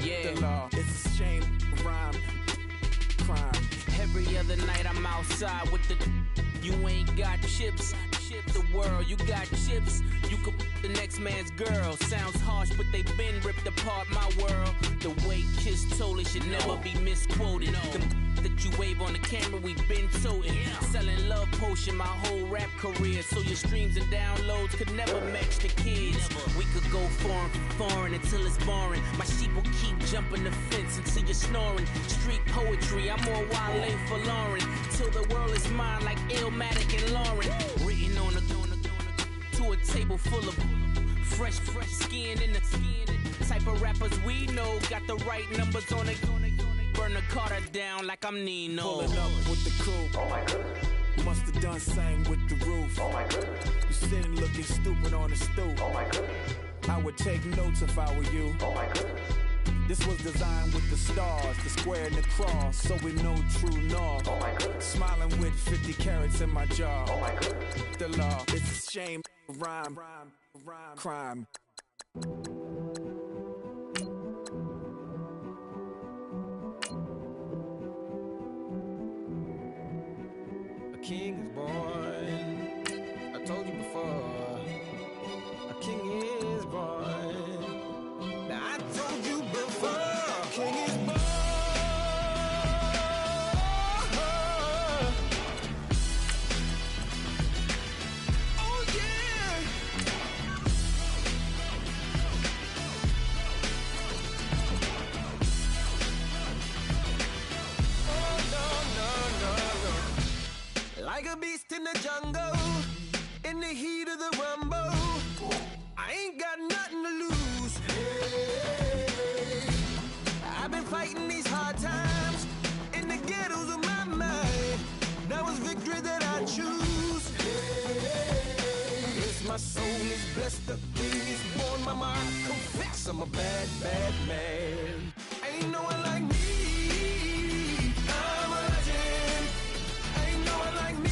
Yeah, the law, it's a shame, rhyme, crime. Every other night I'm outside with the. You ain't got chips. The world, you got chips. You could the next man's girl. Sounds harsh, but they been ripped apart my world. The way Kiss told it should never be misquoted. The that you wave on the camera, we been toting. Selling love potion my whole rap career. So your streams and downloads could never match the kids. We could go foreign until it's boring. My sheep will keep jumping the fence until you're snoring. Street poetry, I'm more Wale for Lauren. Till the world is mine like Illmatic and Lauren. Written on a to a table full of fresh skin in the type of rappers we know. Got the right numbers on it. Burn the Carter down like I'm Nino. Pulling up with the coupe. Oh my goodness. Must have done same with the roof. Oh my goodness. You sitting looking stupid on the stoop. Oh my goodness. I would take notes if I were you. Oh my goodness. This was designed with the stars, the square and the cross, so we know true north. Oh my goodness. Smiling with 50 carats in my jaw. Oh my goodness. The law, it's a shame, rhyme, crime. A king is born. I told you before. A king is born. Now I told you before. A king is born. Oh yeah. Like a beast in the jungle, in the heat of the rumble, I ain't got nothing to lose. Hey, I've been fighting these hard times in the ghettos of my mind. Now it's victory that I choose. Hey, yes, my soul is blessed, the king is born. Mama, I confess I'm a bad, bad man. Ain't no one like me. I'm a legend. Ain't no one like me.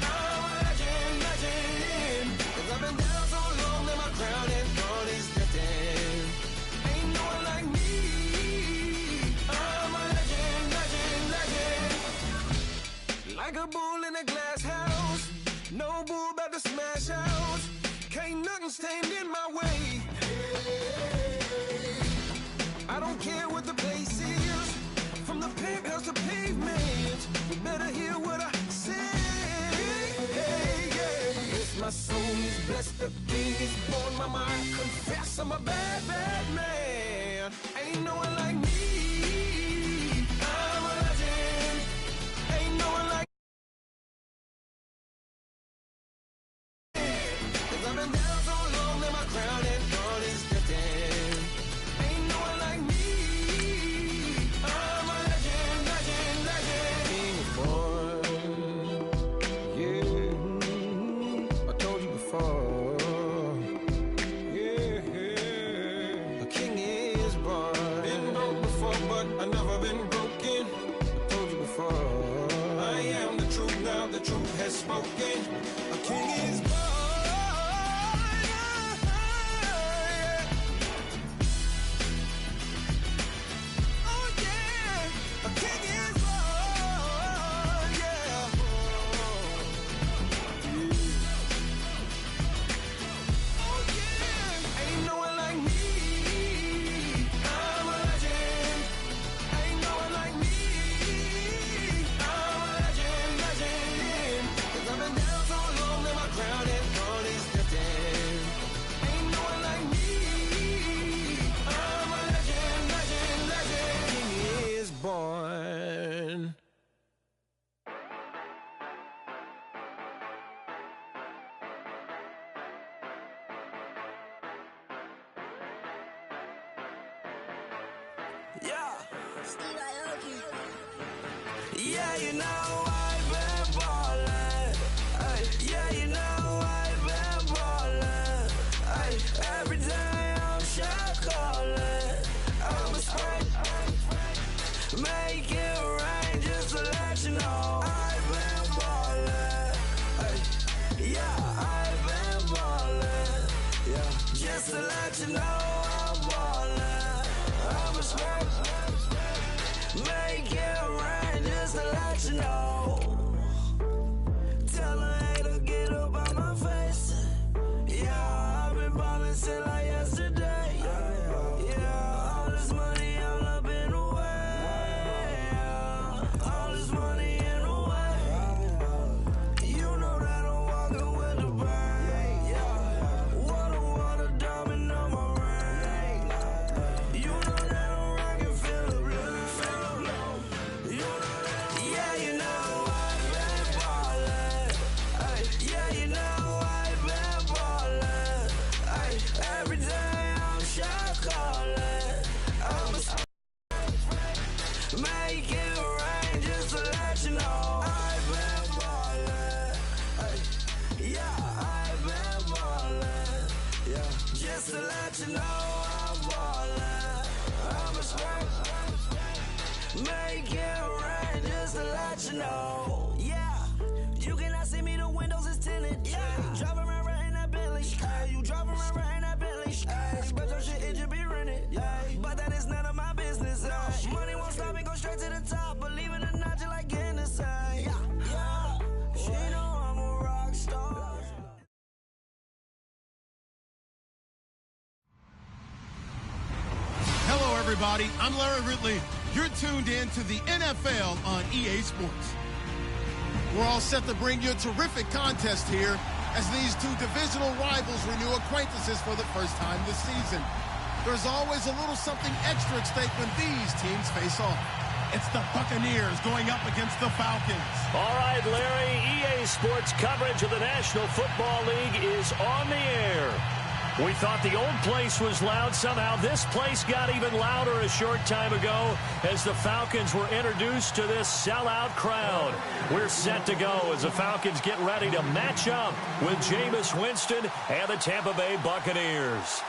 I'm a legend, legend. 'Cause I've been down so long that my crown and throne is threatened. Ain't no one like me. I'm a legend, legend, legend. Like a bull in a glass house. No bull about to smash out. Can't nothing stand in my way. I don't care what the place is. From the penthouse to pavement, you better hear what I say. Hey, yeah. Yes, my soul is blessed, the king is born. Mama, I confess I'm a bad, bad man. Ain't no one like me. I'm a legend. Ain't no one like me. 'Cause I've been down so long that my crown and throne is threatened. Ain't no one like me. I'm a legend, legend, legend. King is born. Yeah, I told you before. Yeah, a king is born. Been broke before, but I've never been broken. I told you before. I am the truth now, the truth has spoken. A king is born. Oh yeah, a king is born. Yeah. Oh yeah, ain't no one like me. I'm a legend. Ain't no one like me. I'm a legend, legend. 'Cause I've been down so long that my crown and throne is threatened. Ain't no one like me. I'm a legend, legend, legend. King is born. Yeah. Yeah, you know I've been ballin'. Ay, yeah, you know I've been ballin'. Ay, every day I'm shot callin'. I'm a spring, make it rain just to let you know I've been ballin'. Ay, yeah, I've been ballin'. Yeah, just to let you know I'm ballin'. calling. Make it rain just to let you know. I've been ballin'. Yeah, I've been ballin'. Yeah, just to let you know I'm ballin'. I'm a straight. Make it rain just to let you know. Yeah, you cannot see me, the windows is tinted. Yeah, driving around right in that Bentley. Hey, you driving around right in that Bentley. Hey, but your shit, it just be rented. Hey, but that is none of my business. Hey, money won't stop me, go straight to the top. Believe it or not, you like getting the same. Yeah, yeah, she know I'm a rock star. Hello, everybody. I'm Larry Ridley. You're tuned in to the NFL on EA Sports. We're all set to bring you a terrific contest here as these two divisional rivals renew acquaintances for the first time this season. There's always a little something extra at stake when these teams face off. It's the Buccaneers going up against the Falcons. All right, Larry, EA Sports coverage of the National Football League is on the air. We thought the old place was loud. Somehow this place got even louder a short time ago as the Falcons were introduced to this sellout crowd. We're set to go as the Falcons get ready to match up with Jameis Winston and the Tampa Bay Buccaneers.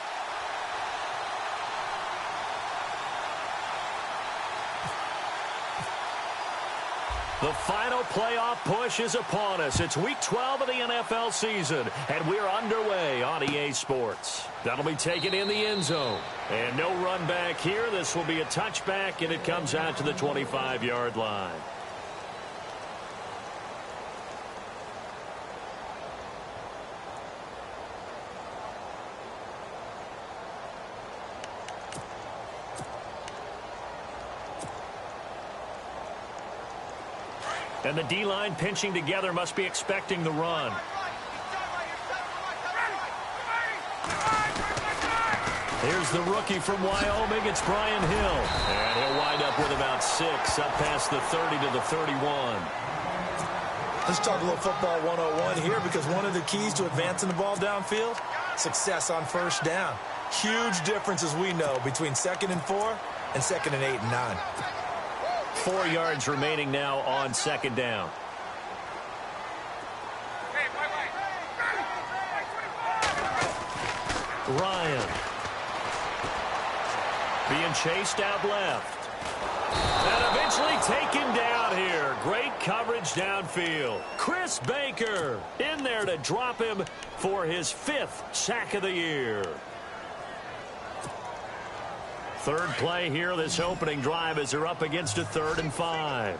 The final playoff push is upon us. It's Week 12 of the NFL season, and we're underway on EA Sports. That'll be taken in the end zone. And no run back here. This will be a touchback, and it comes out to the 25-yard line. And the D-line pinching together must be expecting the run. Here's the rookie from Wyoming. It's Brian Hill. And he'll wind up with about 6 up past the 30 to the 31. Let's talk a little football 101 here, because one of the keys to advancing the ball downfield, success on first down. Huge difference, as we know, between 2nd and 4 and 2nd and 8 and 9. 4 yards remaining now on 2nd down. Ryan. Being chased out left. And eventually taken down here. Great coverage downfield. Chris Baker in there to drop him for his 5th sack of the year. Third play here, this opening drive, as they're up against a 3rd and 5.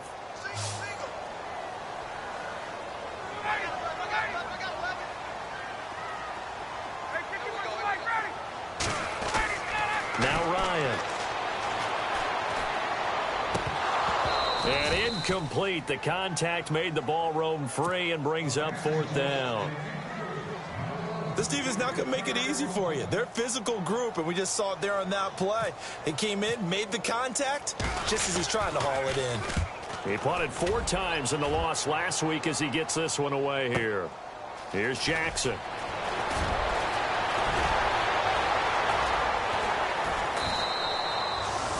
Now Ryan. And incomplete. The contact made the ball roam free and brings up 4th down. This defense not going to make it easy for you. They're a physical group, and we just saw it there on that play. They came in, made the contact, just as he's trying to haul it in. He punted 4 times in the loss last week as he gets this one away here. Here's Jackson.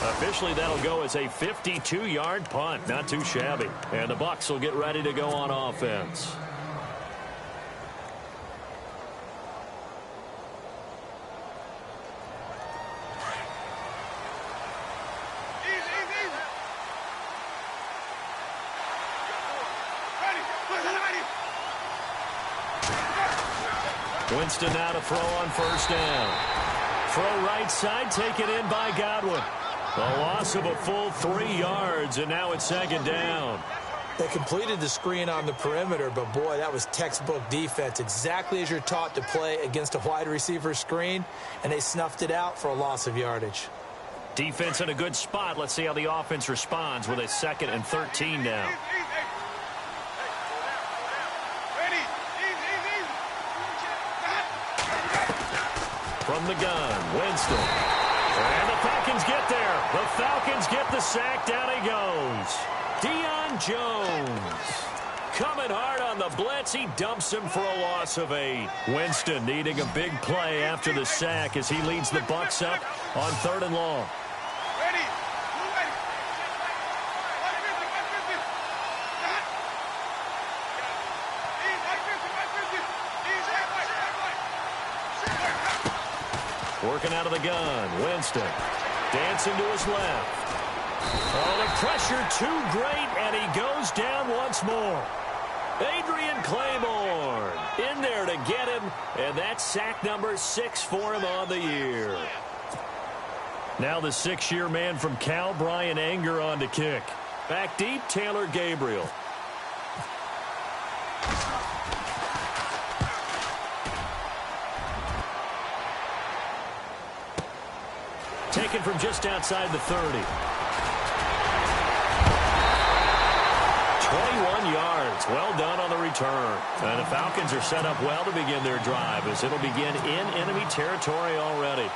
Officially, that'll go as a 52-yard punt. Not too shabby. And the Bucs will get ready to go on offense. Winston now to throw on first down. Throw right side, taken in by Godwin. A loss of a full 3 yards, and now it's 2nd down. They completed the screen on the perimeter, but boy, that was textbook defense. Exactly as you're taught to play against a wide receiver screen, and they snuffed it out for a loss of yardage. Defense in a good spot. Let's see how the offense responds with a 2nd and 13 now. From the gun, Winston. And the Falcons get there. The Falcons get the sack. Down he goes. Deion Jones. coming hard on the blitz. He dumps him for a loss of 8. Winston needing a big play after the sack as he leads the Bucs up on 3rd and long. Working out of the gun, Winston dancing to his left. Oh, the pressure too great, and he goes down once more. Adrian Claiborne in there to get him, and that's sack number 6 for him on the year. Now the 6-year man from Cal, Brian Anger, on to kick. Back deep, Taylor Gabriel. Taken from just outside the 30. 21 yards. Well done on the return. And the Falcons are set up well to begin their drive as it'll begin in enemy territory already.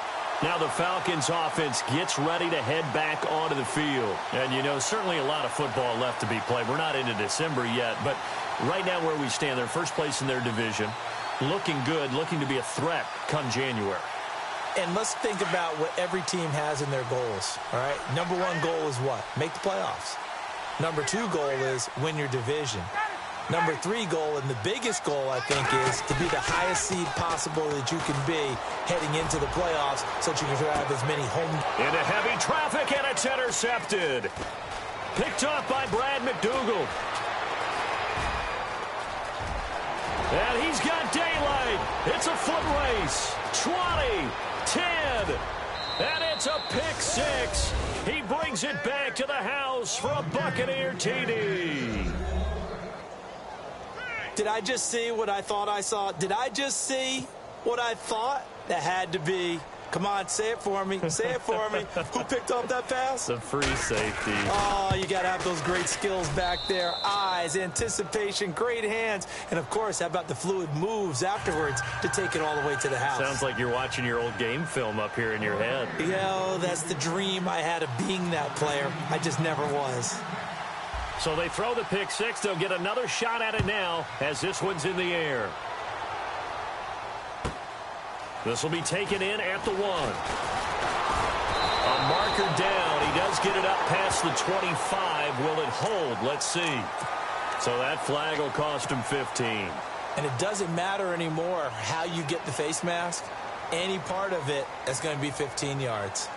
Now the Falcons offense gets ready to head back onto the field. And, you know, certainly a lot of football left to be played. We're not into December yet, but right now where we stand, they're first place in their division. Looking good, looking to be a threat come January. And let's think about what every team has in their goals, all right? Number 1 goal is what? Make the playoffs. Number 2 goal is win your division. Number 3 goal, and the biggest goal, I think, is to be the highest seed possible that you can be heading into the playoffs so that you can have as many home. Into heavy traffic, and it's intercepted. Picked off by Brad McDougal. And he's got daylight. It's a foot race. 20, 10, and it's a pick 6. He brings it back to the house for a Buccaneer TD. Did I just see what I thought I saw? Did I just see what I thought? That had to be. Come on, say it for me. Say it for me. Who picked up that pass? The free safety. Oh, you got to have those great skills back there. Eyes, anticipation, great hands. And, of course, how about the fluid moves afterwards to take it all the way to the house? Sounds like you're watching your old game film up here in your head. Yeah, that's the dream I had of being that player. I just never was. So they throw the pick 6. They'll get another shot at it now as this one's in the air. This will be taken in at the 1. A marker down. He does get it up past the 25. Will it hold? Let's see. So that flag will cost him 15. And it doesn't matter anymore how you get the face mask. Any part of it is going to be 15 yards.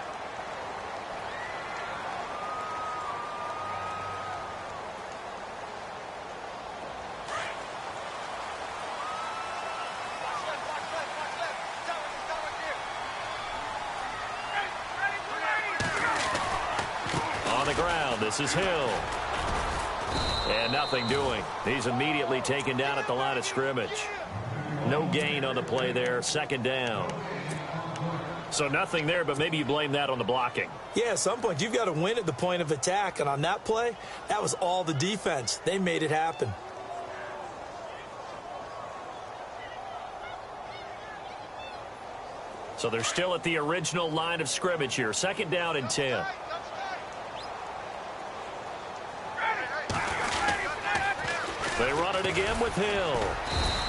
This is Hill. And nothing doing. He's immediately taken down at the line of scrimmage. No gain on the play there. 2nd down. So nothing there, but maybe you blame that on the blocking. Yeah, at some point you've got to win at the point of attack. And on that play, that was all the defense. They made it happen. So they're still at the original line of scrimmage here. 2nd down and 10. They run it again with Hill.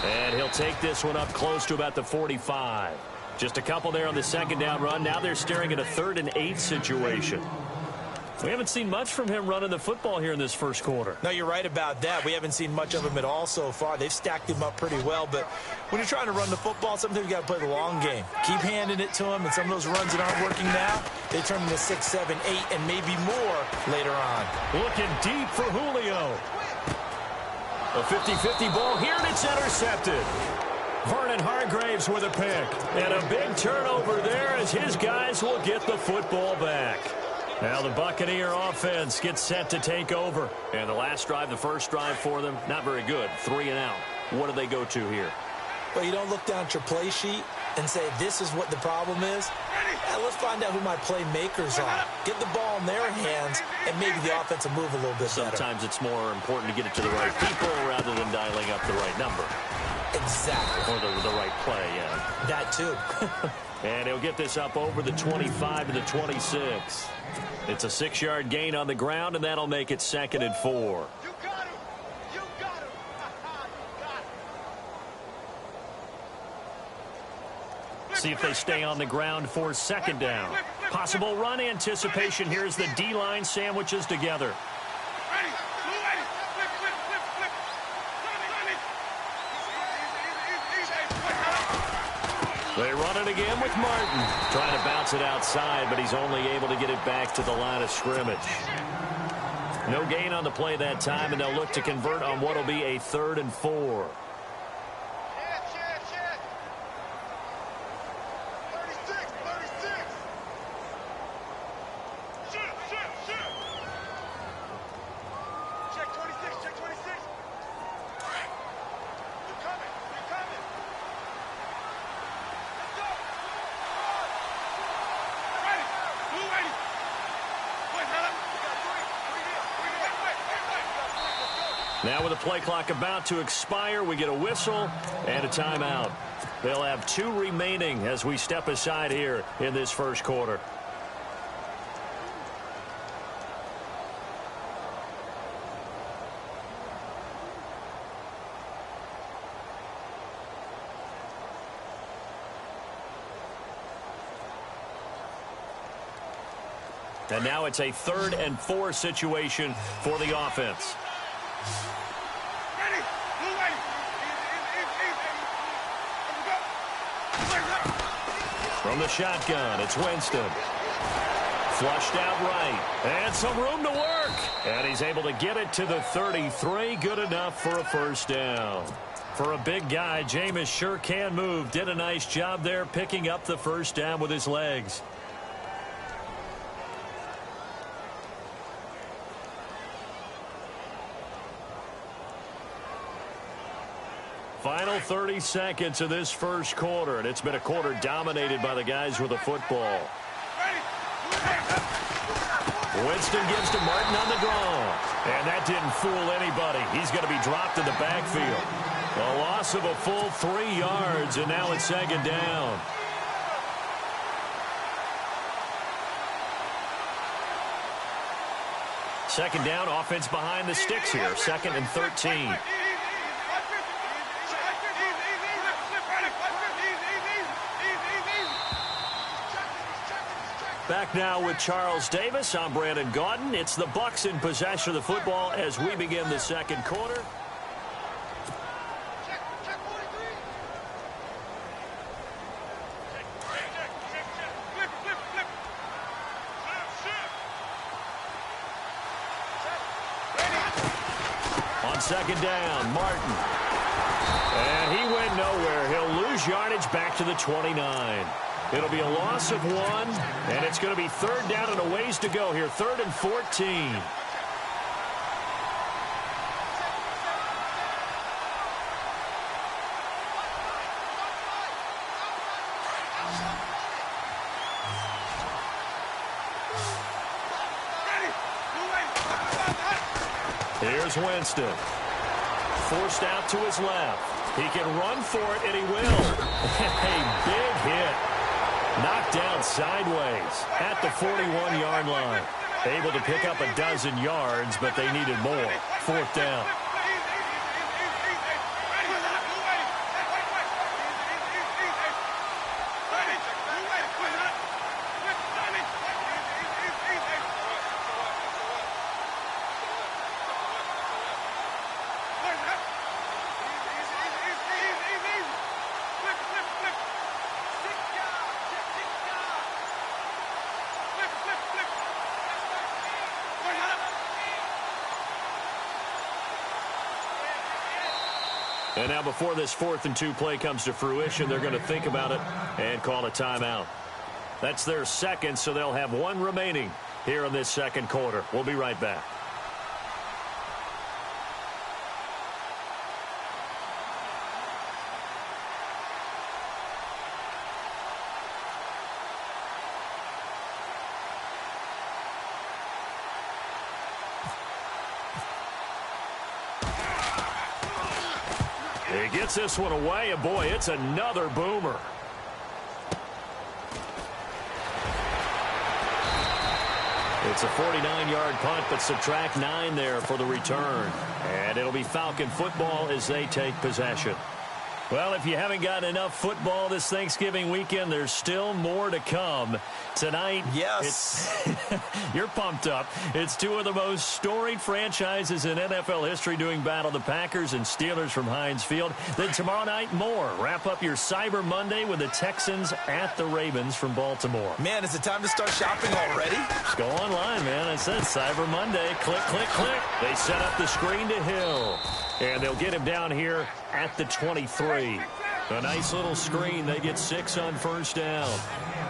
And he'll take this one up close to about the 45. Just a couple there on the 2nd down run. Now they're staring at a 3rd and 8 situation. We haven't seen much from him running the football here in this first quarter. No, you're right about that. We haven't seen much of him at all so far. They've stacked him up pretty well. But when you're trying to run the football, sometimes you got to play the long game. Keep handing it to him. And some of those runs that aren't working now, they turn into 6, 7, 8, and maybe more later on. Looking deep for Julio. A 50-50 ball here, and it's intercepted. Vernon Hargraves with a pick. And a big turnover there as his guys will get the football back. Now the Buccaneer offense gets set to take over. And the last drive, the first drive for them, not very good. 3 and out. What do they go to here? Well, you don't look down at your play sheet and say, this is what the problem is. Let's find out who my playmakers are. Get the ball in their hands, and maybe the offense will move a little bit better. Sometimes it's more important to get it to the right people rather than dialing up the right number. Exactly. Or the right play, yeah. That too. And he'll get this up over the 25 to the 26. It's a 6-yard gain on the ground, and that'll make it 2nd and 4. See if they stay on the ground for second down. Possible run anticipation. Here's the D-line sandwiches together. They run it again with Martin. Trying to bounce it outside, but he's only able to get it back to the line of scrimmage. No gain on the play that time, and they'll look to convert on what will be a 3rd and 4. Now with the play clock about to expire, we get a whistle and a timeout. They'll have 2 remaining as we step aside here in this first quarter. And now it's a 3rd and 4 situation for the offense. From the shotgun, it's Winston. Flushed out right. And some room to work. And he's able to get it to the 33. Good enough for a first down. For a big guy, Jameis sure can move. Did a nice job there picking up the first down with his legs. Final 30 seconds of this first quarter, and it's been a quarter dominated by the guys with the football. Winston gives to Martin on the draw, and that didn't fool anybody. He's going to be dropped in the backfield. A loss of a full 3 yards, and now it's 2nd down. Second down, offense behind the sticks here. 2nd and 13. Back now with Charles Davis. I'm Brandon Gaudin. It's the Bucs in possession of the football as we begin the second quarter. On second down, Martin. And he went nowhere. He'll lose yardage back to the 29. It'll be a loss of 1, and it's going to be 3rd down and a ways to go here. 3rd and 14. Here's Winston. Forced out to his left. He can run for it, and he will. A big hit. Knocked down sideways at the 41-yard line. Able to pick up a dozen yards, but they needed more. 4th down. And now before this 4th and 2 play comes to fruition, they're going to think about it and call a timeout. That's their second, so they'll have 1 remaining here in this second quarter. We'll be right back. He gets this one away, and boy, it's another boomer. It's a 49-yard punt, but subtract 9 there for the return. And it'll be Falcon football as they take possession. Well, if you haven't gotten enough football this Thanksgiving weekend, there's still more to come. Tonight, yes, you're pumped up. It's two of the most storied franchises in NFL history doing battle, the Packers and Steelers from Heinz Field. Then tomorrow night, more. Wrap up your Cyber Monday with the Texans at the Ravens from Baltimore. Man, is it time to start shopping already? Just go online, man. I said Cyber Monday. Click, click, click. They set up the screen to Hill. And they'll get him down here at the 23. A nice little screen. They get 6 on first down.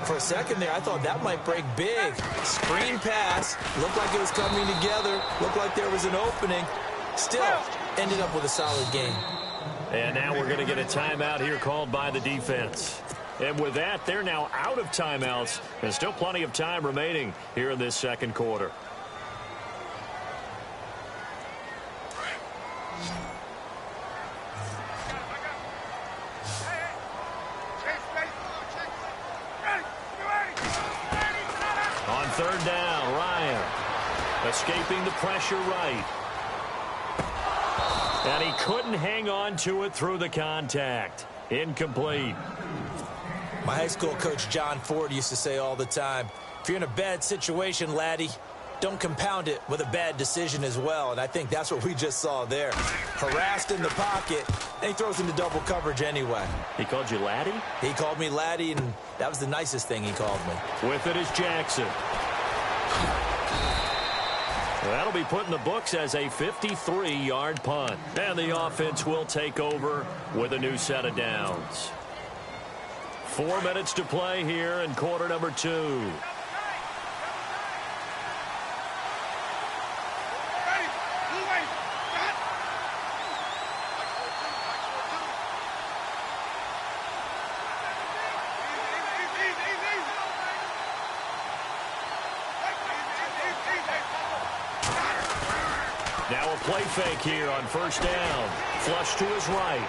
For a second there, I thought that might break big. Screen pass. Looked like it was coming together. Looked like there was an opening. Still, ended up with a solid game. And now we're going to get a timeout here called by the defense. And with that, they're now out of timeouts. There's still plenty of time remaining here in this second quarter. On third down, Ryan escaping the pressure right. And he couldn't hang on to it through the contact. Incomplete. My high school coach, John Ford, used to say all the time, if you're in a bad situation, laddie, don't compound it with a bad decision as well. And I think that's what we just saw there. Harassed in the pocket, and he throws into double coverage anyway. He called you laddie? He called me laddie, and that was the nicest thing he called me. With it is Jackson. That'll be put in the books as a 53-yard punt. And the offense will take over with a new set of downs. 4 minutes to play here in quarter number 2. Now a play fake here on first down. Flush to his right.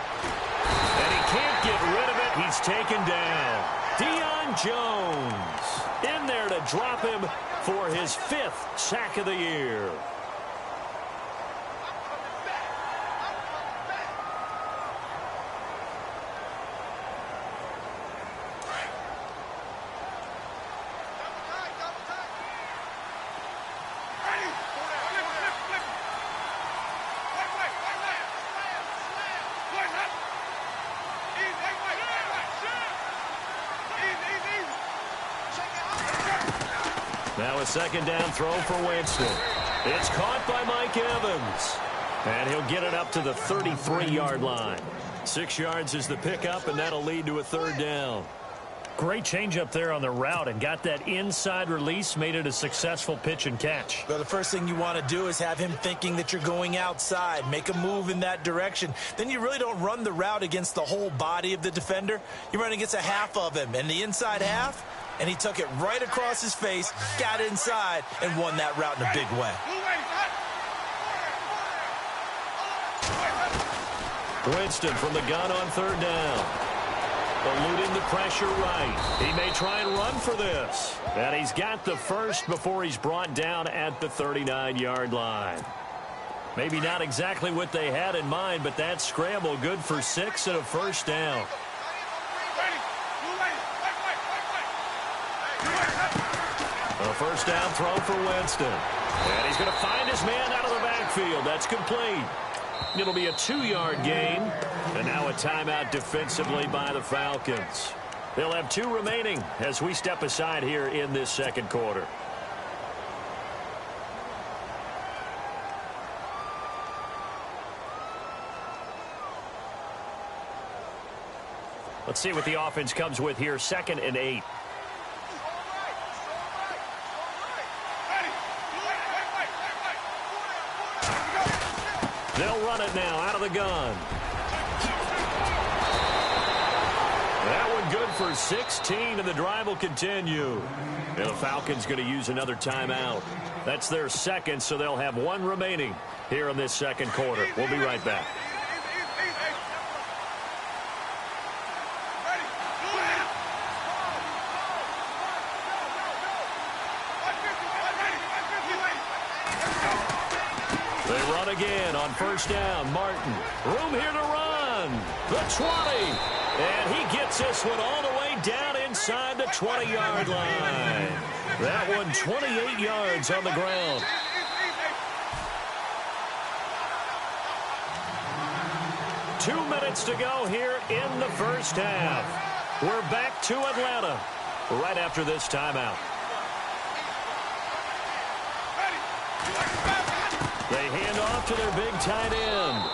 And he can't get rid of it. He's taken down. Deion Jones in there to drop him for his 5th sack of the year. Now a second down throw for Winston. It's caught by Mike Evans. And he'll get it up to the 33-yard line. 6 yards is the pickup, and that'll lead to a third down. Great change up there on the route and got that inside release, made it a successful pitch and catch. Well, the first thing you want to do is have him thinking that you're going outside, make a move in that direction. Then you really don't run the route against the whole body of the defender. You run against a half of him, and the inside half, and he took it right across his face, got inside, and won that route in a big way. Winston from the gun on third down. Eluding the pressure right. He may try and run for this. And he's got the first before he's brought down at the 39-yard line. Maybe not exactly what they had in mind, but that scramble good for 6 and a first down. A first down throw for Winston. And he's going to find his man out of the backfield. That's complete. It'll be a 2-yard gain. And now a timeout defensively by the Falcons. They'll have 2 remaining as we step aside here in this second quarter. Let's see what the offense comes with here. 2nd and 8. They'll run it now out of the gun. That one good for 16, and the drive will continue. And the Falcons going to use another timeout. That's their second, so they'll have 1 remaining here in this second quarter. We'll be right back. They run again on first down. Martin. Room here to run. the 20. And he gets this one all the way down inside the 20-yard line. That one 28 yards on the ground. Two minutes to go here in the first half. We're back to Atlanta right after this timeout. They hand off to their big tight end.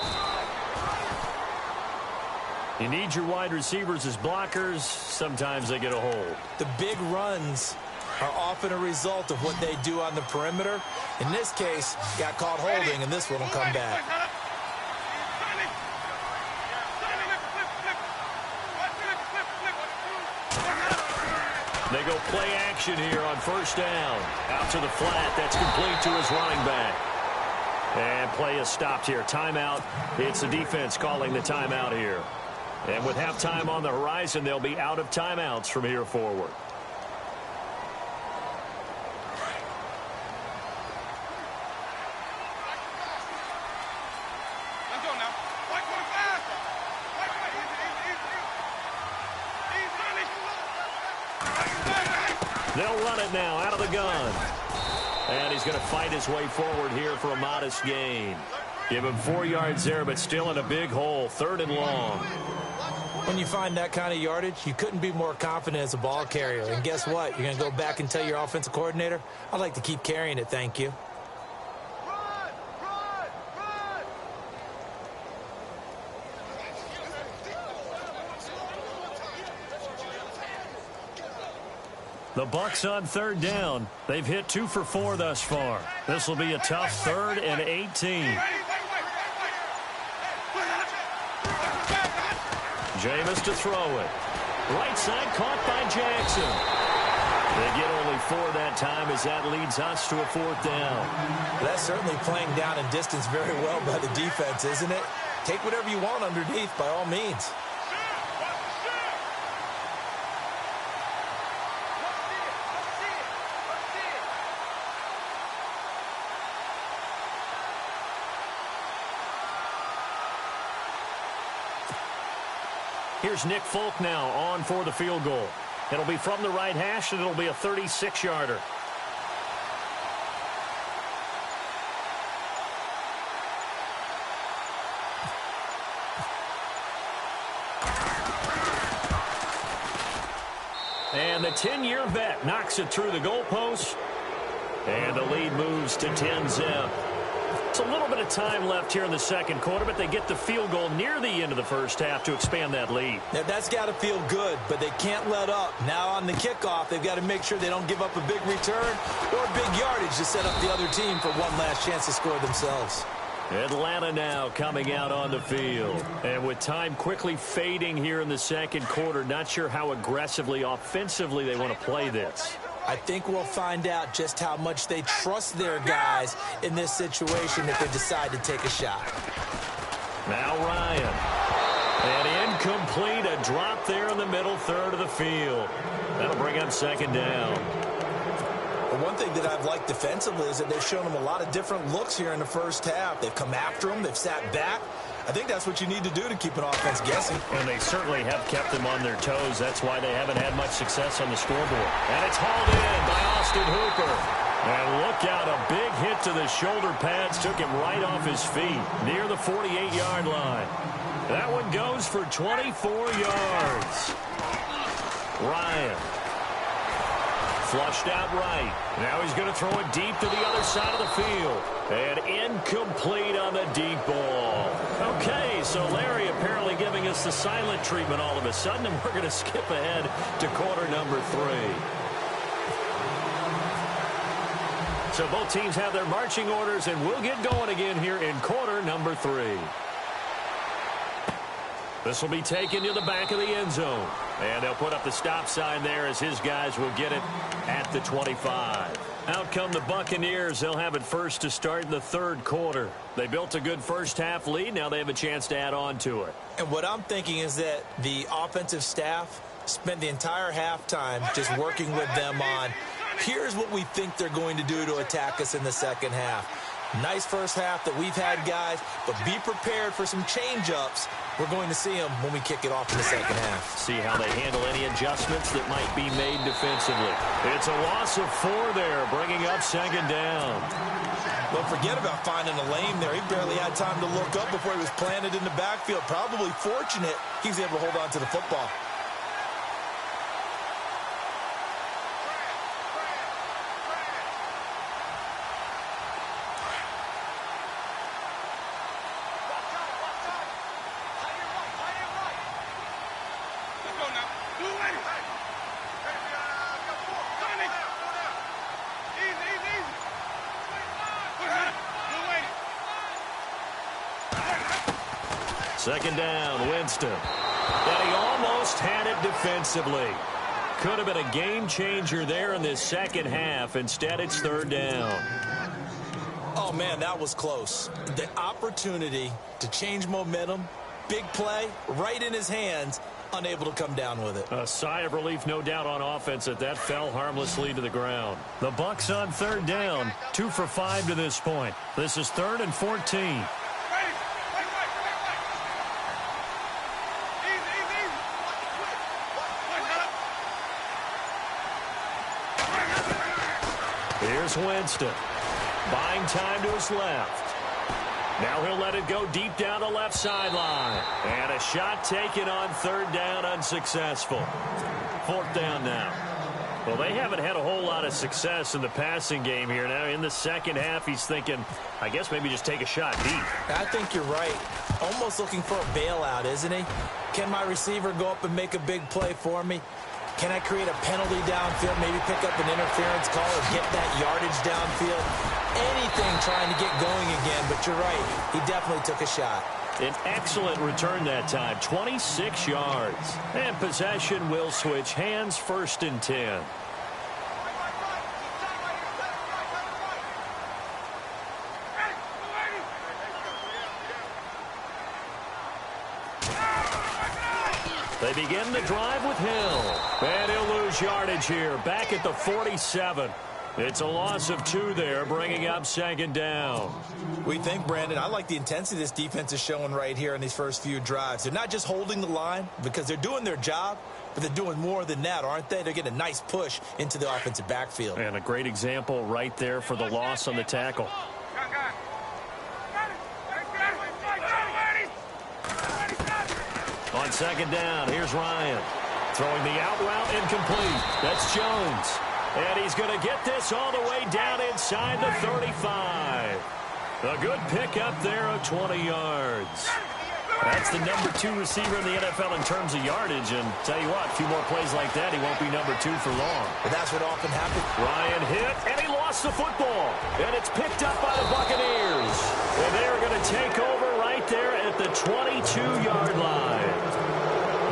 You need your wide receivers as blockers. Sometimes they get a hold. The big runs are often a result of what they do on the perimeter. In this case, got caught holding, and this one will come back. They go play action here on first down. Out to the flat. That's complete to his running back. And play is stopped here. Timeout. It's the defense calling the timeout here. And with halftime on the horizon, they'll be out of timeouts from here forward. They'll run it now out of the gun. And he's going to fight his way forward here for a modest gain. Give him 4 yards there, but still in a big hole. 3rd and long. When you find that kind of yardage, you couldn't be more confident as a ball carrier. And guess what? You're going to go back and tell your offensive coordinator, I'd like to keep carrying it, thank you. The Bucs on 3rd down. They've hit 2 for 4 thus far. This will be a tough 3rd and 18. Jameis to throw it. Right side caught by Jackson. They get only 4 that time as that leads us to a 4th down. That's certainly playing down in distance very well by the defense, isn't it? Take whatever you want underneath by all means. Here's Nick Folk now on for the field goal. It'll be from the right hash, and it'll be a 36-yarder. And the 10-year vet knocks it through the goalpost. And the lead moves to 10-zip. It's a little bit of time left here in the second quarter, but they get the field goal near the end of the first half to expand that lead. Now, that's got to feel good, but they can't let up. Now on the kickoff, they've got to make sure they don't give up a big return or big yardage to set up the other team for one last chance to score themselves. Atlanta now coming out on the field. And with time quickly fading here in the second quarter, not sure how aggressively, offensively they want to play this. I think we'll find out just how much they trust their guys in this situation if they decide to take a shot. Now Ryan. And incomplete, a drop there in the middle third of the field. That'll bring up 2nd down. But one thing that I've liked defensively is that they've shown them a lot of different looks here in the first half. They've come after them. They've sat back. I think that's what you need to do to keep an offense guessing. And they certainly have kept them on their toes. That's why they haven't had much success on the scoreboard. And it's hauled in by Austin Hooper. And look out, a big hit to the shoulder pads took him right off his feet near the 48-yard line. That one goes for 24 yards. Ryan. Flushed out right. Now he's going to throw it deep to the other side of the field. And incomplete on the deep ball. Okay, so Larry apparently giving us the silent treatment all of a sudden, and we're going to skip ahead to quarter number 3. So both teams have their marching orders, and we'll get going again here in quarter number 3. This will be taken to the back of the end zone. And they'll put up the stop sign there as his guys will get it at the 25. Out come the Buccaneers. They'll have it first to start in the third quarter. They built a good first half lead. Now they have a chance to add on to it. And what I'm thinking is that the offensive staff spent the entire halftime just working with them on, here's what we think they're going to do to attack us in the second half. Nice first half that we've had, guys, but be prepared for some change-ups. We're going to see them when we kick it off in the second half. See how they handle any adjustments that might be made defensively. It's a loss of 4 there, bringing up second down. Don't forget about finding a lane there. He barely had time to look up before he was planted in the backfield. Probably fortunate he was able to hold on to the football. Second down, Winston. And he almost had it defensively. Could have been a game changer there in this second half. Instead, it's third down. Oh, man, that was close. The opportunity to change momentum, big play, right in his hands, unable to come down with it. A sigh of relief, no doubt, on offense that fell harmlessly to the ground. The Bucs on third down, 2 for 5 to this point. This is 3rd and 14. Here's Winston. Buying time to his left. Now he'll let it go deep down the left sideline. And a shot taken on third down, unsuccessful. 4th down now. Well, they haven't had a whole lot of success in the passing game here. Now in the second half, he's thinking, I guess maybe just take a shot deep. I think you're right. Almost looking for a bailout, isn't he? Can my receiver go up and make a big play for me? Can I create a penalty downfield, maybe pick up an interference call or get that yardage downfield? Anything trying to get going again, but you're right. He definitely took a shot. An excellent return that time, 26 yards. And possession will switch hands, 1st and 10. They begin the drive with Hill. And he'll lose yardage here, back at the 47. It's a loss of 2 there, bringing up second down. We think, Brandon, I like the intensity this defense is showing right here in these first few drives. They're not just holding the line because they're doing their job, but they're doing more than that, aren't they? They're getting a nice push into the offensive backfield. And a great example right there for the loss on the tackle. On second down, here's Ryan. Throwing the out route incomplete. That's Jones. And he's going to get this all the way down inside the 35. A good pickup there of 20 yards. That's the #2 receiver in the NFL in terms of yardage. And tell you what, a few more plays like that, he won't be #2 for long. But that's what often happens. Ryan hit, and he lost the football. And it's picked up by the Buccaneers. And they're going to take over right there at the 22-yard line.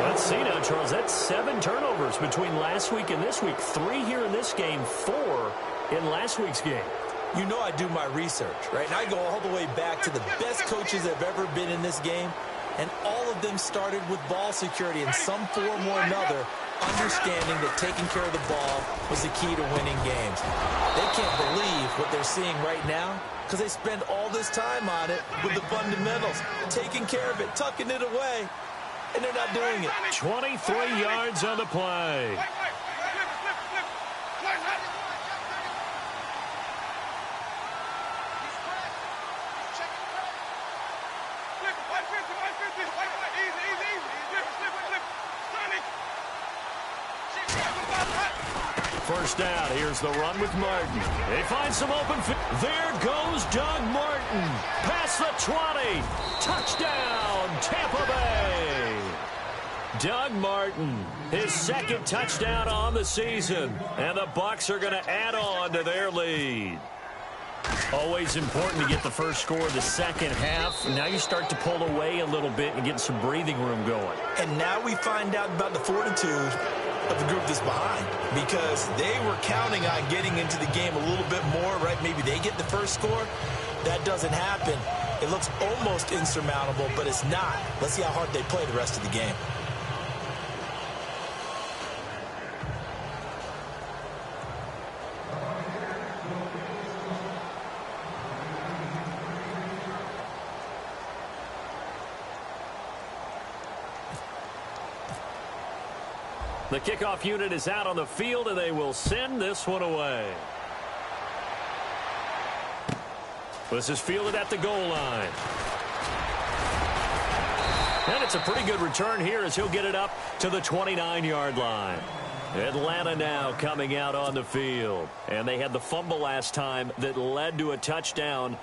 Let's see now, Charles. That's 7 turnovers between last week and this week. 3 here in this game, 4 in last week's game. You know I do my research, right? And I go all the way back to the best coaches that have ever been in this game. And all of them started with ball security in some form or another, understanding that taking care of the ball was the key to winning games. They can't believe what they're seeing right now because they spend all this time on it with the fundamentals, taking care of it, tucking it away, and they're not doing it. 23 yards on the play. First down, here's the run with Martin. They find some open field. There goes Doug Martin. Past the 20. Touchdown, Tampa Bay. Doug Martin, his 2nd touchdown on the season. And the Bucs are going to add on to their lead. Always important to get the first score of the second half. Now you start to pull away a little bit and get some breathing room going. And now we find out about the fortitude of the group that's behind, because they were counting on getting into the game a little bit more, right? Maybe they get the first score. That doesn't happen. It looks almost insurmountable, but it's not. Let's see how hard they play the rest of the game. The kickoff unit is out on the field, and they will send this one away. This is fielded at the goal line. And it's a pretty good return here as he'll get it up to the 29-yard line. Atlanta now coming out on the field. And they had the fumble last time that led to a touchdown.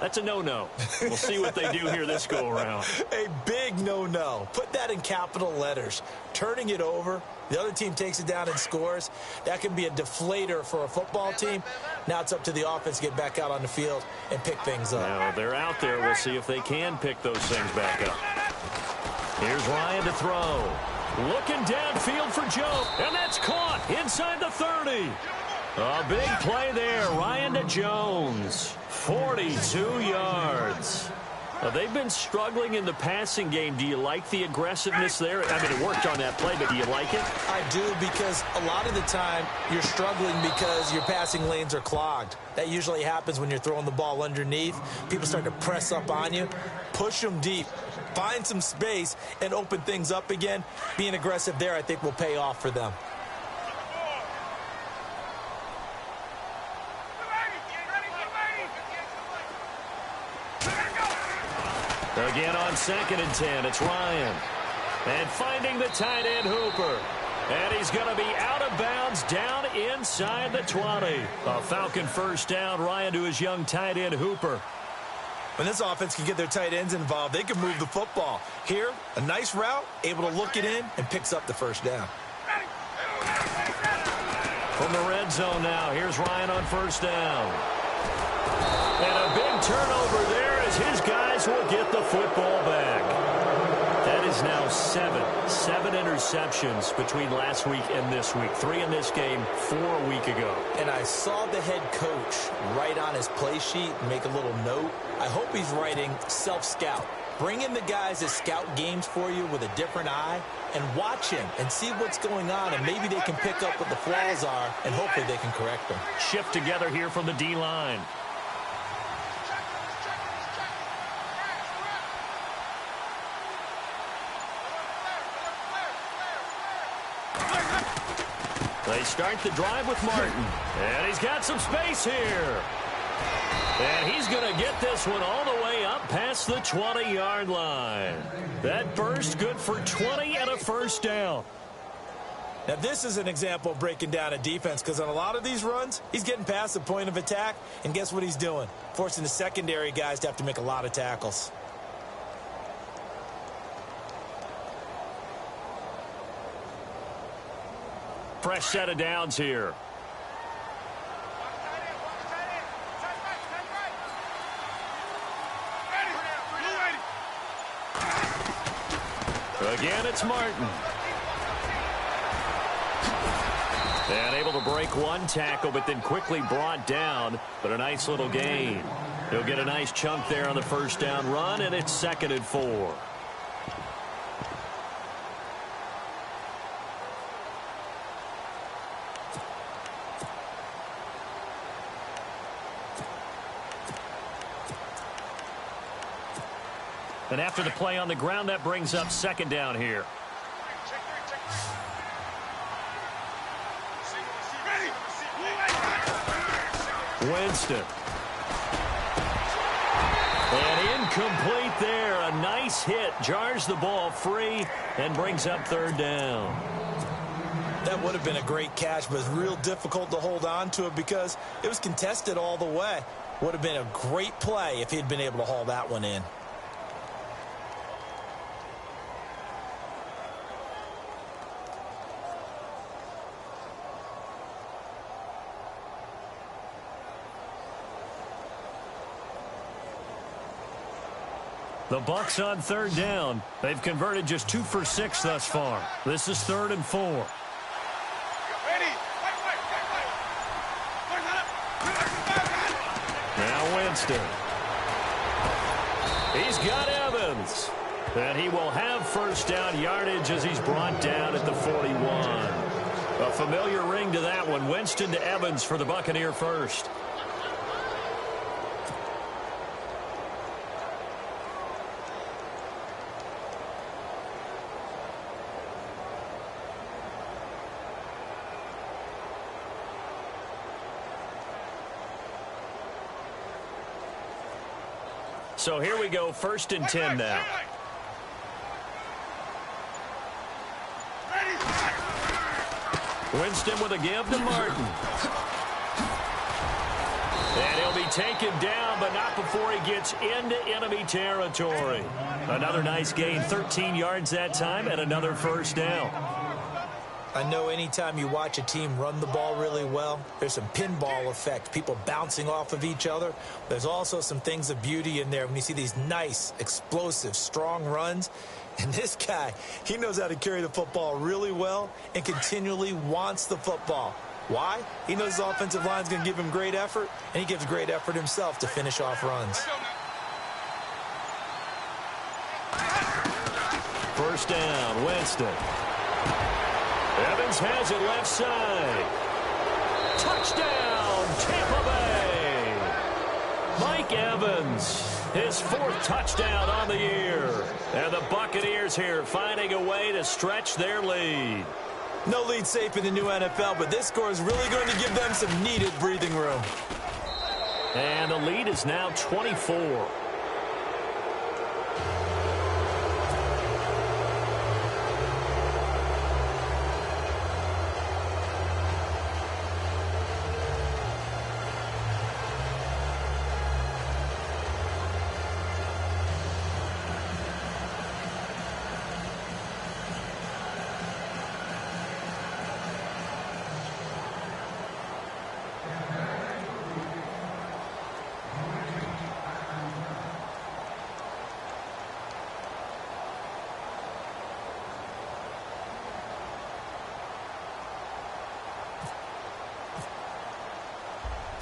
That's a no-no. We'll see what they do here this go-around. A big no-no. Put that in capital letters. Turning it over, the other team takes it down and scores. That can be a deflator for a football team. Now it's up to the offense to get back out on the field and pick things up. Now they're out there. We'll see if they can pick those things back up. Here's Ryan to throw. Looking downfield for Joe. And that's caught inside the 30. A big play there. Ryan to Jones. 42 yards. They've been struggling in the passing game. Do you like the aggressiveness there? I mean, it worked on that play, but do you like it? I do, because a lot of the time you're struggling because your passing lanes are clogged. That usually happens when you're throwing the ball underneath. People start to press up on you. Push them deep. Find some space and open things up again. Being aggressive there, I think, will pay off for them. Again on 2nd and 10, it's Ryan. And finding the tight end, Hooper. And he's going to be out of bounds down inside the 20. A Falcon first down. Ryan to his young tight end, Hooper. When this offense can get their tight ends involved, they can move the football. Here, a nice route, able to look it in, and picks up the first down. From the red zone now, here's Ryan on first down. And a big turnover there as his guys will get the football back. That is now seven interceptions between last week and this week. 3 in this game, 4 a week ago. And I saw the head coach write on his play sheet and make a little note. I hope he's writing self-scout. Bring in the guys that scout games for you with a different eye and watch him and see what's going on, and maybe they can pick up what the flaws are, and hopefully they can correct them. Shift together here from the D-line. They start the drive with Martin. And he's got some space here. And he's going to get this one all the way up past the 20-yard line. That burst good for 20 and a first down. Now, this is an example of breaking down a defense, because on a lot of these runs, he's getting past the point of attack, and guess what he's doing? Forcing the secondary guys to have to make a lot of tackles. Fresh set of downs here. Again, it's Martin. And able to break one tackle, but then quickly brought down. But a nice little gain. He'll get a nice chunk there on the first down run, and it's 2nd and 4. And after the play on the ground, that brings up 2nd down here. Winston. And incomplete there. A nice hit. Jars the ball free and brings up 3rd down. That would have been a great catch, but it's real difficult to hold on to it because it was contested all the way. Would have been a great play if he'd been able to haul that one in. The Bucs on 3rd down. They've converted just 2 for 6 thus far. This is 3rd and 4. Now Winston. He's got Evans. And he will have first down yardage as he's brought down at the 41. A familiar ring to that one. Winston to Evans for the Buccaneer first. So here we go, 1st and 10 now. Winston with a give to Martin. And he'll be taken down, but not before he gets into enemy territory. Another nice gain, 13 yards that time, and another 1st down. I know anytime you watch a team run the ball really well, there's some pinball effect, people bouncing off of each other. There's also some things of beauty in there when you see these nice, explosive, strong runs. And this guy, he knows how to carry the football really well and continually wants the football. Why? He knows his offensive line is going to give him great effort, and he gives great effort himself to finish off runs. 1st down, Winston. Evans has it left side. Touchdown, Tampa Bay. Mike Evans, his 4th touchdown on the year. And the Buccaneers here finding a way to stretch their lead. No lead safe in the new NFL, but this score is really going to give them some needed breathing room. And the lead is now 24.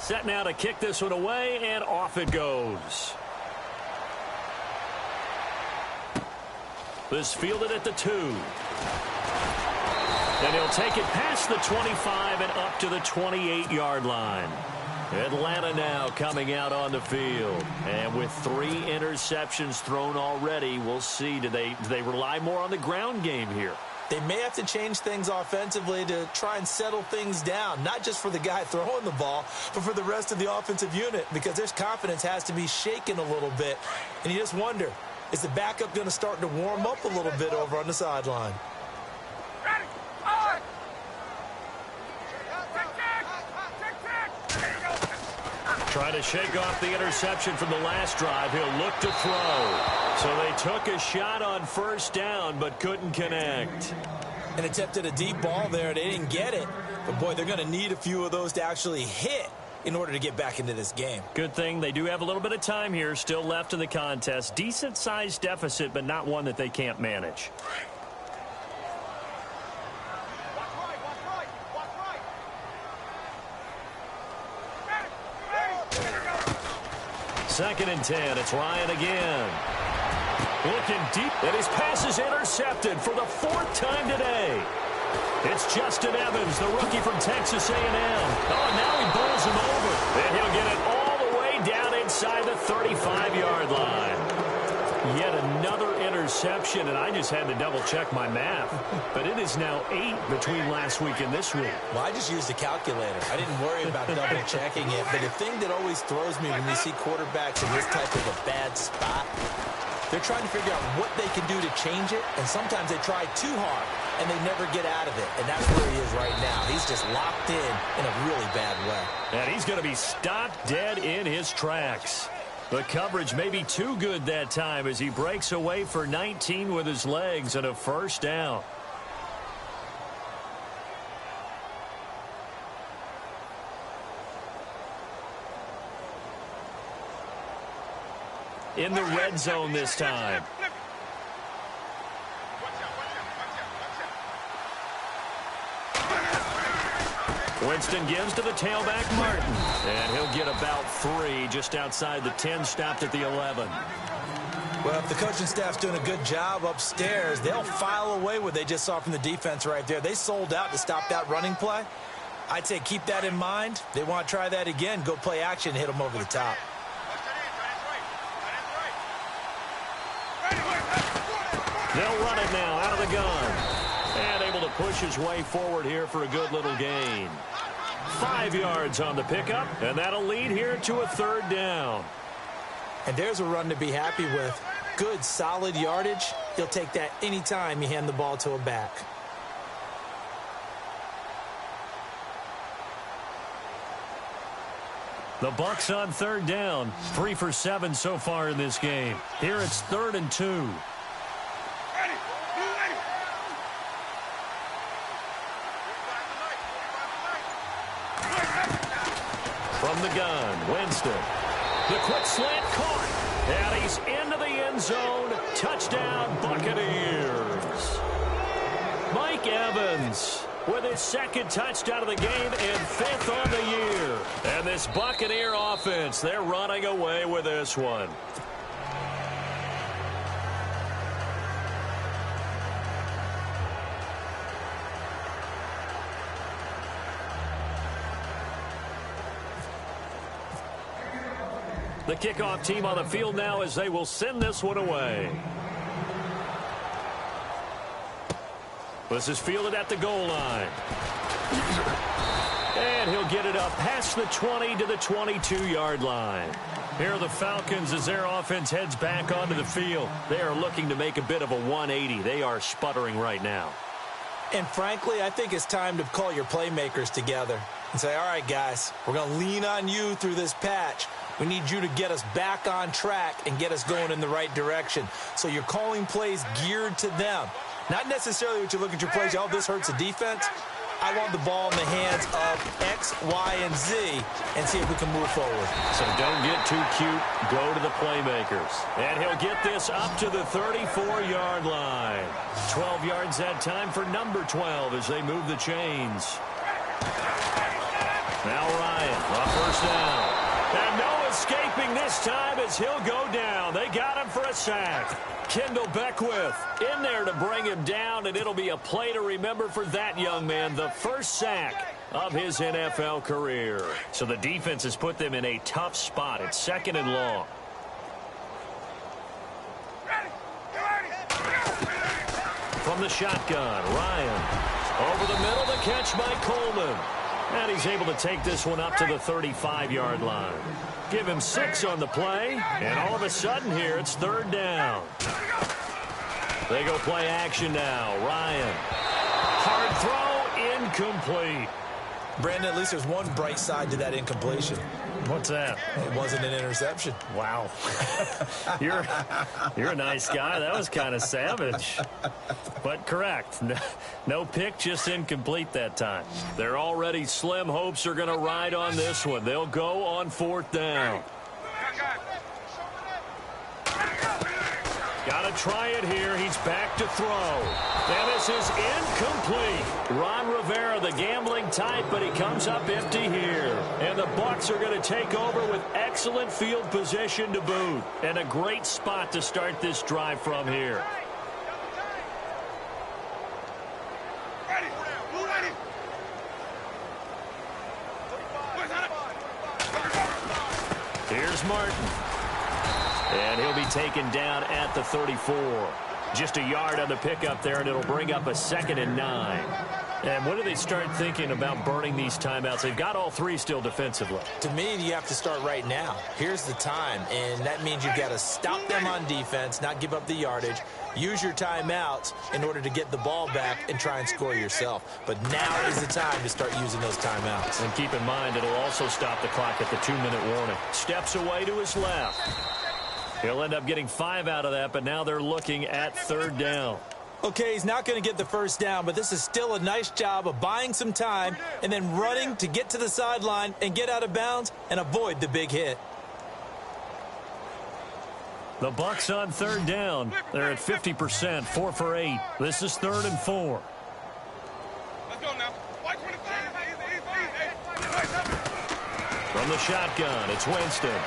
Set now to kick this one away, and off it goes. This fielded at the 2. And he'll take it past the 25 and up to the 28-yard line. Atlanta now coming out on the field. And with 3 interceptions thrown already, we'll see. Do they rely more on the ground game here? They may have to change things offensively to try and settle things down, not just for the guy throwing the ball, but for the rest of the offensive unit, because their confidence has to be shaken a little bit. And you just wonder, is the backup going to start to warm up a little bit over on the sideline? Trying to shake off the interception from the last drive. He'll look to throw. So they took a shot on 1st down, but couldn't connect. And attempted a deep ball there. They didn't get it. But, boy, they're going to need a few of those to actually hit in order to get back into this game. Good thing they do have a little bit of time here still left in the contest. Decent-sized deficit, but not one that they can't manage. Second and 10. It's Ryan again. Looking deep, and his pass is intercepted for the 4th time today. It's Justin Evans, the rookie from Texas A&M. Oh, and now he bowls him over. And he'll get it all the way down inside the 35-yard line. Yet another interception, and I just had to double-check my math. But it is now 8 between last week and this week. Well, I just used a calculator. I didn't worry about double-checking it. But the thing that always throws me when you see quarterbacks in this type of a bad spot, they're trying to figure out what they can do to change it, and sometimes they try too hard, and they never get out of it. And that's where he is right now. He's just locked in a really bad way. And he's going to be stopped dead in his tracks. The coverage may be too good that time as he breaks away for 19 with his legs and a 1st down. In the red zone this time. Winston gives to the tailback, Martin. And he'll get about 3 just outside the 10, stopped at the 11. Well, if the coaching staff's doing a good job upstairs, they'll file away what they just saw from the defense right there. They sold out to stop that running play. I'd say keep that in mind. They want to try that again. Go play action, hit them over the top. They'll run it now out of the gun. And able to push his way forward here for a good little gain. 5 yards on the pickup, and that'll lead here to a 3rd down. And there's a run to be happy with. Good, solid yardage. He'll take that anytime you hand the ball to a back. The Bucs on third down. 3 for 7 so far in this game. Here it's 3rd and 2. From the gun, Winston. The quick slant caught. And he's into the end zone. Touchdown, Buccaneers. Mike Evans with his 2nd touchdown of the game and 5th on the year. And this Buccaneer offense, they're running away with this one. The kickoff team on the field now as they will send this one away. This is fielded at the goal line. And he'll get it up past the 20 to the 22-yard line. Here are the Falcons as their offense heads back onto the field. They are looking to make a bit of a 180. They are sputtering right now. And frankly, I think it's time to call your playmakers together and say, all right, guys, we're going to lean on you through this patch. We need you to get us back on track and get us going in the right direction. So you're calling plays geared to them. Not necessarily what you look at your plays, oh, this hurts the defense. I want the ball in the hands of X, Y, and Z and see if we can move forward. So don't get too cute. Go to the playmakers. And he'll get this up to the 34-yard line. 12 yards that time for number 12 as they move the chains. Now Ryan on first down. And no escaping this time as he'll go down. They got him for a sack. Kendall Beckwith in there to bring him down, and it'll be a play to remember for that young man. The first sack of his NFL career. So the defense has put them in a tough spot. It's 2nd and long. From the shotgun, Ryan. Over the middle, the catch by Coleman. And he's able to take this one up to the 35-yard line. Give him 6 on the play, and all of a sudden here it's 3rd down. They go play action now. Ryan. Hard throw, incomplete. Brandon, at least there's one bright side to that incompletion. What's that? It wasn't an interception. Wow. You're a nice guy. That was kind of savage. But correct. No pick, just incomplete that time. They're already slim hopes are going to ride on this one. They'll go on 4th down. Got to try it here. He's back to throw. And this is incomplete. Ron Rivera, the gambling type, but he comes up empty here. And the Bucs are going to take over with excellent field position to boot. And a great spot to start this drive from here. Here's Martin. And he'll be taken down at the 34. Just a yard on the pickup there, and it'll bring up a 2nd and 9. And when do they start thinking about burning these timeouts? They've got all 3 still defensively. To me, you have to start right now. Here's the time, and that means you've got to stop them on defense, not give up the yardage, use your timeouts in order to get the ball back and try and score yourself. But now is the time to start using those timeouts. And keep in mind, it'll also stop the clock at the 2-minute warning. Steps away to his left. He'll end up getting 5 out of that, but now they're looking at 3rd down. Okay, he's not going to get the first down, but this is still a nice job of buying some time and then running to get to the sideline and get out of bounds and avoid the big hit. The Bucs on 3rd down. They're at 50%, 4 for 8. This is 3rd and 4. Let's go now. From the shotgun, it's Winston.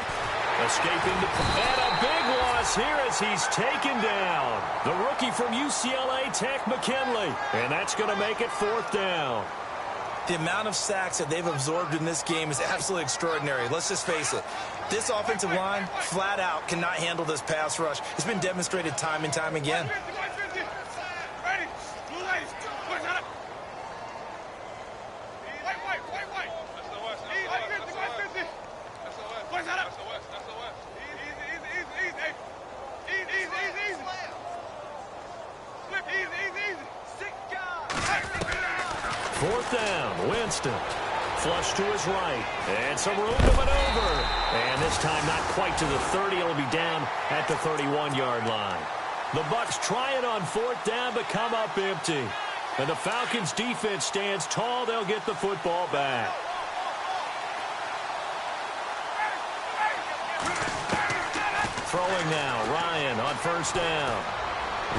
Escaping and a big loss here as he's taken down. The rookie from UCLA, Tech McKinley. And that's going to make it 4th down. The amount of sacks that they've absorbed in this game is absolutely extraordinary. Let's just face it. This offensive line, flat out, cannot handle this pass rush. It's been demonstrated time and time again. 4th down. Winston. Flush to his right. And some room to maneuver. And this time not quite to the 30. It'll be down at the 31-yard line. The Bucs try it on 4th down, but come up empty. And the Falcons' defense stands tall. They'll get the football back. Throwing now. Ryan on 1st down.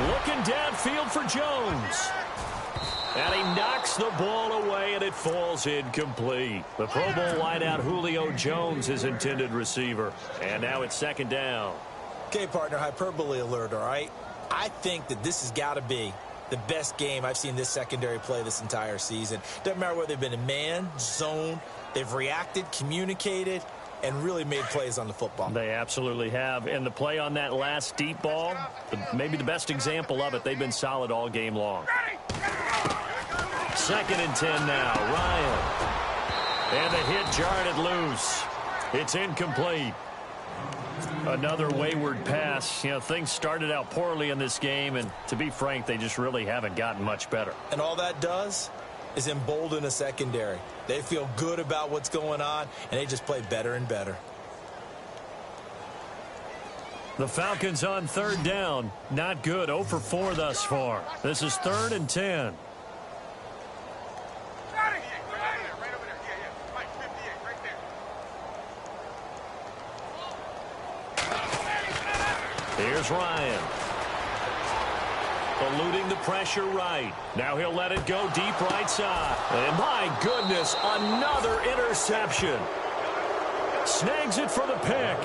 Looking downfield for Jones. And he knocks the ball away, and it falls incomplete. The Pro Bowl wideout Julio Jones, his intended receiver. And now it's 2nd down. Okay, partner, hyperbole alert, all right? I think that this has got to be the best game I've seen this secondary play this entire season. Doesn't matter whether they've been in man, zone, they've reacted, communicated, and really made plays on the football. They absolutely have. And the play on that last deep ball, maybe the best example of it, they've been solid all game long. 2nd and 10 now. Ryan. And the hit jarred it loose. It's incomplete. Another wayward pass. You know, things started out poorly in this game, and to be frank, they just really haven't gotten much better. And all that does is embolden a secondary. They feel good about what's going on, and they just play better and better. The Falcons on 3rd down. Not good. 0 for 4 thus far. This is 3rd and 10. Here's Ryan. Eluding the pressure right. Now he'll let it go deep right side. And my goodness, another interception. Snags it for the pick.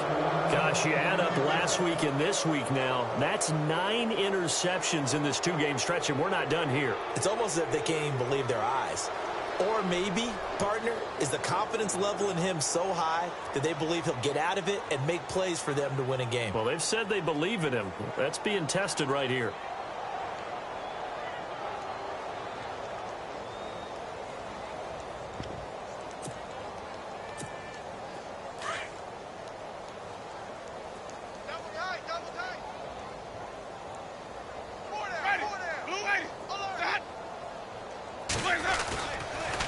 Gosh, you add up last week and this week now. That's 9 interceptions in this 2-game stretch, and we're not done here. It's almost as if they can't even believe their eyes. Or maybe, partner, is the confidence level in him so high that they believe he'll get out of it and make plays for them to win a game. Well, they've said they believe in him. That's being tested right here.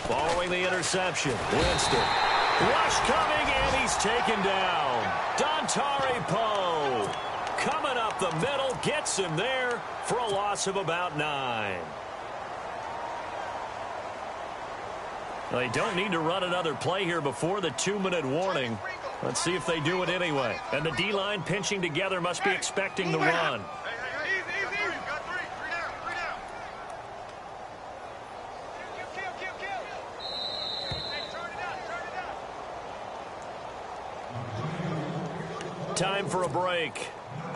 Following the interception, Winston. Rush coming, and he's taken down. Dontari Poe coming up the middle, gets him there for a loss of about 9. They don't need to run another play here before the 2-minute warning. Let's see if they do it anyway. And the D-line pinching together must be expecting the run. Time for a break.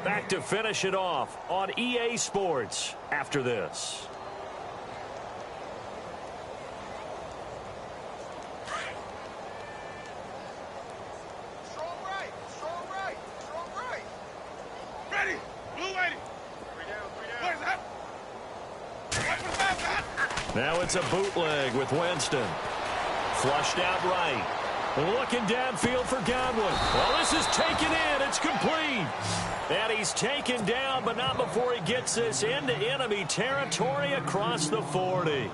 Back to finish it off on EA Sports after this. Strong right, strong right, strong right. Ready, blue lady. 3 down, 3 down. What is that? What was that? Now it's a bootleg with Winston. Flushed out right. Looking downfield for Godwin. Well, this is taken in. It's complete. And he's taken down, but not before he gets this into enemy territory across the 40.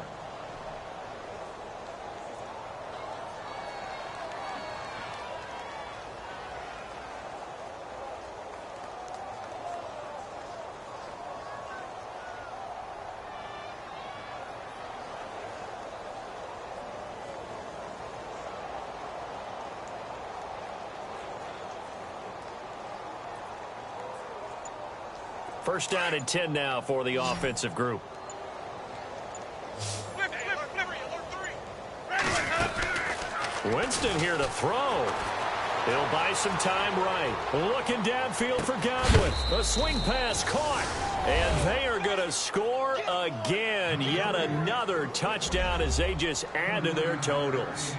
First down and 10 now for the offensive group. Winston here to throw. He'll buy some time right. Looking downfield for Godwin. A swing pass caught. And they are going to score again. Yet another touchdown as they just add to their totals.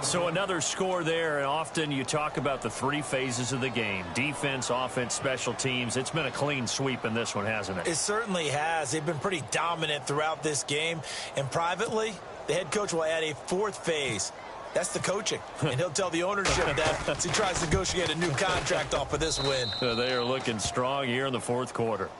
So another score there, and often you talk about the 3 phases of the game. Defense, offense, special teams. It's been a clean sweep in this one, hasn't it? It certainly has. They've been pretty dominant throughout this game. And privately, the head coach will add a 4th phase. That's the coaching. And he'll tell the ownership that as he tries to negotiate a new contract off of this win. They are looking strong here in the 4th quarter.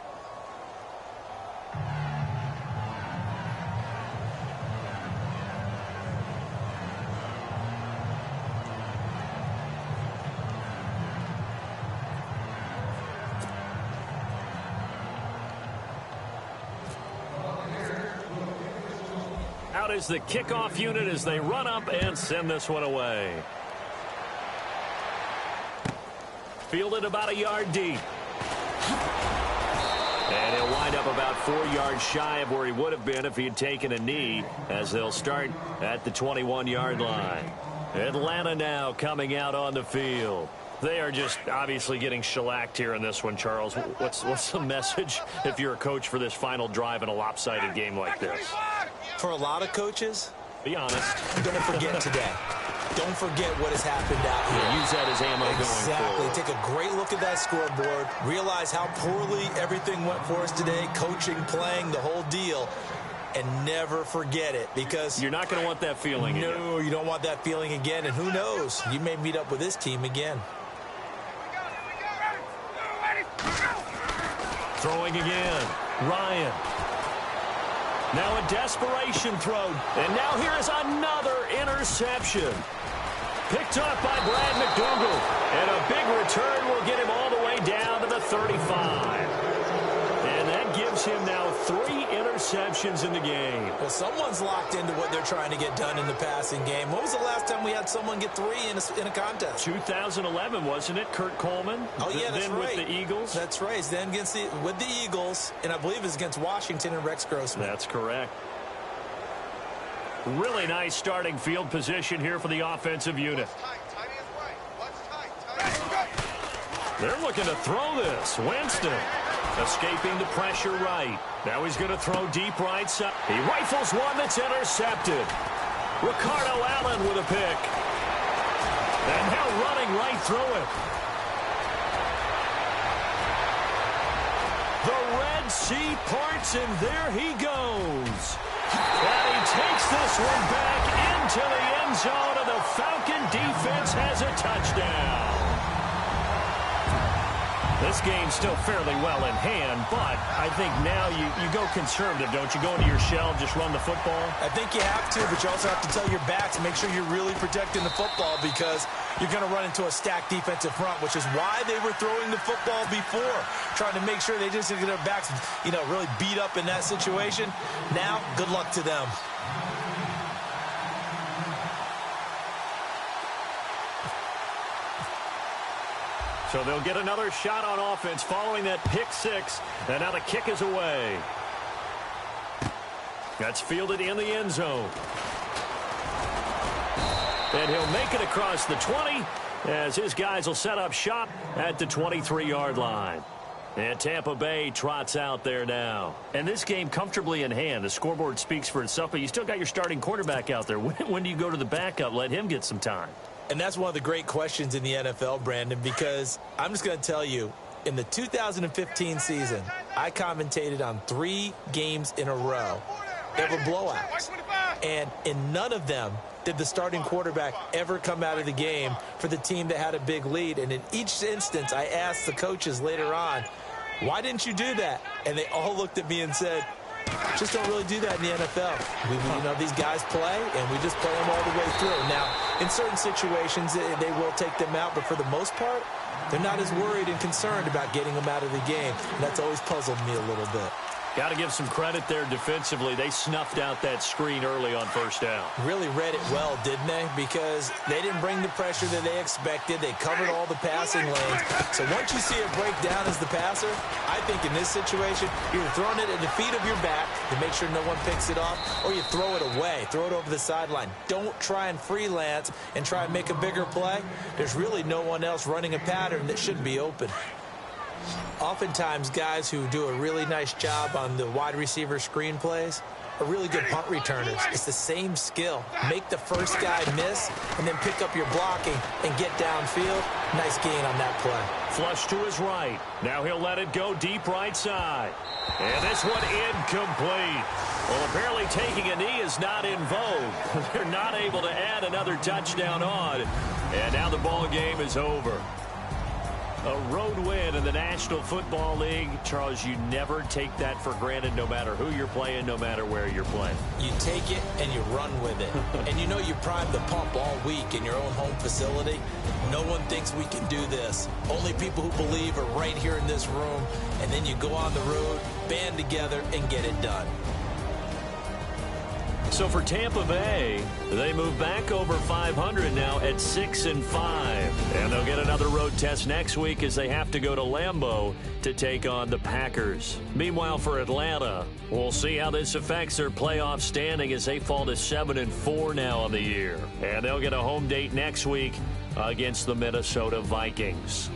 Out is the kickoff unit as they run up and send this one away. Fielded about a yard deep. And he'll wind up about 4 yards shy of where he would have been if he had taken a knee, as they'll start at the 21-yard line. Atlanta now coming out on the field. They are just obviously getting shellacked here in this one, Charles. What's the message if you're a coach for this final drive in a lopsided game like this? For a lot of coaches, be honest, don't forget today. Don't forget what has happened out here. Use that as ammo going forward. Exactly. Take a great look at that scoreboard. Realize how poorly everything went for us today. Coaching, playing, the whole deal. And never forget it, because you're not going to want that feeling again. No, you don't want that feeling again. And who knows? You may meet up with this team again. Throwing again. Ryan. Now a desperation throw. And now here is another interception. Picked up by Brad McDougal. And a big return will get him all the way down to the 35. And that gives him now 3 interceptions in the game. Well, someone's locked into what they're trying to get done in the passing game. When was the last time we had someone get 3 in a contest? 2011, wasn't it? Kurt Coleman? Oh, yeah, that's then right. With the Eagles? That's right. Then with the Eagles, and I believe it's against Washington and Rex Grossman. That's correct. Really nice starting field position here for the offensive unit. They're looking to throw this. Winston escaping the pressure right. Now he's going to throw deep right side. He rifles one that's intercepted. Ricardo Allen with a pick. And now running right through it. The Red Sea parts, and there he goes. And he takes this one back into the end zone, and the Falcon defense has a touchdown. This game's still fairly well in hand, but I think now you go conservative, don't you? Go into your shell, just run the football? I think you have to, but you also have to tell your backs, make sure you're really protecting the football, because you're going to run into a stacked defensive front, which is why they were throwing the football before, trying to make sure they just get their backs, really beat up in that situation. Now, good luck to them. So they'll get another shot on offense following that pick 6. And now the kick is away. That's fielded in the end zone. And he'll make it across the 20 as his guys will set up shop at the 23-yard line. And Tampa Bay trots out there now. And this game comfortably in hand. The scoreboard speaks for itself, but you still got your starting quarterback out there. When do you go to the backup? Let him get some time. And that's one of the great questions in the NFL, Brandon, because I'm just going to tell you, in the 2015 season, I commentated on 3 games in a row. They were blowouts. And in none of them did the starting quarterback ever come out of the game for the team that had a big lead. And in each instance, I asked the coaches later on, why didn't you do that? And they all looked at me and said, just don't really do that in the NFL. These guys play, and we just play them all the way through. Now, in certain situations, they will take them out, but for the most part, they're not as worried and concerned about getting them out of the game. And that's always puzzled me a little bit. Got to give some credit there defensively. They snuffed out that screen early on first down. Really read it well, didn't they? Because they didn't bring the pressure that they expected. They covered all the passing lanes. So once you see it break down as the passer, I think in this situation, you're throwing it at the feet of your back to make sure no one picks it off, or you throw it away, throw it over the sideline. Don't try and freelance and try and make a bigger play. There's really no one else running a pattern that should be open. Oftentimes, guys who do a really nice job on the wide receiver screen plays are really good punt returners. It's the same skill. Make the first guy miss and then pick up your blocking and get downfield. Nice gain on that play. Flush to his right. Now he'll let it go deep right side. And this one incomplete. Well, apparently taking a knee is not in vogue. They're not able to add another touchdown on. And now the ball game is over. A road win in the National Football League. Charles, you never take that for granted, no matter who you're playing, no matter where you're playing. You take it and you run with it. And you prime the pump all week in your own home facility. No one thinks we can do this. Only people who believe are right here in this room. And then you go on the road, band together, and get it done. So for Tampa Bay, they move back over 500 now at 6-5. And they'll get another road test next week as they have to go to Lambeau to take on the Packers. Meanwhile, for Atlanta, we'll see how this affects their playoff standing as they fall to 7-4 now on the year. And they'll get a home date next week against the Minnesota Vikings.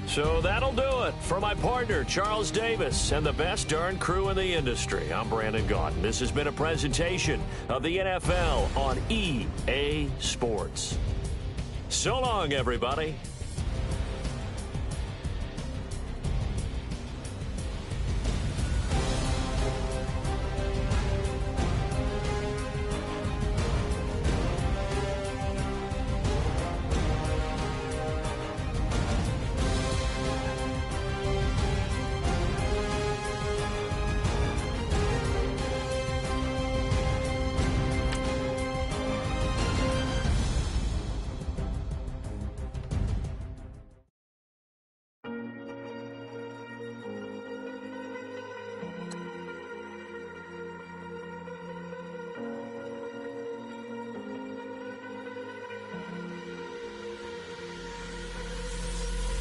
So that'll do it for my partner, Charles Davis, and the best darn crew in the industry. I'm Brandon Gaudin. This has been a presentation of the NFL on EA Sports. So long, everybody.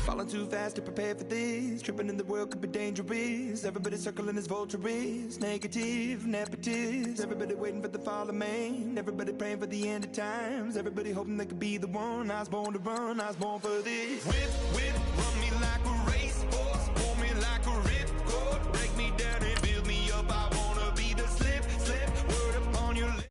Falling too fast to prepare for this. Tripping in the world could be dangerous. Everybody circling as vultures. Negative, nepotist. Everybody waiting for the fall of man. Everybody praying for the end of times. Everybody hoping they could be the one. I was born to run, I was born for this. Whip, run me like a racehorse. Pull me like a ripcord. Break me down and build me up. I wanna be the slip, word upon your lips.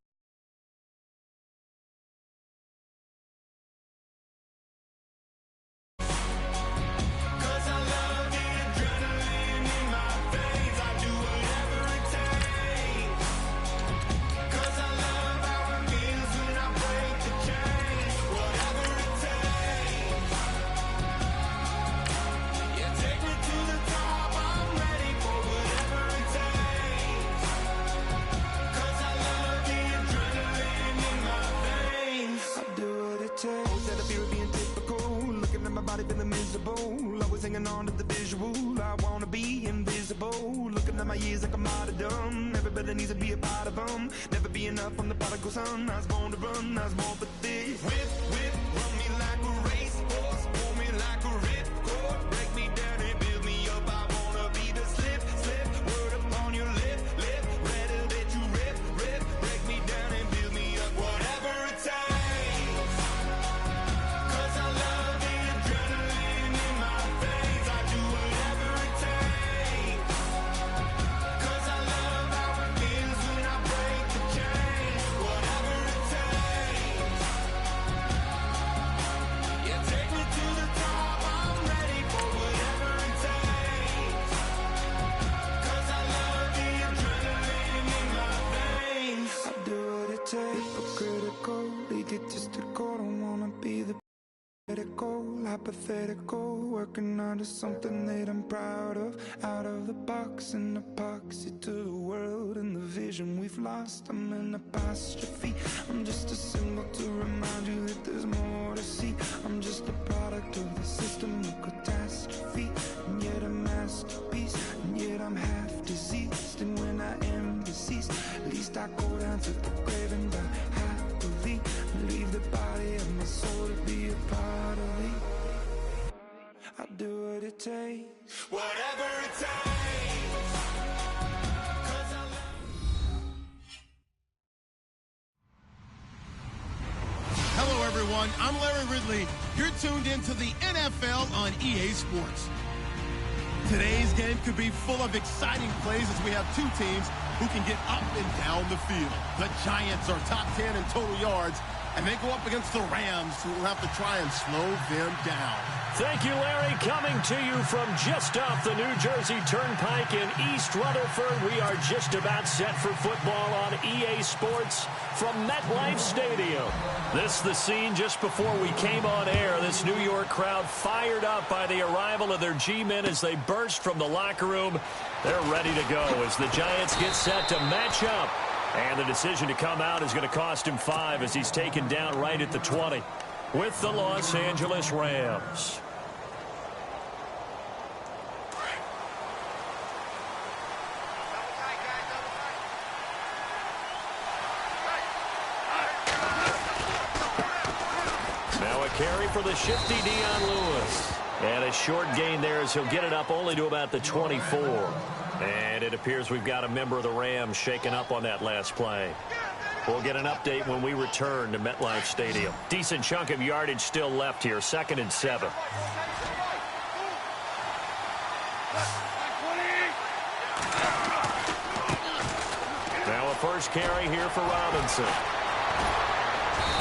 Always hanging on to the visual. I wanna be invisible. Looking at my years like I'm martyrdom. Everybody needs to be a part of them. Never be enough from the prodigal son. I was born to run, I was born for this. Whip, run me like a racehorse. Pull me like a ripcord. Break me down and build me up. I wanna be the slip, word upon your lip. Ready to let you rip. Break me down and build me up. Whatever it takes. 'Cause I love the adrenaline in my veins. I do whatever it takes. 'Cause I love how it feels when I break the chain. Whatever it takes. Yeah, take me to the top. I'm ready for whatever it takes. 'Cause I love the adrenaline in my veins. I do what it takes. Critical, egotistical. Don't wanna be the hypothetical, working onto something that I'm proud of. Out of the box, an epoxy to the world and the vision we've lost. I'm an apostrophe. I'm just a symbol to remind you that there's more to see. I'm just a product of the system of catastrophe, and yet a masterpiece, and yet I'm half diseased. And when I am deceased, at least I go down to the grave and die happily, and leave the body of my soul to be a part of me. I do what it takes, whatever it takes. 'Cause I love. Hello, everyone. I'm Larry Ridley. You're tuned into the NFL on EA Sports. Today's game could be full of exciting plays as we have two teams who can get up and down the field. The Giants are top 10 in total yards, and they go up against the Rams, who will have to try and slow them down. Thank you, Larry. Coming to you from just off the New Jersey Turnpike in East Rutherford. We are just about set for football on EA Sports from MetLife Stadium. This is the scene just before we came on air. This New York crowd fired up by the arrival of their G-men as they burst from the locker room. They're ready to go as the Giants get set to match up. And the decision to come out is going to cost him 5 as he's taken down right at the 20 with the Los Angeles Rams. carry for the shifty Dion Lewis. And a short gain there as he'll get it up only to about the 24. And it appears we've got a member of the Rams shaken up on that last play. We'll get an update when we return to MetLife Stadium. Decent chunk of yardage still left here. 2nd and 7. Now a first carry here for Robinson.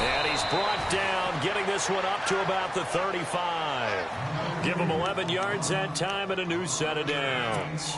And he's brought down, getting this one up to about the 35. Give him 11 yards that time and a new set of downs.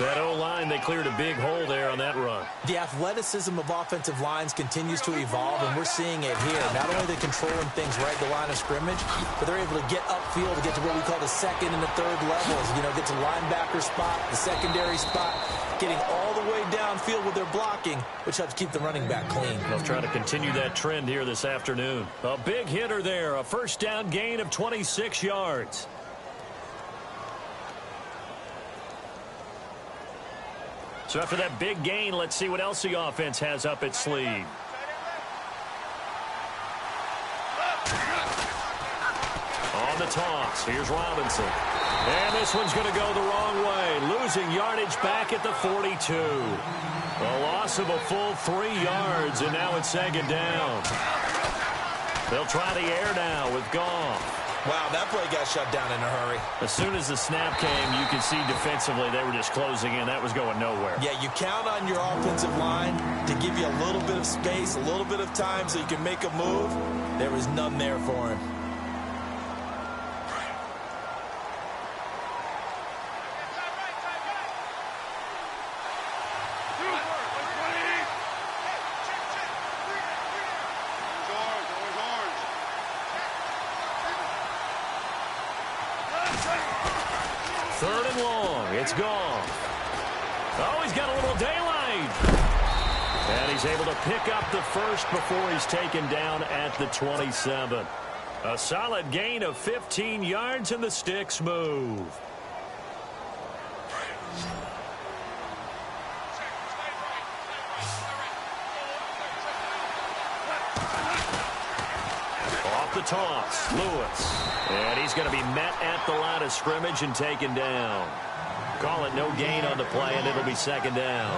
That O-line, they cleared a big hole there on that run. The athleticism of offensive lines continues to evolve, and we're seeing it here. Not only are they controlling things right at the line of scrimmage, but they're able to get upfield to get to what we call the 2nd and the 3rd levels. You know, get to linebacker spot, the secondary spot, getting all the way downfield with their blocking, which helps keep the running back clean. They'll try to continue that trend here this afternoon. A big hitter there, a first down gain of 26 yards. So after that big gain, let's see what else the offense has up its sleeve. On the toss, here's Robinson. And this one's going to go the wrong way, losing yardage back at the 42. A loss of a full 3 yards, and now it's 2nd down. They'll try the air now with Goff. Wow, that play got shut down in a hurry. As soon as the snap came, you could see defensively they were just closing in. That was going nowhere. Yeah, you count on your offensive line to give you a little bit of space, a little bit of time so you can make a move. There was none there for him. Third and long. It's gone. Oh, he's got a little daylight. And he's able to pick up the first before he's taken down at the 27. A solid gain of 15 yards, and the sticks move. Off the toss, Lewis. And he's going to be met at the line of scrimmage and taken down. Call it no gain on the play, and it'll be 2nd down.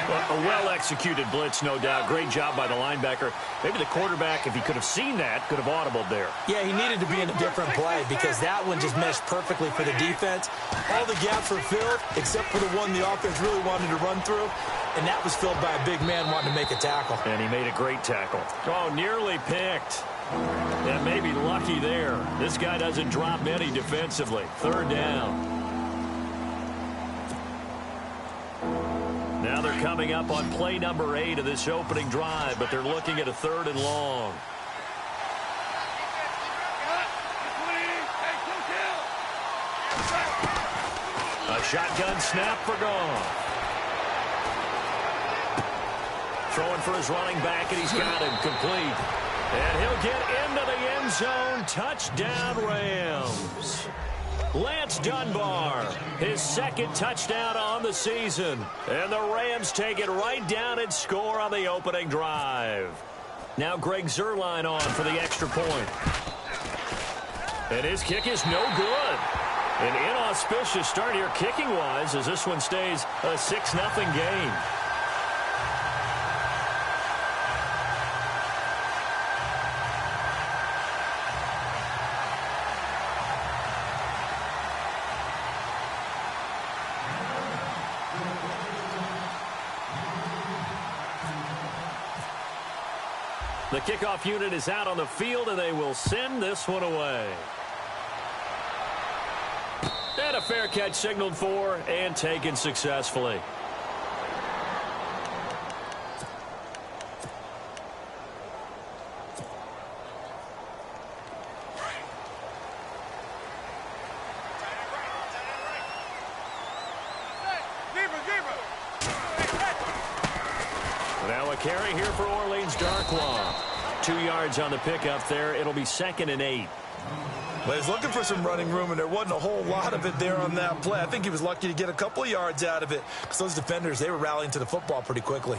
A well-executed blitz, no doubt. Great job by the linebacker. Maybe the quarterback, if he could have seen that, could have audibled there. Yeah, he needed to be in a different play because that one just meshed perfectly for the defense. All the gaps were filled except for the one the offense really wanted to run through, and that was filled by a big man wanting to make a tackle. And he made a great tackle. Oh, nearly picked. That may be lucky there. This guy doesn't drop many defensively. 3rd down. Now they're coming up on play number 8 of this opening drive, but they're looking at a 3rd and long. A shotgun snap for Goff. Throwing for his running back, and he's got him complete. And he'll get into the end zone. Touchdown, Rams. Lance Dunbar, his 2nd touchdown on the season. And the Rams take it right down and score on the opening drive. Now Greg Zuerlein on for the extra point. And his kick is no good. An inauspicious start here kicking-wise as this one stays a 6-0 game. The kickoff unit is out on the field, and they will send this one away. And a fair catch signaled for and taken successfully. Now a carry here for Orleans Darkwa. 2 yards on the pickup there. It'll be 2nd and 8. Well, he's looking for some running room, and there wasn't a whole lot of it there on that play. I think he was lucky to get a couple of yards out of it because those defenders, they were rallying to the football pretty quickly.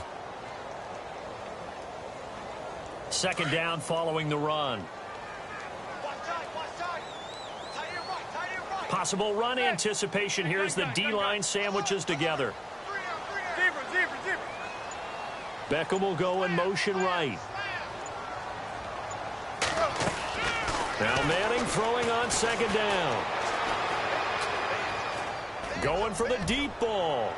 Second down following the run. Possible run anticipation here as the D-line sandwiches together. Beckham will go in motion right. Now Manning throwing on second down. Going for the deep ball.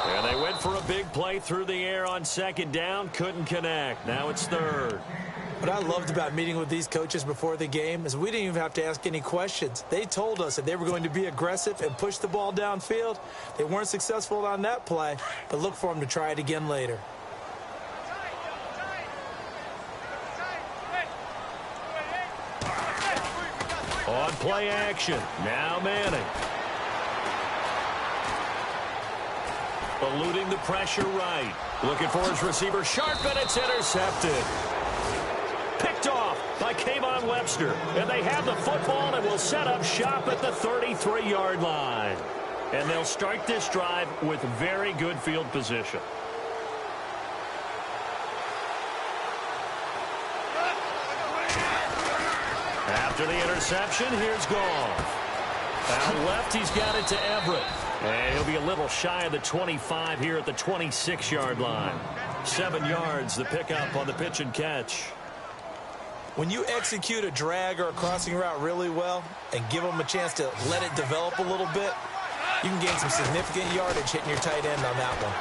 And they went for a big play through the air on second down. Couldn't connect. Now it's third. What I loved about meeting with these coaches before the game is we didn't even have to ask any questions. They told us that they were going to be aggressive and push the ball downfield. They weren't successful on that play, but look for them to try it again later. On play action. Now Manning. Eluding the pressure right. Looking for his receiver. Sharp, and it's intercepted. Picked off by Kayvon Webster. And they have the football and will set up shop at the 33-yard line. And they'll start this drive with very good field position. After the interception, here's Goff. Out left, he's got it to Everett. And he'll be a little shy of the 25 here at the 26-yard line. 7 yards, the pickup on the pitch and catch. When you execute a drag or a crossing route really well and give them a chance to let it develop a little bit, you can gain some significant yardage hitting your tight end on that one.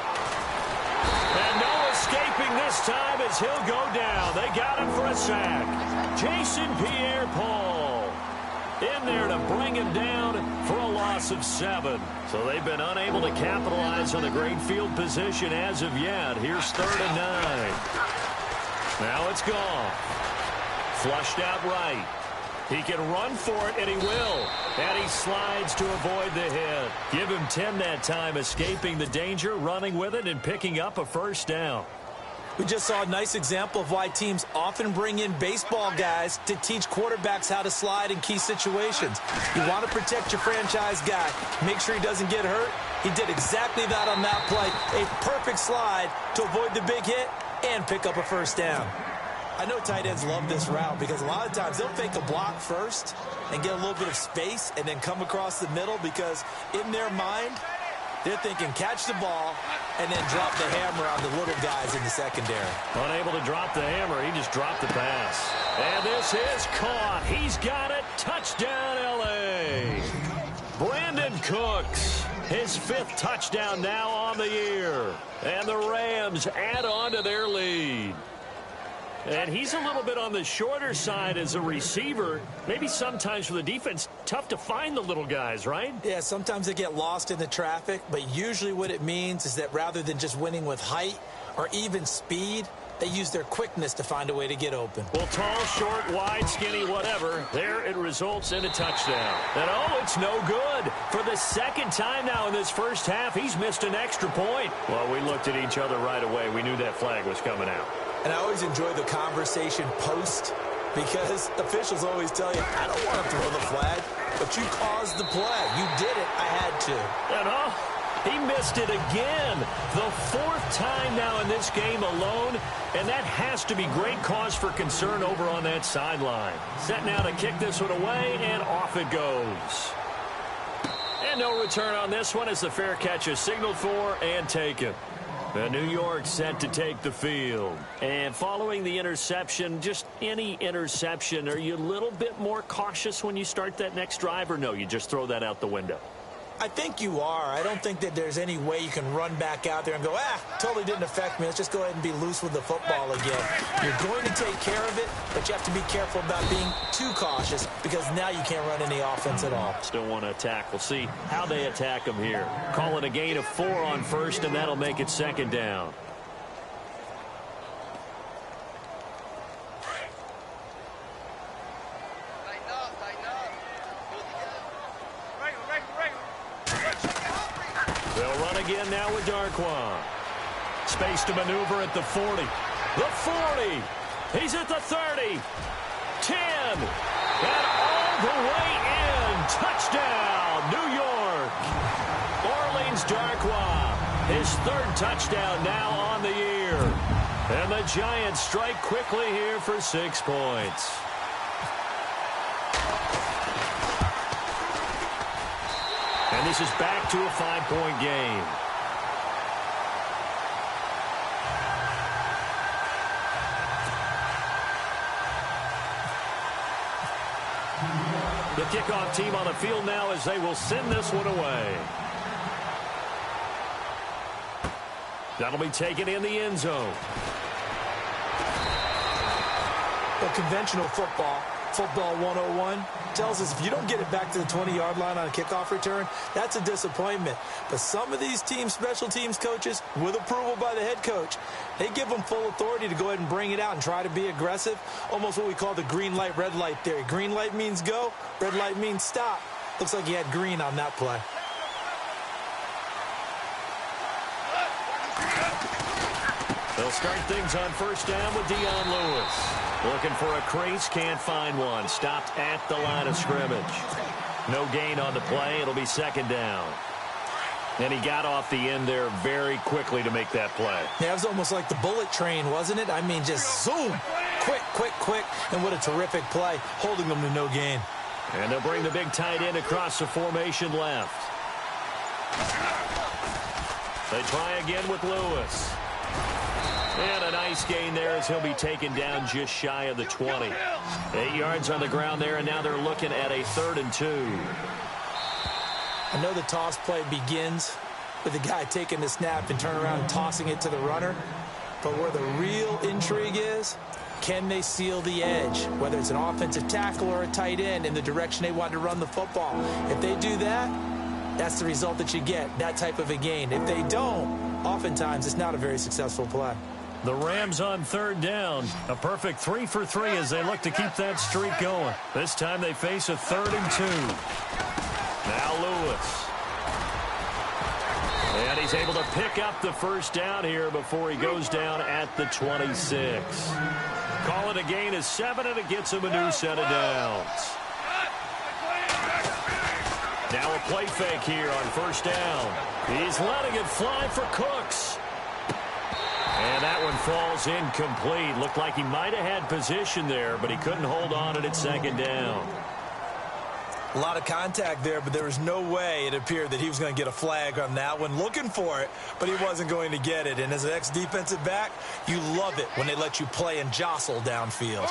And no escaping this time as he'll go down. They got him for a sack. Jason Pierre-Paul in there to bring him down for a loss of 7. So they've been unable to capitalize on the great field position as of yet. Here's 3rd and 9. Now it's Goff. Flushed out right. He can run for it, and he will. And he slides to avoid the hit. Give him 10 that time, escaping the danger, running with it, and picking up a first down. We just saw a nice example of why teams often bring in baseball guys to teach quarterbacks how to slide in key situations. You want to protect your franchise guy. Make sure he doesn't get hurt. He did exactly that on that play. A perfect slide to avoid the big hit and pick up a first down. I know tight ends love this route because a lot of times they'll fake a block first and get a little bit of space and then come across the middle because in their mind, they're thinking catch the ball and then drop the hammer on the little guys in the secondary. Unable to drop the hammer, he just dropped the pass. And this is caught. He's got it. Touchdown, L.A. Brandon Cooks, his 5th touchdown now on the year. And the Rams add on to their lead. And he's a little bit on the shorter side as a receiver. Maybe sometimes for the defense, tough to find the little guys, right? Yeah, sometimes they get lost in the traffic, but usually what it means is that rather than just winning with height or even speed, they use their quickness to find a way to get open. Well, tall, short, wide, skinny, whatever, there it results in a touchdown. And, oh, it's no good. For the 2nd time now in this first half, he's missed an extra point. Well, we looked at each other right away. We knew that flag was coming out. And I always enjoy the conversation post because officials always tell you, I don't want to throw the flag, but you caused the play. You did it. I had to. And he missed it again. The 4th time now in this game alone, and that has to be great cause for concern over on that sideline. Set now to kick this one away, and off it goes. And no return on this one as the fair catch is signaled for and taken. The New York set to take the field. And following the interception, just any interception, are you a little bit more cautious when you start that next drive, or no, you just throw that out the window? I think you are. I don't think that there's any way you can run back out there and go, totally didn't affect me. Let's just go ahead and be loose with the football again. You're going to take care of it, but you have to be careful about being too cautious because now you can't run any offense at all. Still want to attack. We'll see how they attack them here. Call it a gain of 4 on first, and that'll make it 2nd down. They'll run again now with Darquan. Space to maneuver at the 40. The 40. He's at the 30. 10. And all the way in. Touchdown, New York. Orleans Darquan. His 3rd touchdown now on the year. And the Giants strike quickly here for 6 points. And this is back to a 5-point game. The kickoff team on the field now as they will send this one away. That'll be taken in the end zone. Well, conventional football 101, tells us if you don't get it back to the 20-yard line on a kickoff return, that's a disappointment. But some of these teams, special teams coaches, with approval by the head coach, they give them full authority to go ahead and bring it out and try to be aggressive. Almost what we call the green light, red light theory. Green light means go, red light means stop. Looks like he had green on that play. They'll start things on first down with Dion Lewis. Looking for a crease, can't find one. Stopped at the line of scrimmage. No gain on the play. It'll be second down. And he got off the end there very quickly to make that play. Yeah, it was almost like the bullet train, wasn't it? I mean, just zoom. Quick, quick, quick. And what a terrific play, holding them to no gain. And they'll bring the big tight end across the formation left. They try again with Lewis. And a nice gain there as he'll be taken down just shy of the 20. 8 yards on the ground there, and now they're looking at a 3rd and 2. I know the toss play begins with the guy taking the snap and turn around and tossing it to the runner. But where the real intrigue is, can they seal the edge, whether it's an offensive tackle or a tight end, in the direction they want to run the football? If they do that, that's the result that you get, that type of a gain. If they don't, oftentimes it's not a very successful play. The Rams on 3rd down. A perfect 3 for 3 as they look to keep that streak going. This time they face a 3rd and 2. Now Lewis. And he's able to pick up the first down here before he goes down at the 26. Call it a gain of 7, and it gets him a new set of downs. Now a play fake here on first down. He's letting it fly for Cooks. And that one falls incomplete. Looked like he might have had position there, but he couldn't hold on at its second down. A lot of contact there, but there was no way it appeared that he was going to get a flag on that one. Looking for it, but he wasn't going to get it. And as an ex-defensive back, you love it when they let you play and jostle downfield.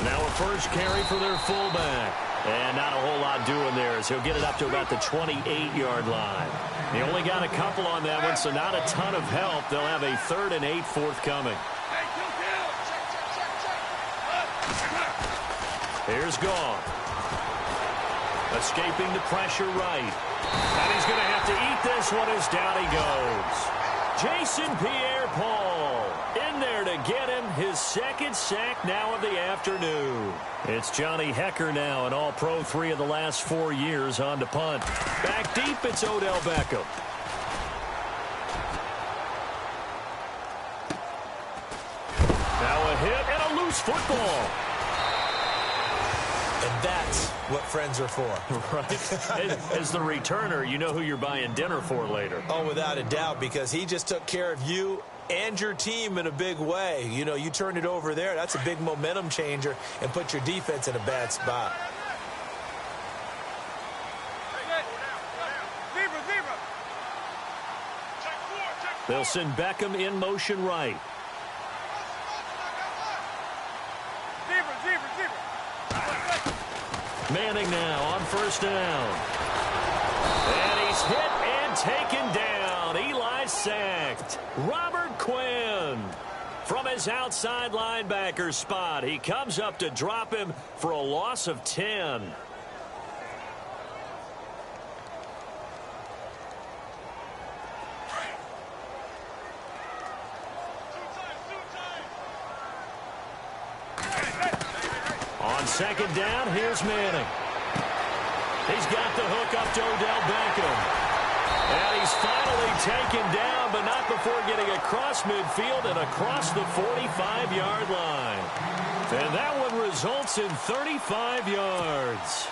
Now a first carry for their fullback. And not a whole lot doing there as he'll get it up to about the 28-yard line. They only got a couple on that one, so not a ton of help. They'll have a 3rd and 8 forthcoming. Here's Goff. Escaping the pressure right. And he's going to have to eat this one as down he goes. Jason Pierre-Paul in there to get him his 2nd sack now of the afternoon. It's Johnny Hecker now, an all-pro 3 of the last 4 years on to punt. Back deep, it's Odell Beckham. Now a hit and a loose football. And that's what friends are for. Right. As the returner, you know who you're buying dinner for later. Oh, without a doubt, because he just took care of you and your team in a big way. You know, you turned it over there. That's a big momentum changer and put your defense in a bad spot. They'll send Beckham in motion right. Manning now on first down. And he's hit and taken down. Eli sacked. Robert Quinn from his outside linebacker spot. He comes up to drop him for a loss of 10. On second down, here's Manning. He's got the hook up to Odell Beckham. And he's finally taken down, but not before getting across midfield and across the 45-yard line. And that one results in 35 yards.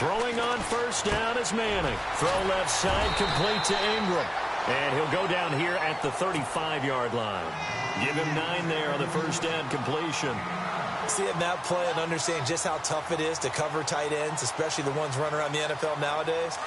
Throwing on first down is Manning. Throw left side, complete to Ingram. And he'll go down here at the 35-yard line. Give him 9 there on the first down completion. Seeing that play and understanding just how tough it is to cover tight ends, especially the ones running around the NFL nowadays,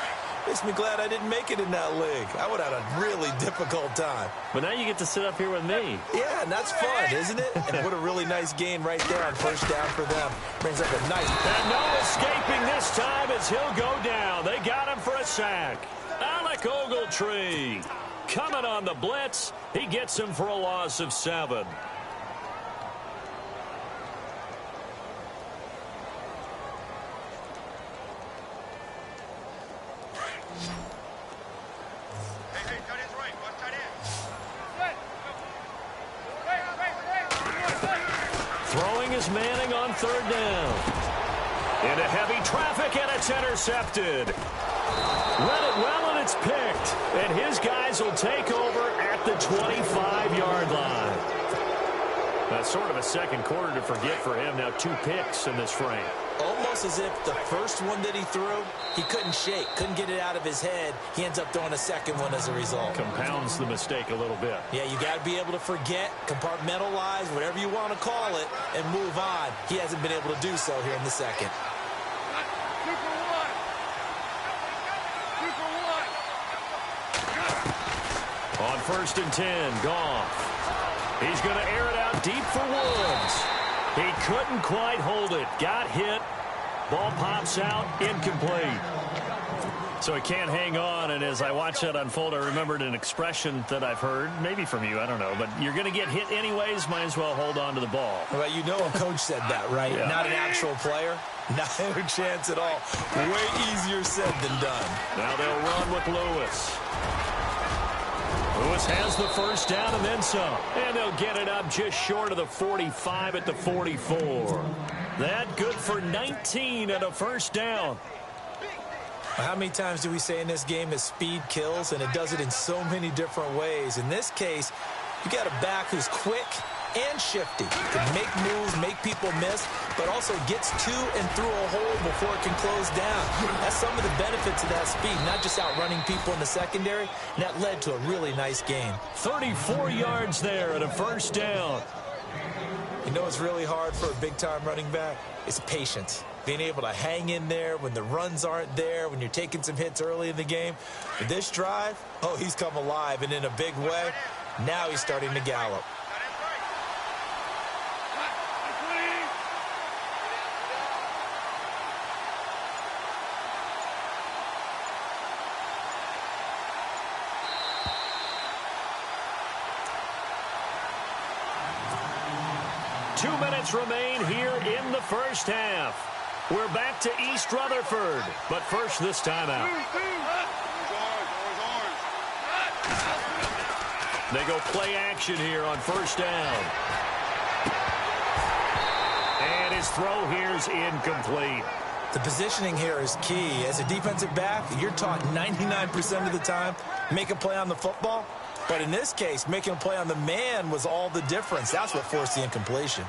makes me glad I didn't make it in that league. I would have had a really difficult time. But now you get to sit up here with me. Yeah, and that's fun, isn't it? And what a really nice gain right there on first down for them. Brings up a nice... And no escaping this time as he'll go down. They got him for a sack. Alec Ogletree coming on the blitz. He gets him for a loss of 7. Throwing is Manning on third down. Into heavy traffic, and it's intercepted. Read it well, and it's picked. And his guys will take over at the 25-yard line. That's sort of a second quarter to forget for him. Now 2 picks in this frame. Almost as if the first one that he threw, he couldn't shake, couldn't get it out of his head. He ends up throwing a second one as a result. Compounds the mistake a little bit. Yeah, you got to be able to forget, compartmentalize, whatever you want to call it, and move on. He hasn't been able to do so here in the second. On first and 10, Goff. He's going to air it out deep for Woods. He couldn't quite hold it. Got hit. Ball pops out. Incomplete. So he can't hang on, and as I watched that unfold, I remembered an expression that I've heard, maybe from you, I don't know, but you're going to get hit anyways, might as well hold on to the ball. Well, you know a coach said that, right? Yeah. Not an actual player. Not a chance at all. Way easier said than done. Now they'll run with Lewis. Lewis has the first down and then some. And they'll get it up just short of the 45 at the 44. That good for 19 and a first down. How many times do we say in this game that speed kills, and it does it in so many different ways? In this case, you got a back who's quick and shifty. Can make moves, make people miss, but also gets to and through a hole before it can close down. That's some of the benefits of that speed, not just outrunning people in the secondary, and that led to a really nice game. 34 yards there at a first down. You know it's really hard for a big-time running back? It's patience. Being able to hang in there when the runs aren't there, when you're taking some hits early in the game. But this drive, oh, he's come alive, and in a big way. Now he's starting to gallop. Remain here in the first half. We're back to East Rutherford, but first this time out. They go play action here on first down. And his throw here's incomplete. The positioning here is key. As a defensive back, you're taught 99% of the time, make a play on the football. But in this case, making a play on the man was all the difference. That's what forced the incompletion.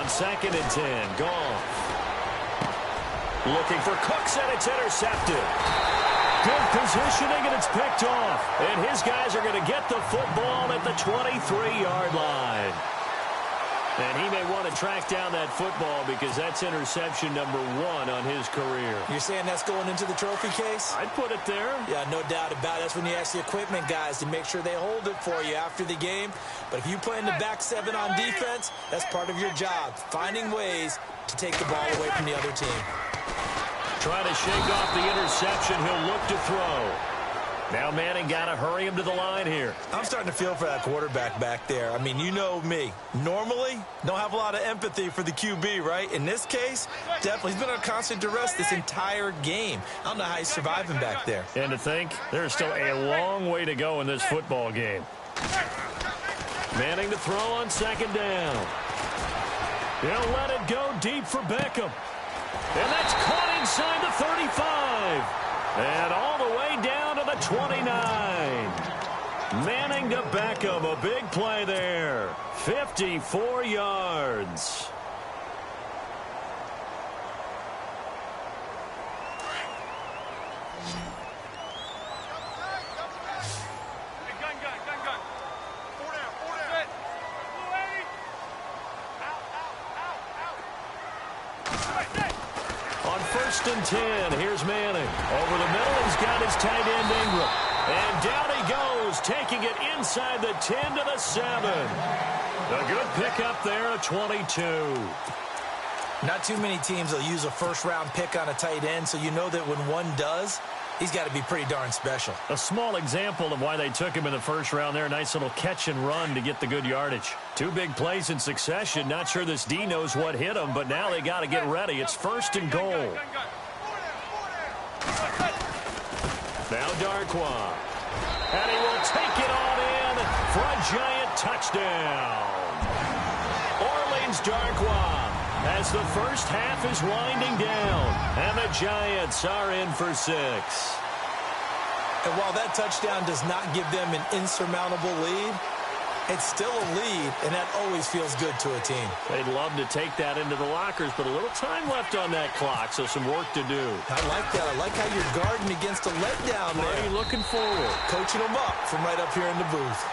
Second and 10, Goff. Looking for Cooks, and it's intercepted. Good positioning, and it's picked off. And his guys are going to get the football at the 23-yard line. And he may want to track down that football because that's interception number 1 on his career. You're saying that's going into the trophy case? I'd put it there. Yeah, no doubt about it. That's when you ask the equipment guys to make sure they hold it for you after the game. But if you play in the back 7 on defense, that's part of your job, finding ways to take the ball away from the other team. Trying to shake off the interception. He'll look to throw. Now Manning got to hurry him to the line here. I'm starting to feel for that quarterback back there. I mean, you know me. Normally, don't have a lot of empathy for the QB, right? In this case, definitely. He's been on constant duress this entire game. I don't know how he's surviving back there. And to think, there's still a long way to go in this football game. Manning to throw on second down. He'll let it go deep for Beckham. And that's caught inside the 35. And all the way down to the the 29. Manning to Beckham. A big play there. 54 yards. On 1st and 10, here's Manning. Over the middle, he's got his tight end Ingram. And down he goes, taking it inside the 10 to the 7. A good pickup there, a 22. Not too many teams will use a first-round pick on a tight end, so you know that when one does, he's got to be pretty darn special. A small example of why they took him in the first round there. Nice little catch and run to get the good yardage. 2 big plays in succession. Not sure this D knows what hit him, but now they got to get ready. It's 1st and goal. Now Darkwa. And he will take it on in for a giant touchdown. Orleans Darkwa as the first half is winding down. And the Giants are in for 6. And while that touchdown does not give them an insurmountable lead, it's still a lead, and that always feels good to a team. They'd love to take that into the lockers, but a little time left on that clock, so some work to do. I like that. I like how you're guarding against a letdown there. Are you looking forward? Coaching them up from right up here in the booth.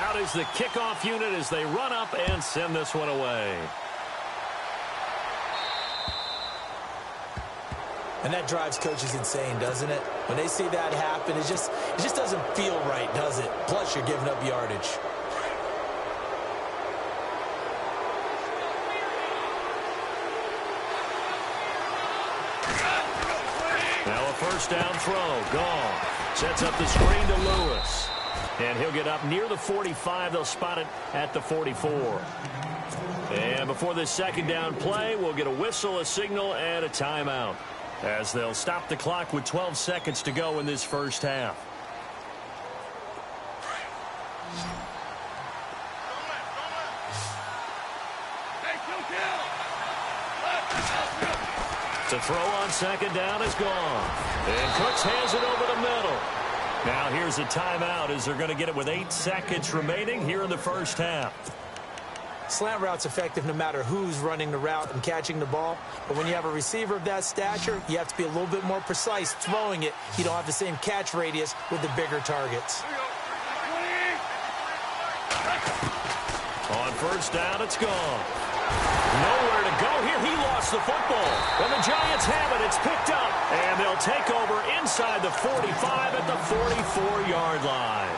Out is the kickoff unit as they run up and send this one away. And that drives coaches insane, doesn't it? When they see that happen, it just doesn't feel right, does it? Plus, you're giving up yardage. Now a first down throw. Gone. Sets up the screen to Lewis. And he'll get up near the 45. They'll spot it at the 44. And before this second down play, we'll get a whistle, a signal, and a timeout, as they'll stop the clock with 12 seconds to go in this first half. To throw on second down is gone. And Cooks hands it over the middle. Now here's a timeout as they're going to get it with 8 seconds remaining here in the first half. Slant route's effective no matter who's running the route and catching the ball. But when you have a receiver of that stature, you have to be a little bit more precise throwing it. You don't have the same catch radius with the bigger targets. On first down, it's gone. Nowhere to go here. He lost the football. And the Giants have it. It's picked up. And they'll take over inside the 45 at the 44-yard line.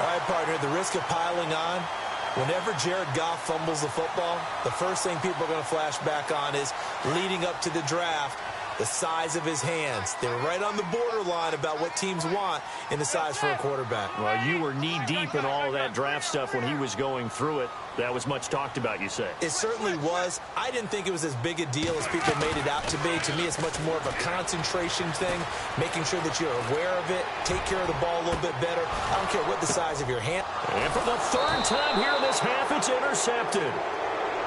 All right, partner, the risk of piling on. Whenever Jared Goff fumbles the football, the first thing people are going to flash back on is leading up to the draft, the size of his hands. They were right on the borderline about what teams want in the size for a quarterback. Well, you were knee-deep in all of that draft stuff when he was going through it. That was much talked about, you say. It certainly was. I didn't think it was as big a deal as people made it out to be. To me, it's much more of a concentration thing, making sure that you're aware of it, take care of the ball a little bit better. I don't care what the size of your hand. And for the 3rd time here in this half, it's intercepted.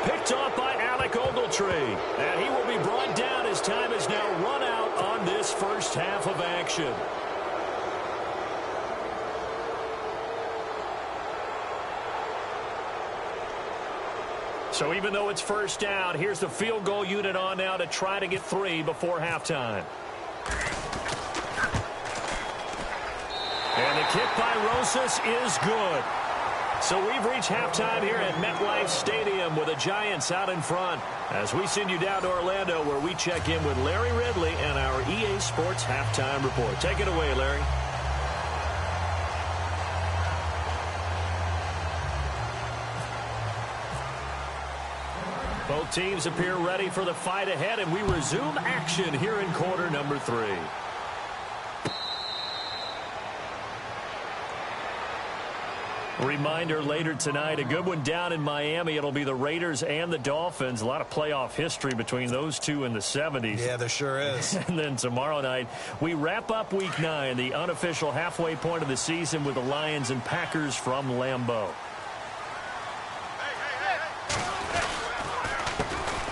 Picked off by Alec Ogletree. And he will be brought down as time is now run out on this first half of action. So even though it's first down, here's the field goal unit on now to try to get 3 before halftime. And the kick by Rosas is good. So we've reached halftime here at MetLife Stadium with the Giants out in front as we send you down to Orlando where we check in with Larry Ridley and our EA Sports Halftime Report. Take it away, Larry. Both teams appear ready for the fight ahead, and we resume action here in quarter number 3. Reminder later tonight, a good one down in Miami. It'll be the Raiders and the Dolphins. A lot of playoff history between those two in the 70s. Yeah, there sure is. And then tomorrow night, we wrap up Week 9, the unofficial halfway point of the season with the Lions and Packers from Lambeau.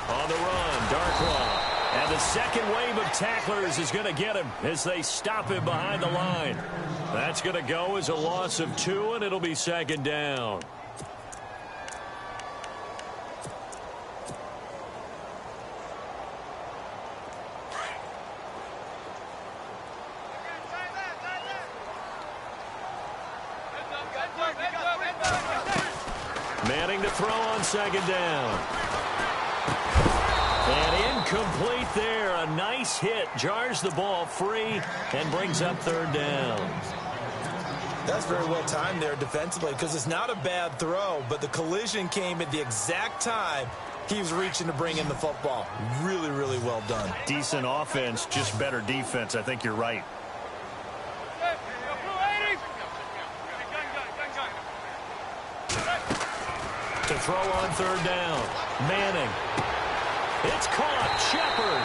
On the run, Darkwa. And the second wave of tacklers is going to get him as they stop him behind the line. That's going to go as a loss of 2, and it'll be second down. Manning to throw on second down. And incomplete there. A nice hit. Jars the ball free and brings up third down. That's very well timed there defensively because it's not a bad throw, but the collision came at the exact time he was reaching to bring in the football. Really, really well done. Decent offense, just better defense. I think you're right. To throw on third down. Manning. It's caught. Shepard.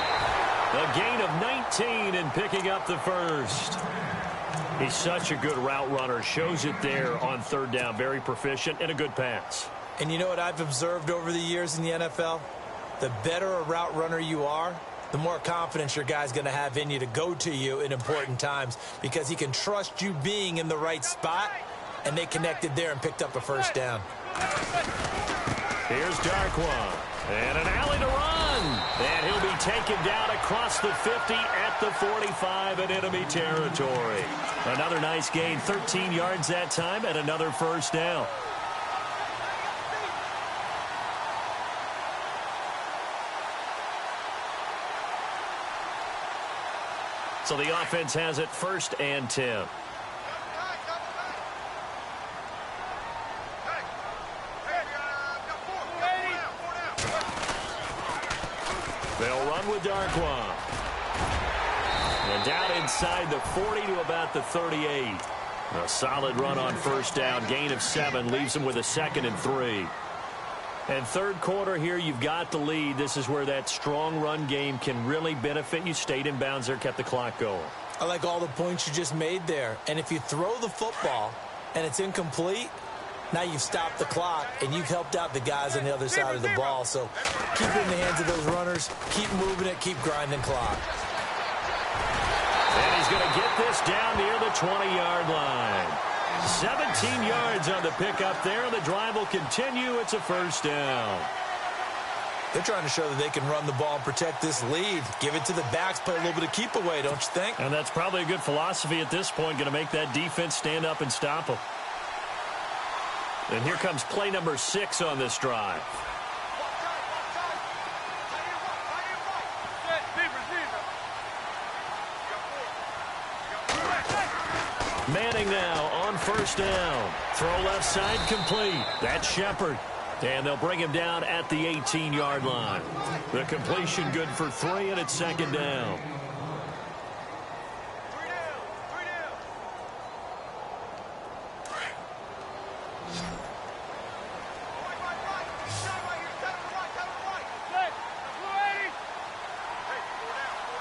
A gain of 19 and picking up the first. He's such a good route runner. Shows it there on third down. Very proficient and a good pass. And you know what I've observed over the years in the NFL? The better a route runner you are, the more confidence your guy's going to have in you to go to you in important times because he can trust you being in the right spot, and they connected there and picked up a first down. Here's Darkwa. And an alley to run. And he'll be taken down across the 50 at the 45 in enemy territory. Another nice gain, 13 yards that time, and another first down. So the offense has it 1st and 10. They'll run with Darkwa. And down inside the 40 to about the 38. A solid run on first down. Gain of 7 leaves them with a 2nd and 3. And third quarter here, you've got the lead. This is where that strong run game can really benefit you. Stayed in bounds there, kept the clock going. I like all the points you just made there. And if you throw the football and it's incomplete, now you've stopped the clock and you've helped out the guys on the other side of the ball. So keep it in the hands of those runners. Keep moving it. Keep grinding clock. And he's going to get this down near the 20-yard line. 17 yards on the pickup there. The drive will continue. It's a first down. They're trying to show that they can run the ball and protect this lead. Give it to the backs, play a little bit of keep away, don't you think? And that's probably a good philosophy at this point. Going to make that defense stand up and stop them. And here comes play number 6 on this drive. Manning now on first down. Throw left side complete. That's Shepard. And they'll bring him down at the 18-yard line. The completion good for 3, and it's second down.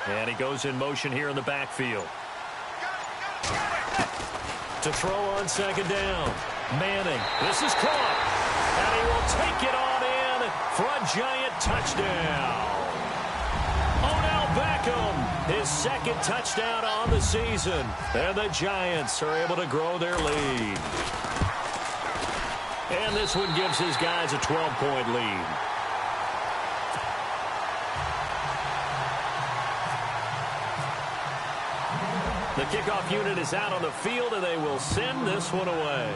And he goes in motion here in the backfield. To throw on second down. Manning. This is caught. And he will take it on in for a giant touchdown. Odell Beckham, his 2nd touchdown on the season. And the Giants are able to grow their lead. And this one gives his guys a 12-point lead. The kickoff unit is out on the field, and they will send this one away.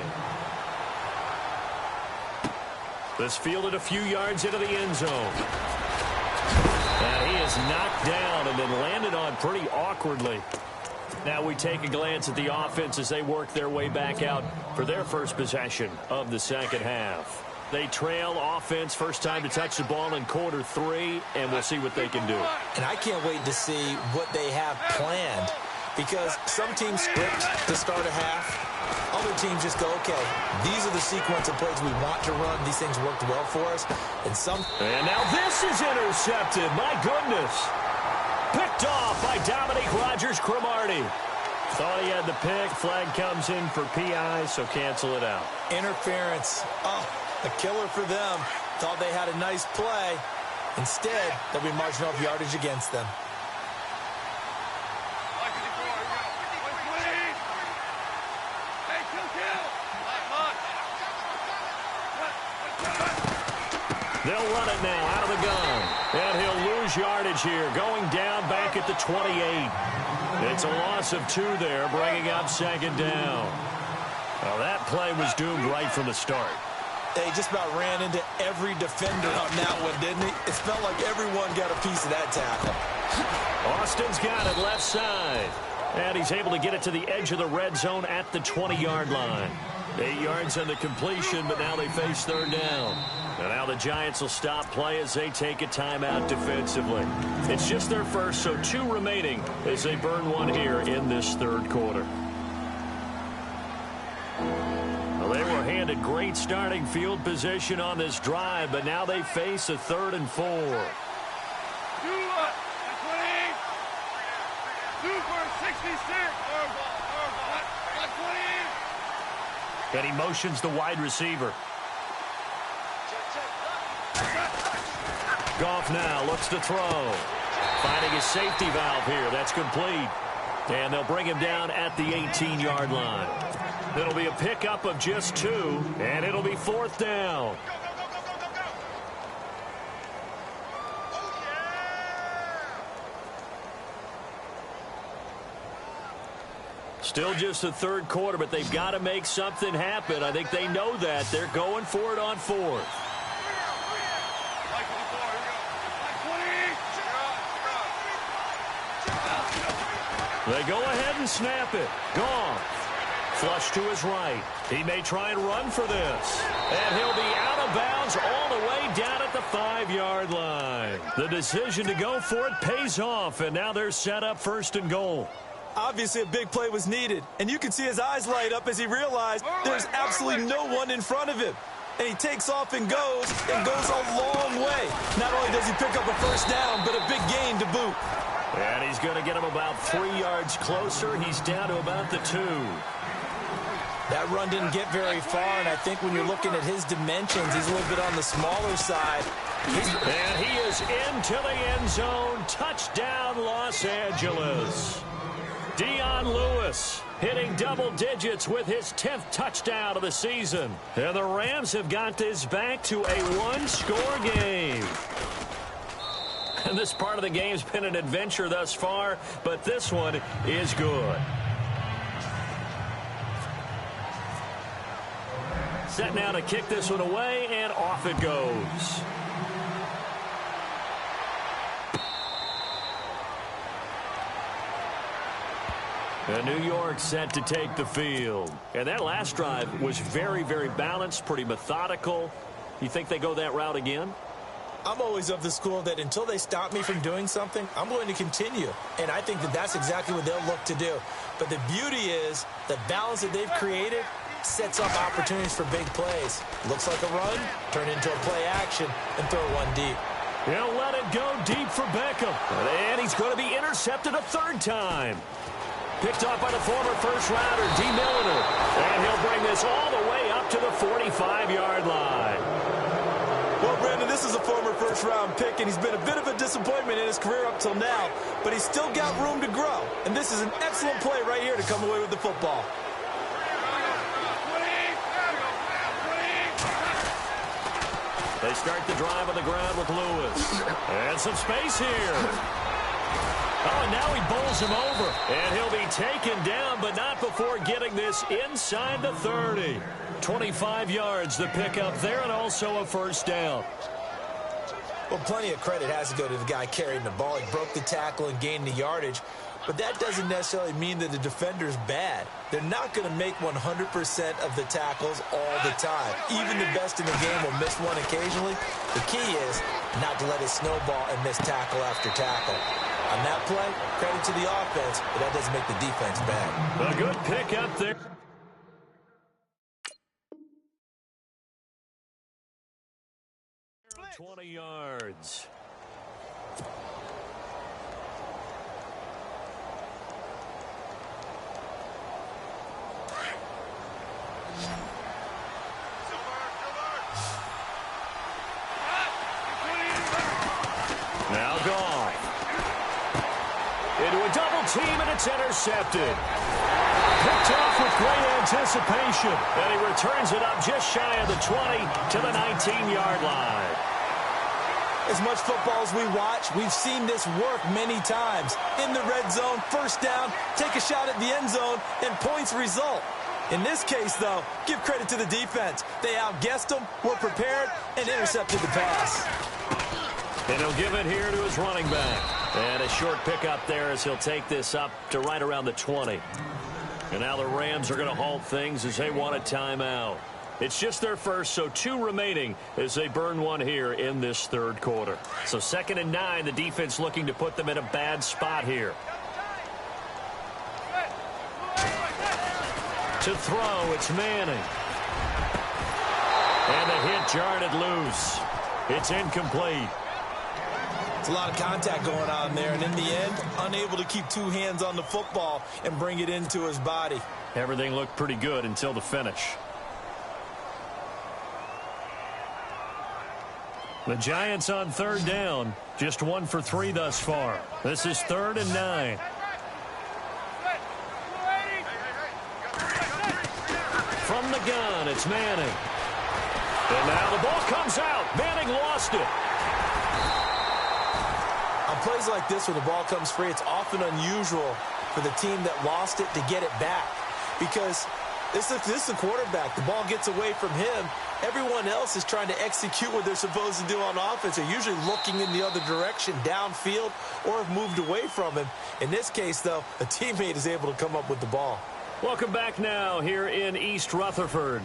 This fielded a few yards into the end zone. And he is knocked down and then landed on pretty awkwardly. Now we take a glance at the offense as they work their way back out for their first possession of the second half. They trail offense, first time to touch the ball in quarter 3, and we'll see what they can do. And I can't wait to see what they have planned. Because some teams script to start a half, Other teams just go, okay, these are the sequence of plays we want to run. These things worked well for us. And now this is intercepted. My goodness. Picked off by Dominique Rodgers-Cromartie. Thought he had the pick. Flag comes in for PI, so cancel it out. Interference. Oh, a killer for them. Thought they had a nice play. Instead, they'll be marching off yardage against them. They'll run it now out of the gun. And he'll lose yardage here, going down back at the 28. It's a loss of 2 there, bringing up second down. Well, that play was doomed right from the start. They just about ran into every defender on that one, didn't he? It felt like everyone got a piece of that tackle. Austin's got it left side. And he's able to get it to the edge of the red zone at the 20-yard line. 8 yards on the completion, but now they face third down. And now the Giants will stop play as they take a timeout defensively. It's just their first, so 2 remaining as they burn 1 here in this third quarter. Well, they were handed great starting field position on this drive, but now they face a 3rd and 4. 2 for 66. And he motions the wide receiver. Goff now looks to throw. Finding his safety valve here. That's complete. And they'll bring him down at the 18-yard line. It'll be a pickup of just 2, and it'll be 4th down. Still just the third quarter, but they've got to make something happen. I think they know that. They're going for it on 4th. They go ahead and snap it. Goff. Flush to his right. He may try and run for this. And he'll be out of bounds all the way down at the 5-yard line. The decision to go for it pays off, and now they're set up 1st and goal. Obviously, a big play was needed, and you can see his eyes light up as he realized there's absolutely no one in front of him. And he takes off and goes a long way. Not only does he pick up a 1st down, but a big gain to boot. And he's going to get him about 3 yards closer. He's down to about the 2. That run didn't get very far, and I think when you're looking at his dimensions, he's a little bit on the smaller side. And he is into the end zone. Touchdown, Los Angeles. Dion Lewis hitting double digits with his 10th touchdown of the season. And the Rams have got this back to a 1-score game. And this part of the game's been an adventure thus far, but this one is good. Set now to kick this one away, and off it goes. And New York set to take the field. And that last drive was very, very balanced, pretty methodical. You think they go that route again? I'm always of the school that until they stop me from doing something, I'm going to continue. And I think that that's exactly what they'll look to do. But the beauty is the balance that they've created sets up opportunities for big plays. Looks like a run, turn into a play action, and throw one deep. He'll let it go deep for Beckham. And he's going to be intercepted a 3rd time. Picked off by the former first-rounder, D. Milliner. And he'll bring this all the way up to the 45-yard line. Well, Brandon, this is a former first-round pick, and he's been a bit of a disappointment in his career up till now, but he's still got room to grow. And this is an excellent play right here to come away with the football. They start the drive on the ground with Lewis. And some space here. Oh, and now he bowls him over. And he'll be taken down, but not before getting this inside the 30. 25 yards the pickup there, and also a 1st down. Well, plenty of credit has to go to the guy carrying the ball. He broke the tackle and gained the yardage. But that doesn't necessarily mean that the defender's bad. They're not going to make 100% of the tackles all the time. Even the best in the game will miss one occasionally. The key is not to let it snowball and miss tackle after tackle. On that play, credit to the offense, but that doesn't make the defense bad. A good pick up there. 20 yards. Now gone. Into a double team, and it's intercepted. Picked off with great anticipation, and he returns it up just shy of the 20 to the 19-yard line. As much football as we watch, we've seen this work many times. In the red zone, first down, take a shot at the end zone, and points result. In this case, though, give credit to the defense. They outguessed them, were prepared, and intercepted the pass. And he'll give it here to his running back. And a short pickup there as he'll take this up to right around the 20. And now the Rams are going to halt things as they want a timeout. It's just their first, so 2 remaining as they burn one here in this third quarter. So 2nd and 9, the defense looking to put them in a bad spot here. To throw, it's Manning. And the hit jarred it loose. It's incomplete. It's a lot of contact going on there, and in the end, unable to keep 2 hands on the football and bring it into his body. Everything looked pretty good until the finish. The Giants on 3rd down, just 1 for 3 thus far. This is 3rd and 9. From the gun, it's Manning. And now the ball comes out. Manning lost it. On plays like this where the ball comes free, it's often unusual for the team that lost it to get it back. Because this is the quarterback. The ball gets away from him. Everyone else is trying to execute what they're supposed to do on offense. They're usually looking in the other direction, downfield, or have moved away from him. In this case, though, a teammate is able to come up with the ball. Welcome back now here in East Rutherford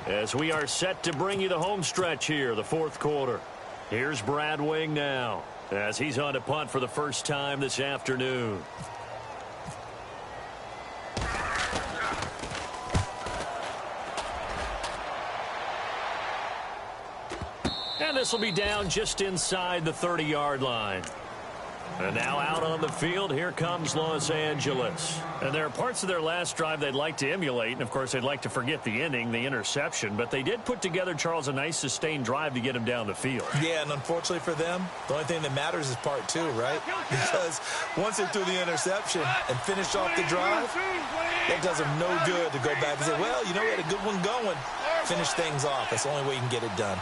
as we are set to bring you the home stretch here, the 4th quarter. Here's Brad Wing now as he's on to punt for the first time this afternoon. And this will be down just inside the 30-yard line. And now out on the field, here comes Los Angeles. And there are parts of their last drive they'd like to emulate. And, of course, they'd like to forget the ending, the interception. But they did put together, Charles, a nice sustained drive to get him down the field. Yeah, and unfortunately for them, the only thing that matters is part 2, right? Because once they threw the interception and finished off the drive, that does them no good to go back and say, well, you know, we had a good one going. Finish things off. That's the only way you can get it done.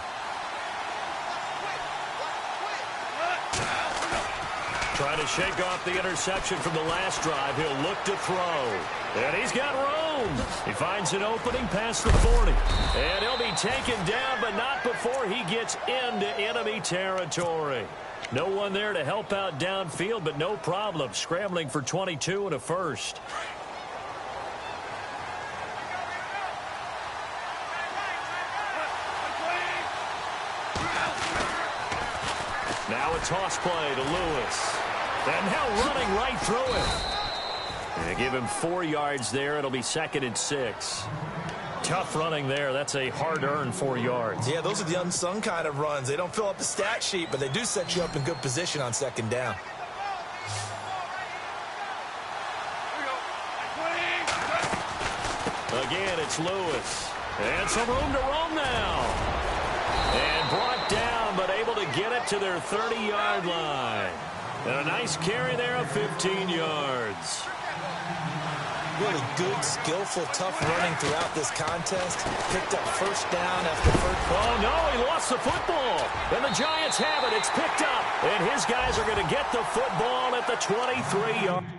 Trying to shake off the interception from the last drive. He'll look to throw. And he's got room. He finds an opening past the 40. And he'll be taken down, but not before he gets into enemy territory. No one there to help out downfield, but no problem. Scrambling for 22 and a first. Now a toss play to Lewis. And now running right through it. And give him 4 yards there. It'll be 2nd and 6. Tough running there. That's a hard-earned 4 yards. Yeah, those are the unsung kind of runs. They don't fill up the stat sheet, but they do set you up in good position on 2nd down. Again, it's Lewis. And some room to roam now. And brought down, but able to get it to their 30-yard line. And a nice carry there of 15 yards. Really good, skillful, tough running throughout this contest. Picked up first down after first. Oh, no, he lost the football. And the Giants have it. It's picked up. And his guys are going to get the football at the 23-yard line.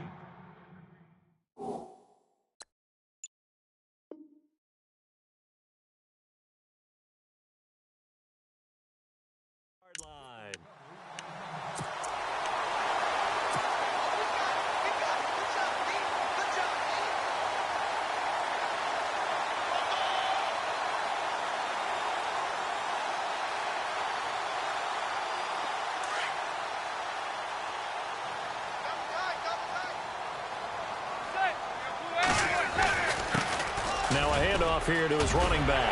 Now a handoff here to his running back.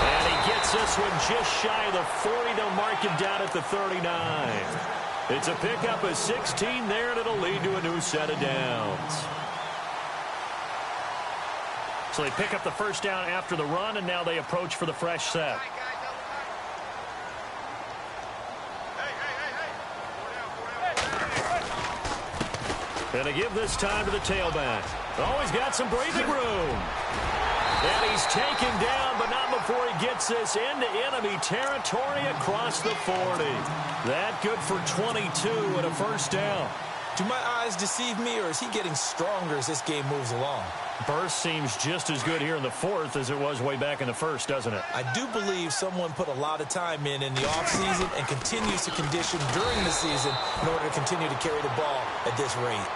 And he gets this one just shy of the 40. They'll mark him down at the 39. It's a pickup of 16 there, and it'll lead to a new set of downs. So they pick up the first down after the run, and now they approach for the fresh set. And they give this time to the tailback. Oh, he's got some breathing room. And he's taken down, but not before he gets this into enemy territory across the 40. That good for 22 and a first down. Do my eyes deceive me, or is he getting stronger as this game moves along? Burst seems just as good here in the fourth as it was way back in the first, doesn't it? I do believe someone put a lot of time in the offseason and continues to condition during the season in order to continue to carry the ball at this rate.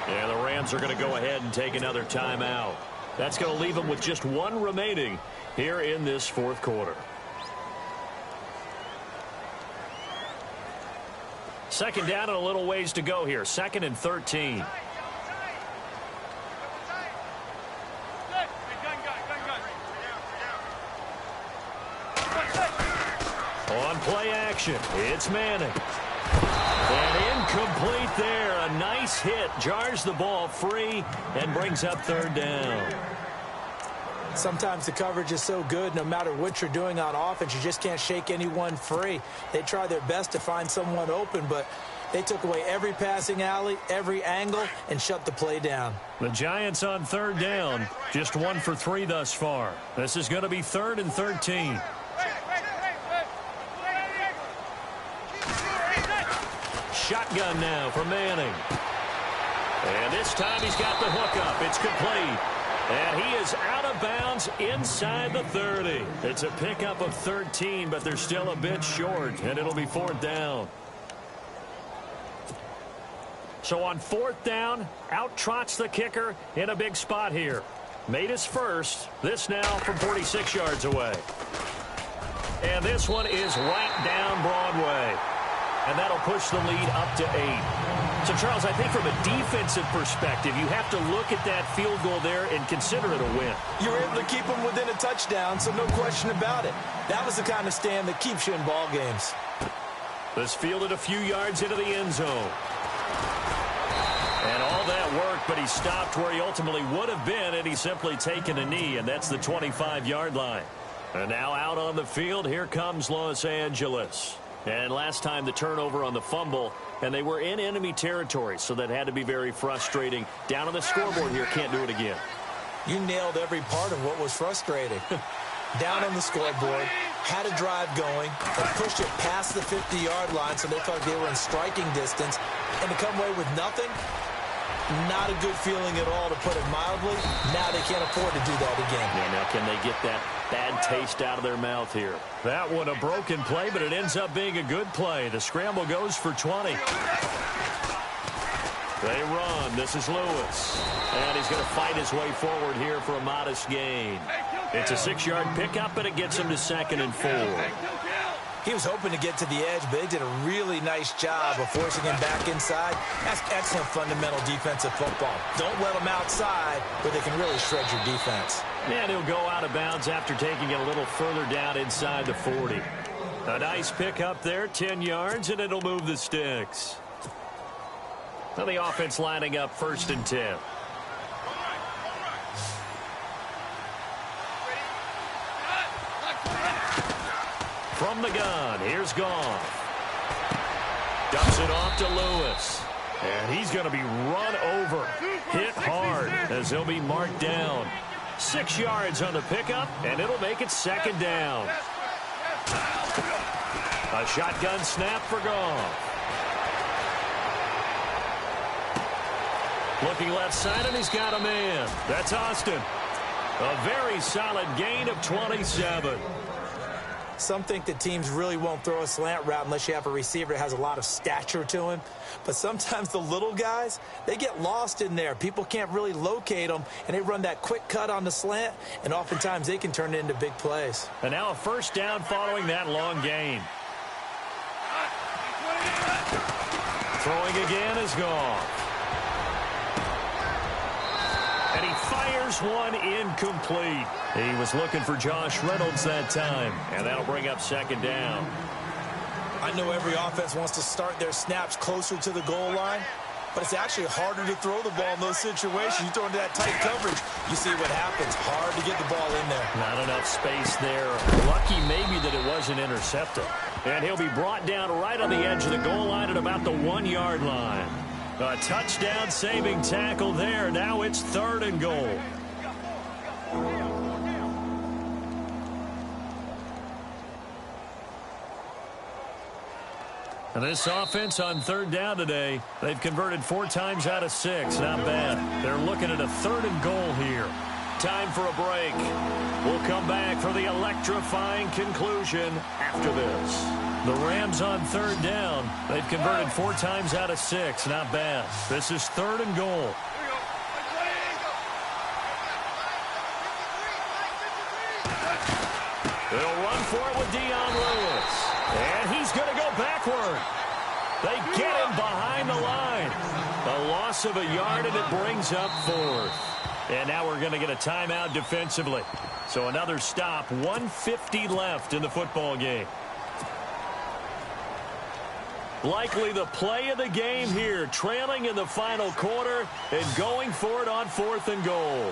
Yeah, the Rams are going to go ahead and take another timeout. That's going to leave them with just one remaining here in this fourth quarter. Second down and a little ways to go here. 2nd and 13. On play action, it's Manning. And incomplete there. A nice hit. Jars the ball free and brings up third down. Sometimes the coverage is so good, no matter what you're doing on offense, you just can't shake anyone free. They try their best to find someone open, but they took away every passing alley, every angle, and shut the play down. The Giants on third down, just 1 for 3 thus far. This is going to be 3rd and 13. Shotgun now for Manning. And this time he's got the hook up. It's complete. And he is out of bounds inside the 30. It's a pickup of 13, but they're still a bit short, and it'll be 4th down. So on 4th down, out trots the kicker in a big spot here. Made his first. This now from 46 yards away. And this one is right down Broadway. And that'll push the lead up to 8. So, Charles, I think from a defensive perspective, you have to look at that field goal there and consider it a win. You were able to keep them within a touchdown, so no question about it. That was the kind of stand that keeps you in ball games. This fielded a few yards into the end zone. And all that worked, but he stopped where he ultimately would have been, and he's simply taken a knee, and that's the 25-yard line. And now out on the field, here comes Los Angeles. And last time the turnover on the fumble, and they were in enemy territory, so that had to be very frustrating. Down on the scoreboard here, can't do it again. You nailed every part of what was frustrating. Down on the scoreboard, had a drive going, but pushed it past the 50-yard line, so they thought they were in striking distance, and to come away with nothing, not a good feeling at all, to put it mildly. Now they can't afford to do that again. Yeah, now can they get that bad taste out of their mouth here? That one a broken play, but it ends up being a good play. The scramble goes for 20. They run. This is Lewis. And he's going to fight his way forward here for a modest gain. It's a 6-yard pickup, and it gets him to 2nd and 4. He was hoping to get to the edge, but they did a really nice job of forcing him back inside. That's excellent fundamental defensive football. Don't let them outside where they can really shred your defense. And he'll go out of bounds after taking it a little further down inside the 40. A nice pickup there, 10 yards, and it'll move the sticks. Now the offense lining up 1st and 10. From the gun, here's Goff. Dumps it off to Lewis. And he's going to be run over, hit hard, as he'll be marked down. 6 yards on the pickup, and it'll make it 2nd down. A shotgun snap for Goff. Looking left side, and he's got a man. That's Austin. A very solid gain of 27. Some think that teams really won't throw a slant route unless you have a receiver that has a lot of stature to him. But sometimes the little guys, they get lost in there. People can't really locate them, and they run that quick cut on the slant, and oftentimes they can turn it into big plays. And now a 1st down following that long gain. Throwing again is Goff. And he fires Fires one incomplete. He was looking for Josh Reynolds that time, and that'll bring up second down. I know every offense wants to start their snaps closer to the goal line, but it's actually harder to throw the ball in those situations. You throw into that tight coverage, you see what happens. Hard to get the ball in there. Not enough space there. Lucky maybe that it wasn't intercepted. And he'll be brought down right on the edge of the goal line at about the 1-yard line. A touchdown-saving tackle there. Now it's 3rd and goal. And this offense on 3rd down today, they've converted 4 times out of 6. Not bad. They're looking at a 3rd and goal here. Time for a break. We'll come back for the electrifying conclusion after this. The Rams on 3rd down. They've converted 4 times out of 6. Not bad. This is 3rd and goal. They'll run for it with Dion Lewis. And he's going to go backward. They get him behind the line. A loss of a yard, and it brings up 4th. And now we're going to get a timeout defensively. So another stop, 1:50 left in the football game. Likely the play of the game here, trailing in the final quarter and going for it on 4th and goal.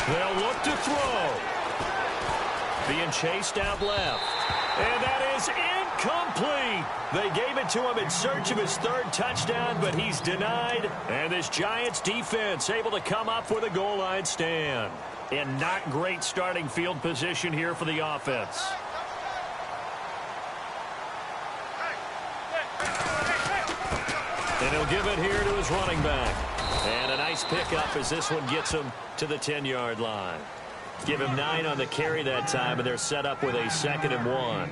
They'll look to throw. Being chased out left. And that is incomplete. They gave it to him in search of his 3rd touchdown, but he's denied. And this Giants defense able to come up with a goal line stand. And not great starting field position here for the offense. And he'll give it here to his running back. And a nice pickup as this one gets him to the 10-yard line. Give him 9 on the carry that time, and they're set up with a 2nd and 1.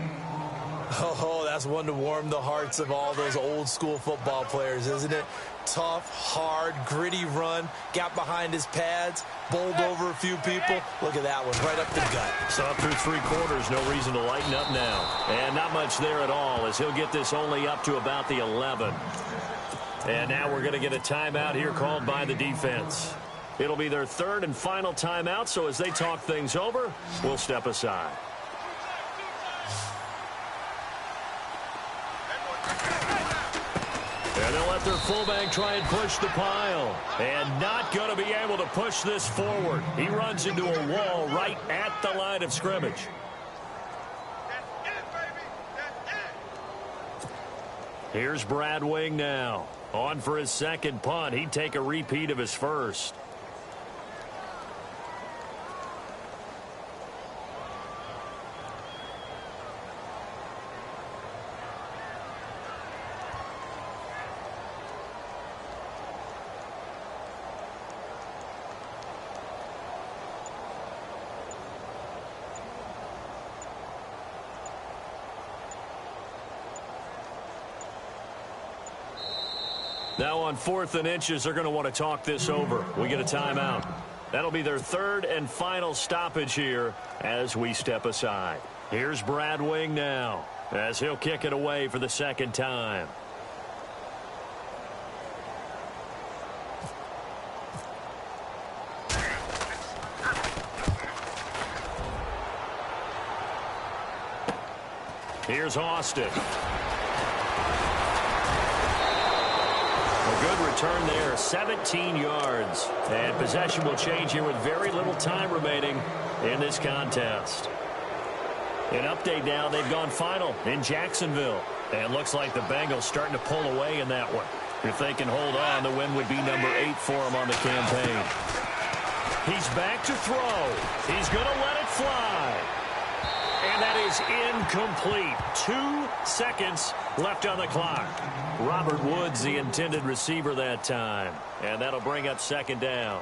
Oh, that's one to warm the hearts of all those old-school football players, isn't it? Tough, hard, gritty run, got behind his pads, bowled over a few people. Look at that one, right up the gut. So up through 3 quarters, no reason to lighten up now. And not much there at all, as he'll get this only up to about the 11. And now we're going to get a timeout here called by the defense. It'll be their 3rd and final timeout, so as they talk things over, we'll step aside. And they'll let their fullback try and push the pile. And not going to be able to push this forward. He runs into a wall right at the line of scrimmage. Here's Brad Wing now. On for his 2nd punt. He'd take a repeat of his 1st. Now on 4th and inches, they're going to want to talk this over. We get a timeout. That'll be their 3rd and final stoppage here as we step aside. Here's Brad Wing now as he'll kick it away for the 2nd time. Here's Austin. A good return there, 17 yards. And possession will change here with very little time remaining in this contest. An update now, they've gone final in Jacksonville. And looks like the Bengals starting to pull away in that one. If they can hold on, the win would be number 8 for them on the campaign. He's back to throw. He's going to let it fly. And that is incomplete. 2 seconds left on the clock. Robert Woods, the intended receiver that time. And that'll bring up 2nd down.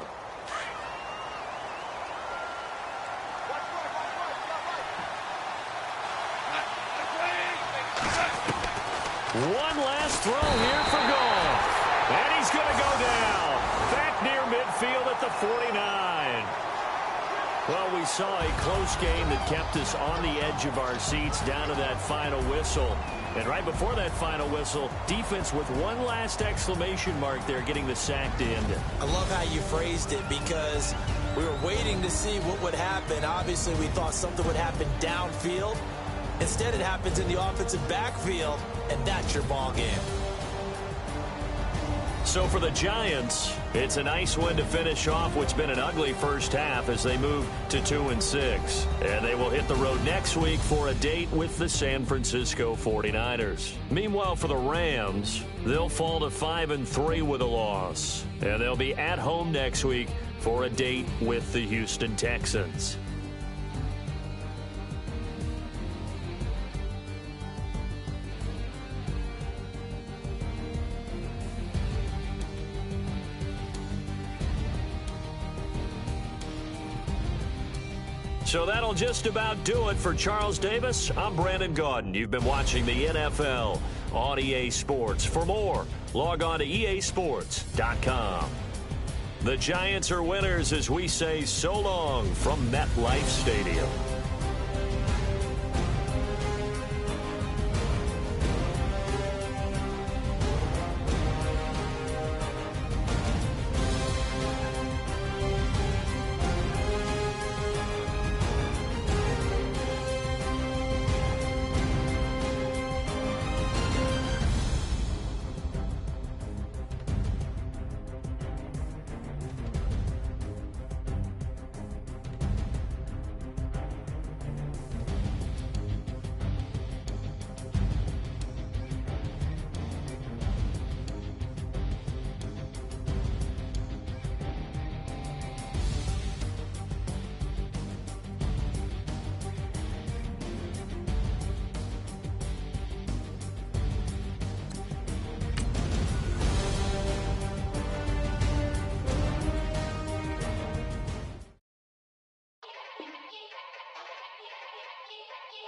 One last throw here for Goff. And he's going to go down. Back near midfield at the 49. Well, we saw a close game that kept us on the edge of our seats down to that final whistle. And right before that final whistle, defense with one last exclamation mark there, getting the sack to end it. I love how you phrased it, because we were waiting to see what would happen. Obviously, we thought something would happen downfield. Instead, it happens in the offensive backfield, and that's your ball game. So for the Giants, it's a nice win to finish off what's been an ugly first half as they move to 2-6. And they will hit the road next week for a date with the San Francisco 49ers. Meanwhile, for the Rams, they'll fall to 5-3 with a loss. And they'll be at home next week for a date with the Houston Texans. So that'll just about do it for Charles Davis. I'm Brandon Gaudin. You've been watching the NFL on EA Sports. For more, log on to easports.com. The Giants are winners as we say so long from MetLife Stadium.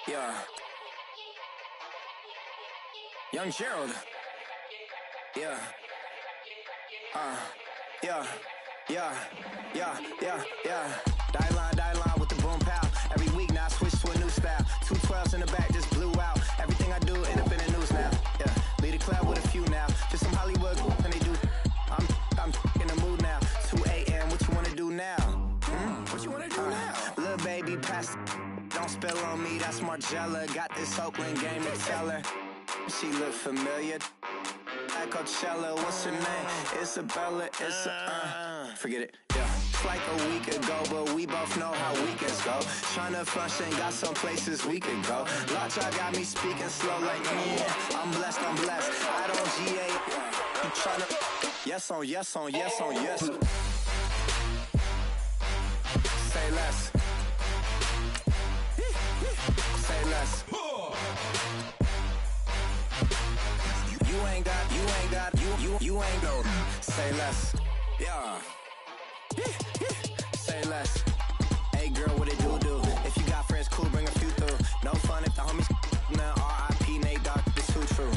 Yeah. Young Gerald. Yeah. Yeah. Die line with the boom pow. Every week now I switch to a new style. 212s in the back just blew out. Everything I do end up in the news now. Yeah. Lead a club with a few now. Just some Hollywood and they do. I'm in the mood now. 2 a.m. What you wanna do now? What you wanna do now? Little baby pass. Don't spill on me, that's Margella. Got this Oakland game to tell her. She look familiar. Like Coachella, what's her name? Isabella, forget it, yeah. It's like a week ago, but we both know how weekends go. Tryna function, got some places we could go. Lot y'all got me speaking slow like, I'm blessed. I don't GA. You tryna, yes on yes. Say less. Say less. You ain't no. Say less. Yeah. Say less. Hey girl, what it do? If you got friends, cool, bring a few through. No fun if the homies now R.I.P. Nate Dogg, it's too true.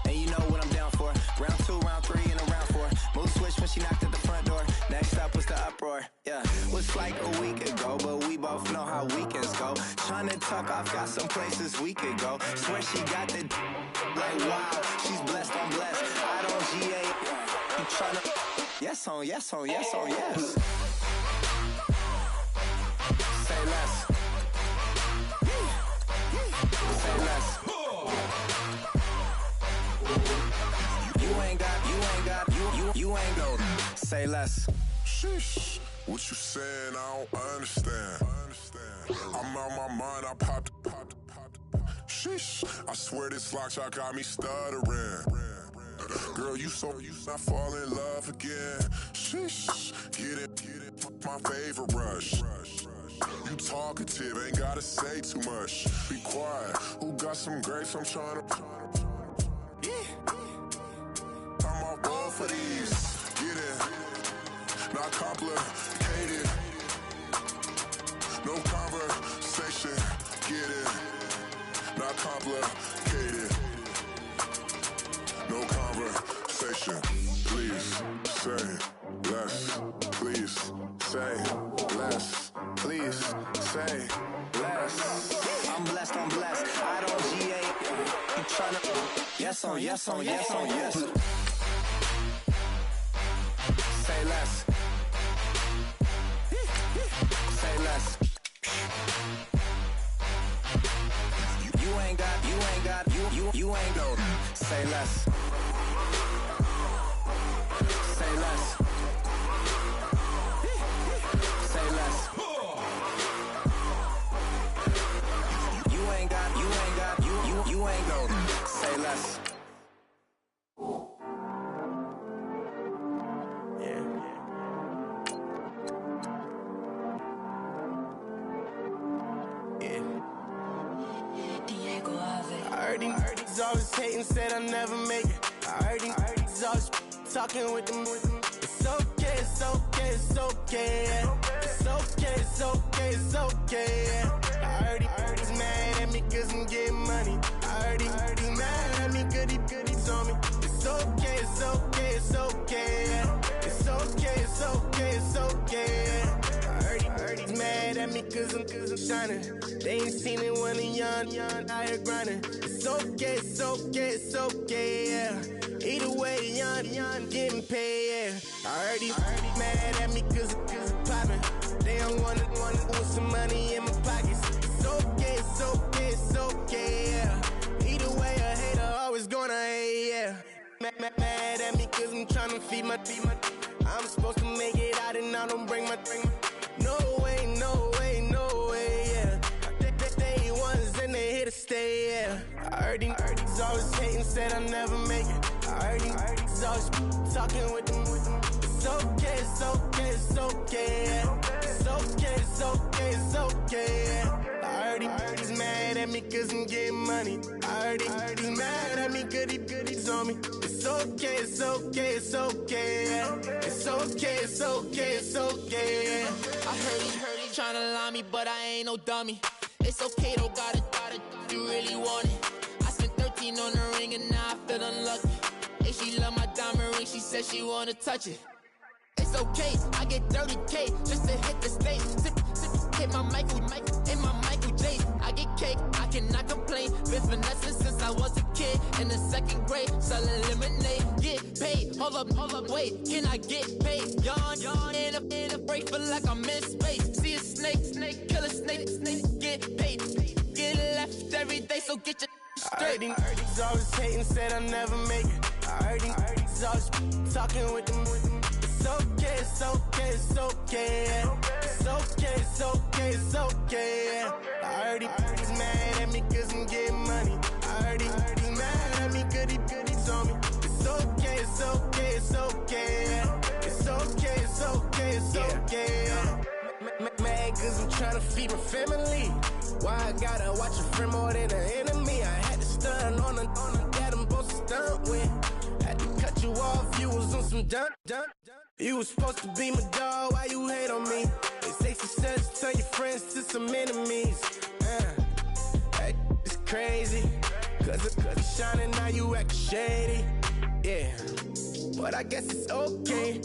And you know what I'm down for. Round 2, round 3, and a round 4. Mood switch when she knocked at the front door. Next up was the uproar. Yeah, was like a week ago, but we both know how weekends go. Tryna tuck off, got some places we could go. Swear she got the like wow, she's blessed, I'm blessed. I don't GA. You tryna yes on yes. Say less. Say less. You ain't no. Say less. Sheesh. What you saying? I don't understand. I'm out my mind. I popped. Sheesh. I swear this lock shot got me stuttering. Girl, you not fall in love again. Sheesh. Get it. My favorite rush. You talkative, ain't gotta say too much. Be quiet. Who got some grapes? I'm trying to. I'm off both of these. Get it. Not complicated. No conversation. Get it. Not complicated. No conversation. Please say less. Please say less. Please say less. I'm blessed. I don't GA. You tryna yes on yes on yes on yes. Say less. Say less. You ain't go. Say less. Say less. Say less. You ain't go. Say less. I heard these always hating, said I'll never make it. I heard these always talking with them. It's okay, it's okay, it's okay, yeah. It's okay, it's okay, it's okay, yeah. I heard he's mad at me cause I'm getting money. I heard he's mad at me cause he's on me. It's okay, it's okay, it's okay, yeah. It's okay, it's okay, it's okay, yeah. I heard he's mad at me cause I'm shining. They ain't seen it when I'm young, out here grinding. It's okay, it's okay, it's okay, yeah. Either way, young, getting paid, yeah. I heard he's mad at me cause I'm poppin'. They don't wanna put some money in my pockets. It's okay, it's okay, it's okay, yeah. Either way, a hater always gonna hate, yeah. Mad at me cause I'm tryna feed my I'm supposed to make it out and I don't bring my No way, no way, no way, yeah. They ones and they here to stay, yeah. I heard these always hating, said I'll never make it. I heard these always talking with them. It's okay, it's okay, it's okay, yeah. It's okay, it's okay, it's okay, yeah. I heard he's mad at me cause I'm getting money. I heard he's mad at me cause he's on me. It's okay, it's okay, it's okay, yeah. It's okay, it's okay, it's okay, yeah. I heard he tryna lie me, but I ain't no dummy. It's okay though, got it, you really want it. I spent 13 on the ring and now I feel unlucky. Hey, she love my diamond ring, she said she wanna touch it. It's okay, I get 30K just to hit the stage. Sip, hit my Michael, in my Michael J. I get cake, I cannot complain. Been finessing since I was a kid in the 2nd grade, selling lemonade. Get paid, hold up, wait, can I get paid? Yawn, in a break, feel like I'm in space. See a snake, kill a snake, get paid. Get left every day, so get your straight. I heard he's always hating, said I'll never make it. I heard he's always talking with them. It's okay, it's okay, it's okay, yeah. It's okay, it's okay, it's okay, yeah. I heard he's mad at me cause I'm getting money. I heard he's mad at me cause he's on me. It's okay, it's okay, it's okay, yeah. It's okay, it's okay, it's okay, yeah. Mad cause I'm tryna feed my family. Why I gotta watch a friend more than an enemy? I had to stun on a that I'm supposed to stunt with. Had to cut you off, you was on some dun. You was supposed to be my dog, why you hate on me? They say success, turn your friends to some enemies. Hey, it's crazy, cause it's shining, now you actin' shady. Yeah, but I guess it's okay.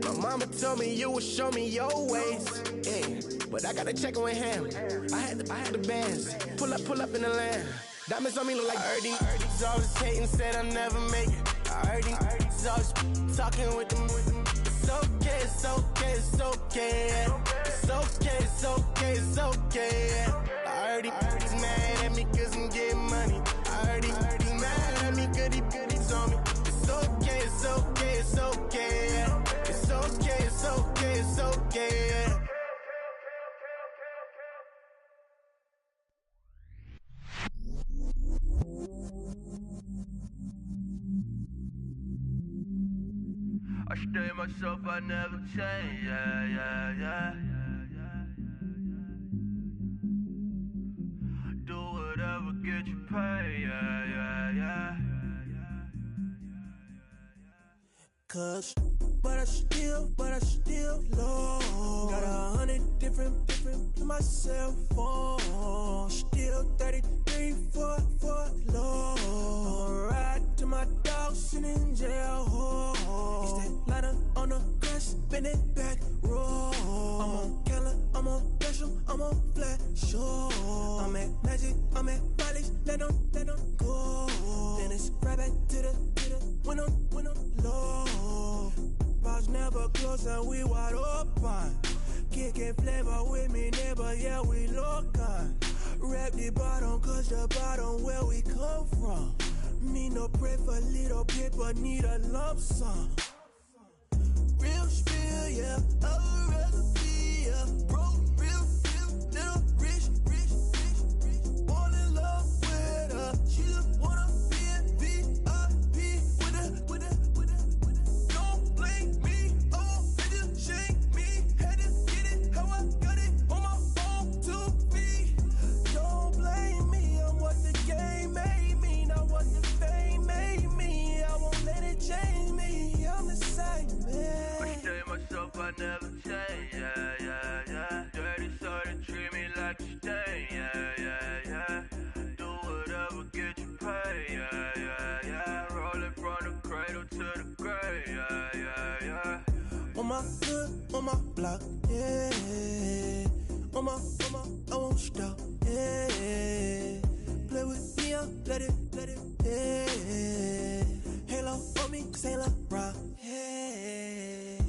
My mama told me you would show me your ways. Yeah, but I gotta check with him. I had the bands. Pull up in the land. Diamonds on me look like I heard he's always hating, said I'll never make it. I heard he's always talking with them. It's okay, it's okay, it's okay, yeah. It's okay, it's okay, it's okay, yeah. I heard he's mad at me cause I'm getting money. I heard he's mad at me cause he's on me. It's okay, it's okay, it's okay, yeah. It's okay, it's okay, it's okay, yeah. I stay myself, I never change, yeah. Do whatever, get you paid, yeah. Cause, but I still low. Got 100 different in my cell phone. Still 33 for low. I'ma ride to my dog sitting in jail. It's that lighter on the grass, spin it back, roll. I'm on Keller, I'm on Bishop, I'm on Flat Shore. I'm at Magic, I'm at Bally's, let them go. Then it's right back close and we wide open. Kicking flavor with me, neighbor, yeah, we local. Rap the bottom, cause the bottom where we come from. Me no pray for little paper, need a lump sum. Real spill, yeah, I'd rather be, yeah. Broke, real, little rich. All in love with her. She just wanna be in VIP with her. Don't blame me, oh, they just shake me. Had to get it, how I got it on my phone to be. Don't blame me, I'm what the game made me, not what the fame made me. I won't let it change me, I'm the same man. I stay myself, I never change, yeah. Dirty so they treat me like a stain, yeah. Do whatever, get you paid, yeah. Rolling from the cradle to the grave, yeah. On my hood, on my block, yeah. On my, I won't stop, yeah. Play with me, let it, yeah. Halo on me, Sailor Rock, yeah.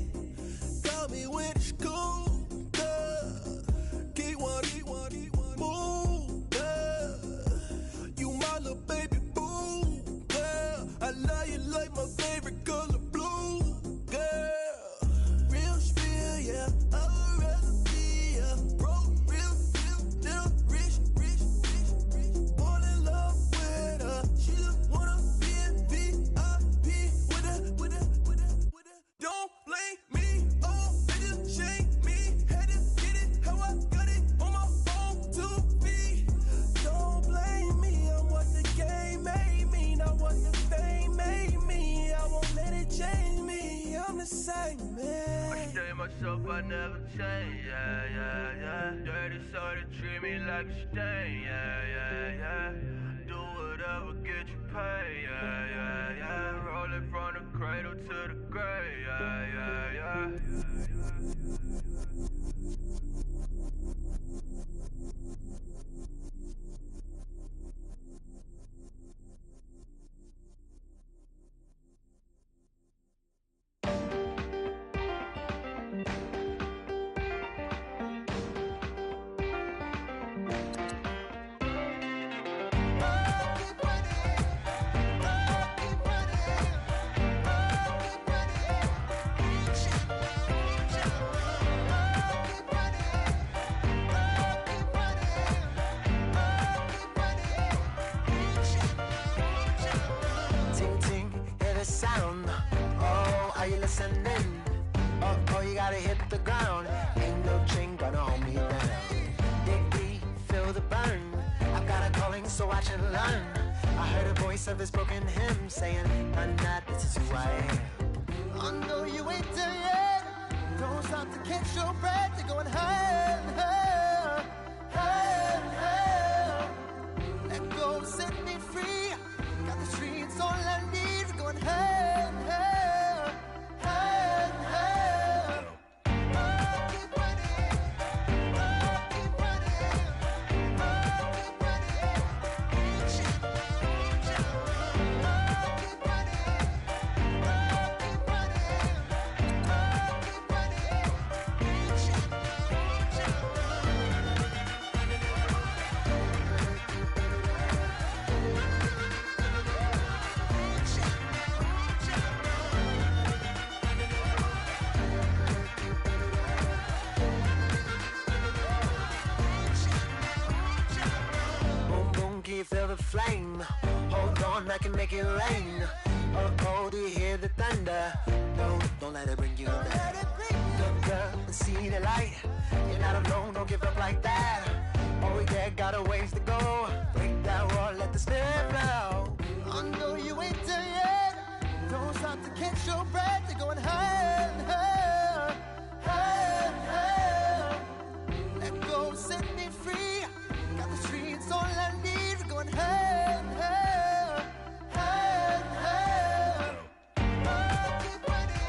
Got me with the school, yeah. Keep one, move, yeah. You my little baby boo, yeah. I love you like my favorite color blue, girl. Real spill, yeah, I'd rather be, yeah. Broke, real, little rich. All in love with her. She just wanna be in VIP with her. Don't blame me, oh, they just shake me. Had to get it, how I got it on my phone to be. Don't blame me, I'm what the game made me, not what the fame made me. I won't let it change me, I'm the same man. I stay myself, I never change, yeah. Dirty so they treat me like a stain, yeah. Do whatever, get you paid, yeah. Rolling from the cradle to the grave, yeah. Sound, oh, are you listening? Oh, you gotta hit the ground. Ain't no chain gonna hold me down. Dig deep, feel the burn. I've got a calling, so I should learn. I heard a voice of this broken hymn saying, I'm not, this is who I am. I know you ain't there yet. Don't stop to catch your breath. You're going higher, higher. Let go, set me free. Got the streets all I need. Going higher, higher. Keep feel the flame. Hold on, I can make it rain. Oh, do you hear the thunder? No, don't let it bring you down. Look up and see the light. You're not alone, don't give up like that. Oh yeah, got a ways to go. Break that wall, let the spirit flow. I know you ain't there yet. Don't stop to catch your breath. You're going higher, higher. Let go, set me free. Got the streets all I need. Going higher, higher. Keep running.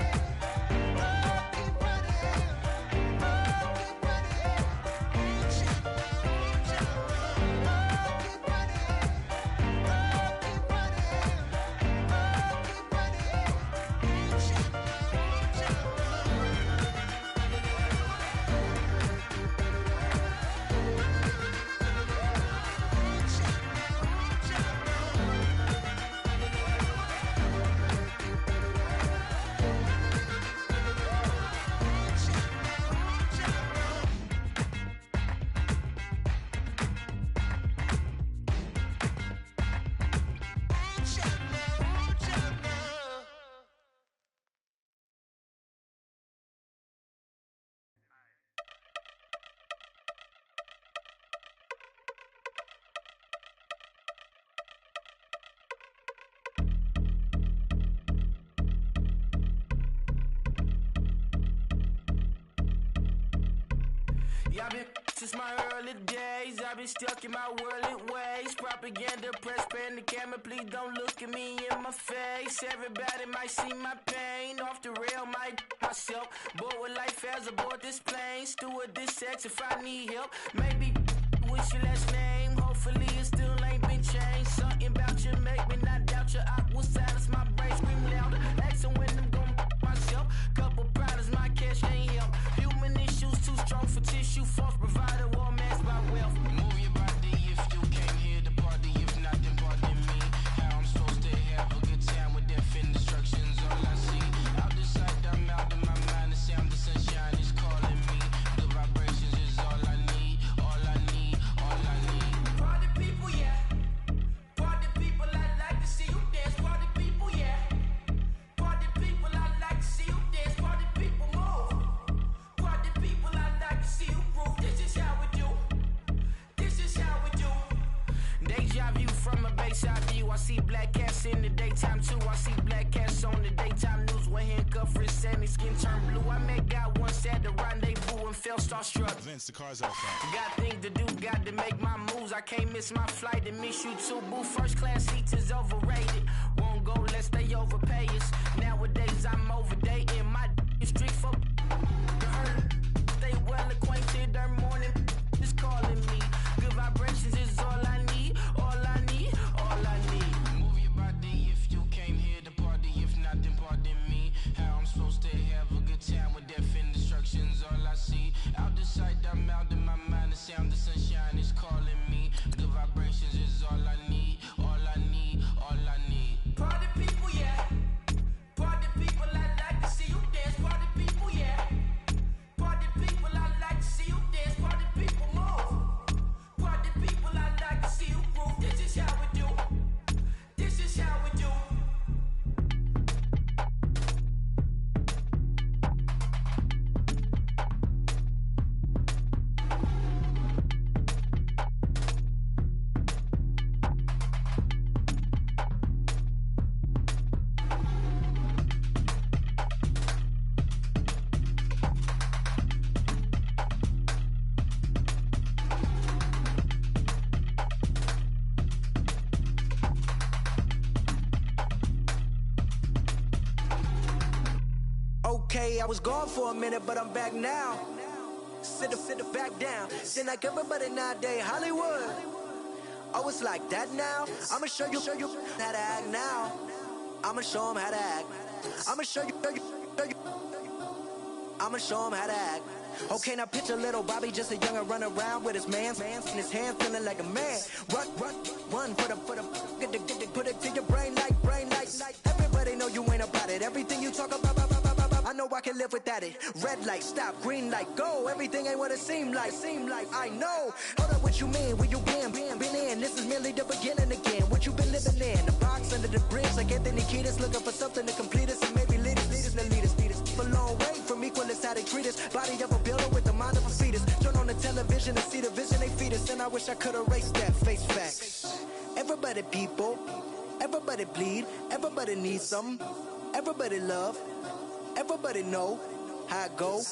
Y'all been since my early days. I've been stuck in my worldly ways. Propaganda, press, pan the camera. Please don't look at me in my face. Everybody might see my pain. Off the rail, might myself. Bored with life as aboard this plane. Steward this sex if I need help. Maybe what's your last name? Hopefully it still ain't been changed. Something about you make me not doubt you. I will silence my brain, scream louder. Asking when I'm gon' myself. Couple problems, my cash ain't help. Human issues too strong for tissue. False provider, war masked by wealth. Move your body if you came here to party. If not, then pardon me. How I'm supposed to have a good time with death and destruction's all I see. Out the sight, I'm out of my mind. The sound of sunshine is calling me. The vibrations is all I need. All I need, all I need. Party people, yeah. Party people, I like to see you dance. Party people, yeah. Party people, I like to see you dance. Party people, move. Party people, I like to see you groove. This is how we do. This is how we do. Deja view from a bayside view. I see black cats in the daytime too. I see black cats on the daytime news. When handcuffed wrist and his skin turned blue. I met God once at the rendezvous and felt starstruck. Vince, the car's outside. Got things to do, got to make my moves. I can't miss my flight and miss you too, boo. First class seats is overrated. Won't go lest they overpay us. Nowadays I'm overdating. My is strict for stay well acquainted. Their morning is calling me. Good vibrations is all I need. All I need, all I need. Move your body if you came here to party. If not, then pardon me. How I'm supposed to have a good time with death and destruction's all I see. Out the sight, I'm out of my mind. The sound of sunshine is calling me. Good vibrations is all I need. All I need, all I need. Party people, yeah. Party people, I like to see you dance. Party people, yeah. Party people, I like to see you dance. Party people, move. Party people, I like to see you groove. This is how we do. This is how we do. Okay, I was gone for a minute, but I'm back now. Sit back down. Seem like everybody nowadays, Hollywood. Oh, it's like that now? I'ma show you how to act now. I'ma show 'em how to act. I'ma show you. I'ma show 'em how to act. Okay, now picture little Bobby, just a young'un run around with his man's in his hand, feeling like a man. Run for the put it to your brain like. Everybody know you ain't about it. Everything you talk about, I know I can live without it. Red light, stop, green light, go. Everything ain't what it seem like. I know. Hold up, what you mean? Where you been in? This is merely the beginning again. What you been living in? The box under the bridge, like Anthony Kiedis, looking for something to complete us and maybe lead us. A long way from equal is how they treat us. Body of a builder with the mind of a fetus. Turn on the television and see the vision they feed us, and I wish I could erase that. Face facts. Everybody people, everybody bleed, everybody needs some, everybody love, everybody know how it go.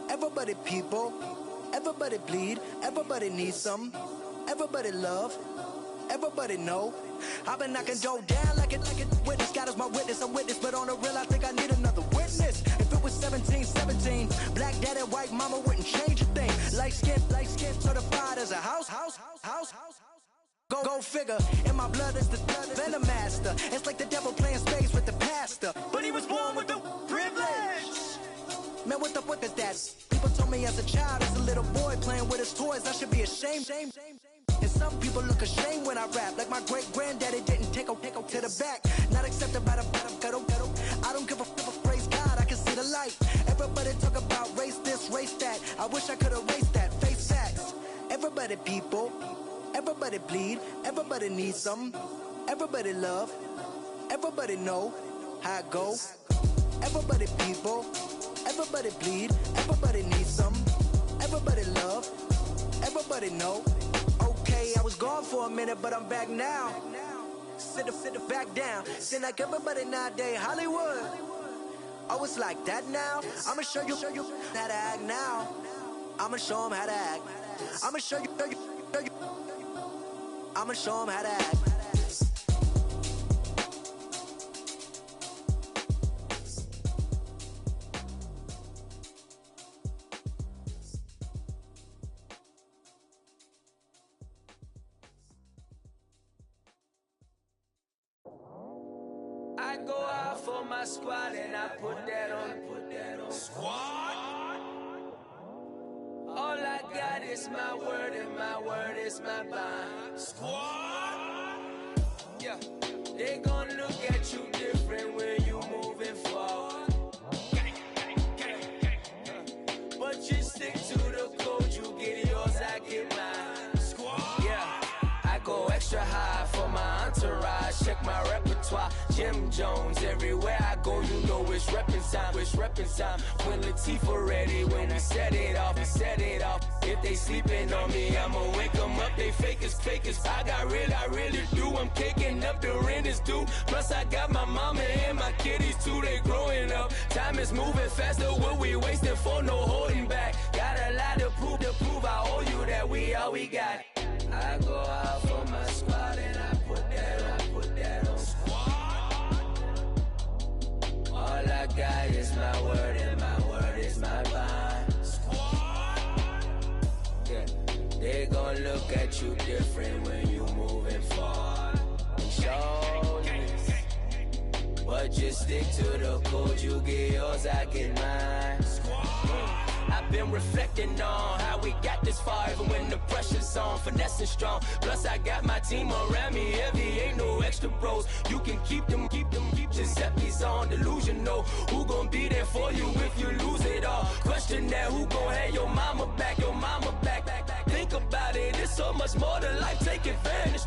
Everybody people, everybody bleed, everybody needs some, everybody love, everybody know. I've been knocking Joe down like it witness. God is my witness, I'm witness, but on the real I think I need another witness. If it was 17, black dad and white mama wouldn't change a thing. Light skin, certified as a house. Go figure, in my blood is the venom master. It's like the devil playing space with the pastor, but he was born with the privilege. Man, what is that? People told me as a child, as a little boy playing with his toys, I should be ashamed. And some people look ashamed when I rap, like my great granddaddy didn't take a to the back. Not accepted by the ghetto. I don't give a praise God, I can see the light. Everybody talk about race this, race that. I wish I could erase that. Face facts. Everybody people, everybody bleed, everybody needs some, everybody love, everybody know how it go. Everybody people, everybody bleed, everybody needs some, everybody love, everybody know. Okay, I was gone for a minute, but I'm back now. Sit back down. Seem like everybody nowadays, Hollywood. Oh, it's like that now? I'ma show you how to act now. I'ma show him how to act. I'ma show you. I'ma show him how to act. I go out for my squad and I put that on. Squad? All I got is my word and my word is my bond. Squad? Yeah. They gon' look at you different when you moving forward. But you stick to the code, you get yours, I get mine. Squad? Yeah. I go extra high for my entourage. Check my repertoire. Jim Jones, everywhere I go, you know it's reppin' time. It's reppin' time. When Latifah ready, when we set it off, we set it off. If they sleeping on me, I'ma wake them up. They fakers. I really do. I'm caking up, the rent is due. Plus I got my mama and my kiddies too. They growing up. Time is moving faster. What we wasting for? No holding back. Got a lot to prove. I owe you that we all we got. I go out for my squad and I put that on. Squad. All I got is my word and my word is my bond. Squad. Yeah, they gon' look at you different when you moving forward. Show this, but just stick to the code. You get yours, I get mine. I've been reflecting on how we got this far, even when the pressure's on, finessing strong. Plus I got my team around me heavy, ain't no extra bros. You can keep them. Giuseppe's on delusional. Who gon' be there for you if you lose it all? Question that, who gon' have your mama back? Think about it, it's so much more to life, take advantage.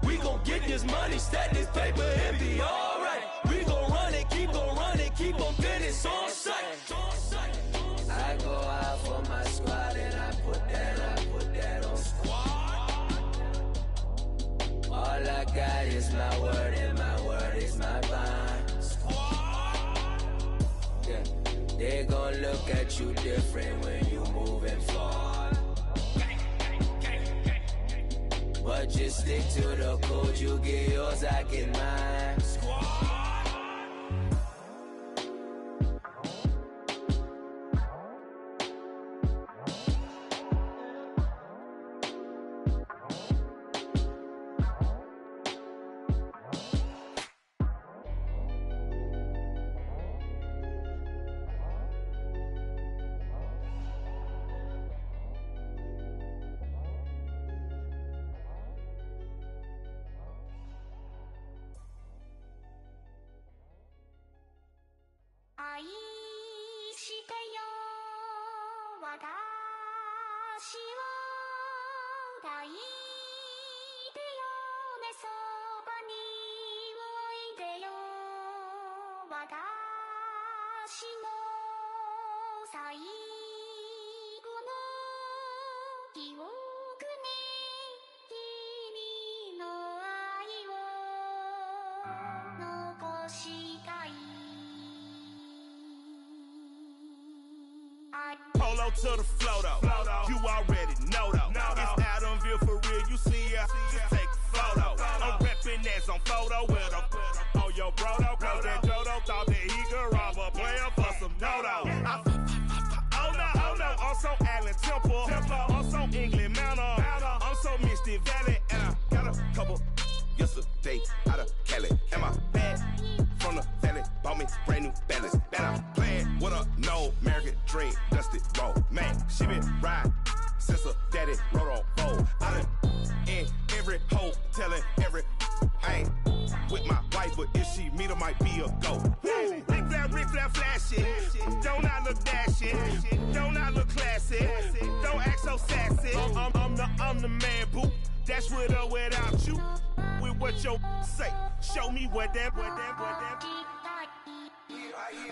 We gon' get this money, stack this paper, and be alright. We gon' run it, keep on business on sight. I go out for my squad and I put that on. Squad. All I got is my word and my word is my bond. Squad. Yeah, they gon' look at you different when you moving forward. But just stick to the code, you get yours, I get mine. Squad. Polo to the flow though. You already know though. It's Adamville for real. You see ya, just take a photo. I'm reppin' as on photo with a on your bro though. Cause that Jodo thought that he could rob a player for some dodo. Oh no, also Allen Temple. Also England Mountain. Also Misty Valley. And I got a couple yesterday out of Cali. And my bag from the valley bought me brand new balance. Bet I'm playing with a no American dream, dusty roll. Man, she been riding since her daddy rode on roll. I done in every hole, telling every I ain't with my wife, but if she meet her, might be a go. Rick Flair flashy. Don't I look dashy? Don't I look classy? Don't act so sassy. I'm the man, boo. Dash with or without you. With what your say. Show me what that.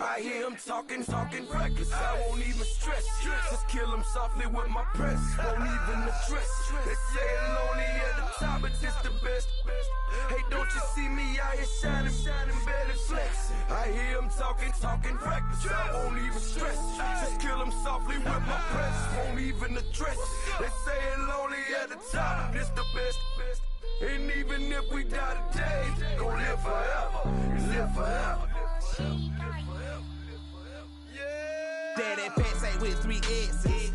I hear him talking reckless. I won't even stress. Just kill him softly with my press. Won't even address. They say it lonely at the top, but it's the best. Hey, don't you see me out here shining, barely flexing? I hear him talking reckless. I won't even stress. Just kill him softly with my press. Won't won't even address it. They say it lonely at the top, this the best. And even if we die today, gon' live forever, live forever. Daddy Pat say with 3 S's.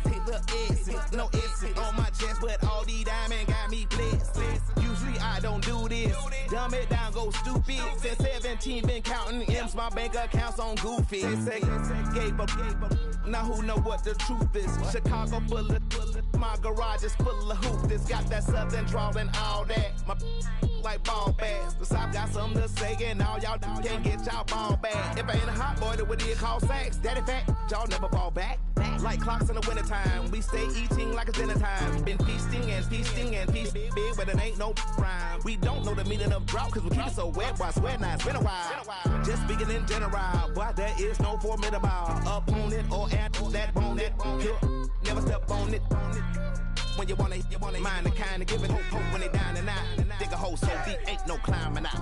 Hit the S's, no S's on my chest, but all these diamonds got me blessed. Usually I don't do this. Dumb it down, go stupid. Since 17, been counting M's, my bank accounts on Goofy. They say, gave up. Now who know what the truth is? Chicago full of, my garage is full of hoopers. Got that southern drawl and all that. My like ball bags. The South got something to say, and all y'all can't get y'all ball back. If I ain't a hot boy, then what do you call sacks? Daddy fat, y'all never fall back. Like clocks in the wintertime, we stay eating like it's dinner time. Been feasting and feasting and feasting big, but it ain't no rhyme. We don't know the meaning of drought, cause we keep it so wet. Why sweat now? It's been a while. Just speaking in general, boy, there is no formidable opponent or at that bone that you never step on it. When you wanna mind the kind of giving hope when they down and out. Dig a hole so deep, ain't no climbing out.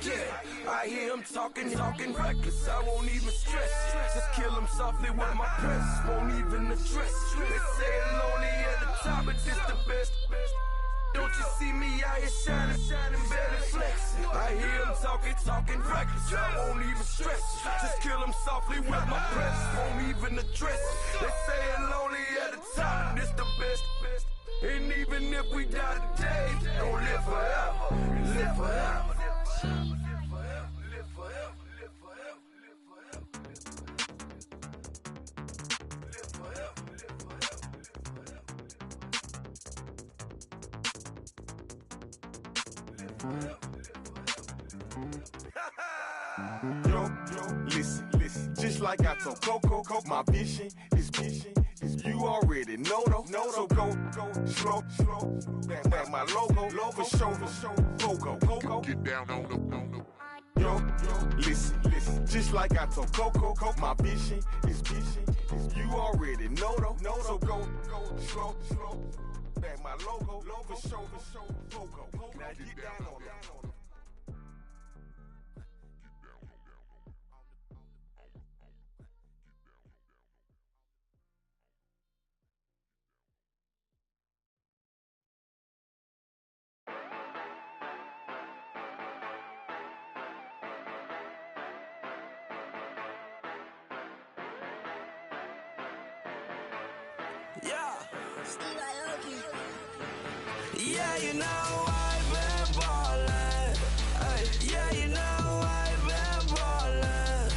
Yeah, I hear him talking reckless, I won't even stress it. Just kill him softly with my press, won't even address it. They say it lonely at the top, but this the best. Don't you see me out here shining, better flexing. I hear him talking reckless, I won't even stress it. Just kill him softly with my press, won't even address it. They say it lonely at the top, this the best. And even if we die today, don't live forever, live forever. Yo, listen, just like I told Coco, my vision is you already know though. So go slow, back my logo, for show, Coco. Get down on the. Yo, listen, just like I told Coco, my vision is you already know though. So go slow, back my logo, for show, Coco. Now get down on it. Yeah, you know I've been ballin'. Yeah, you know I've been ballin'.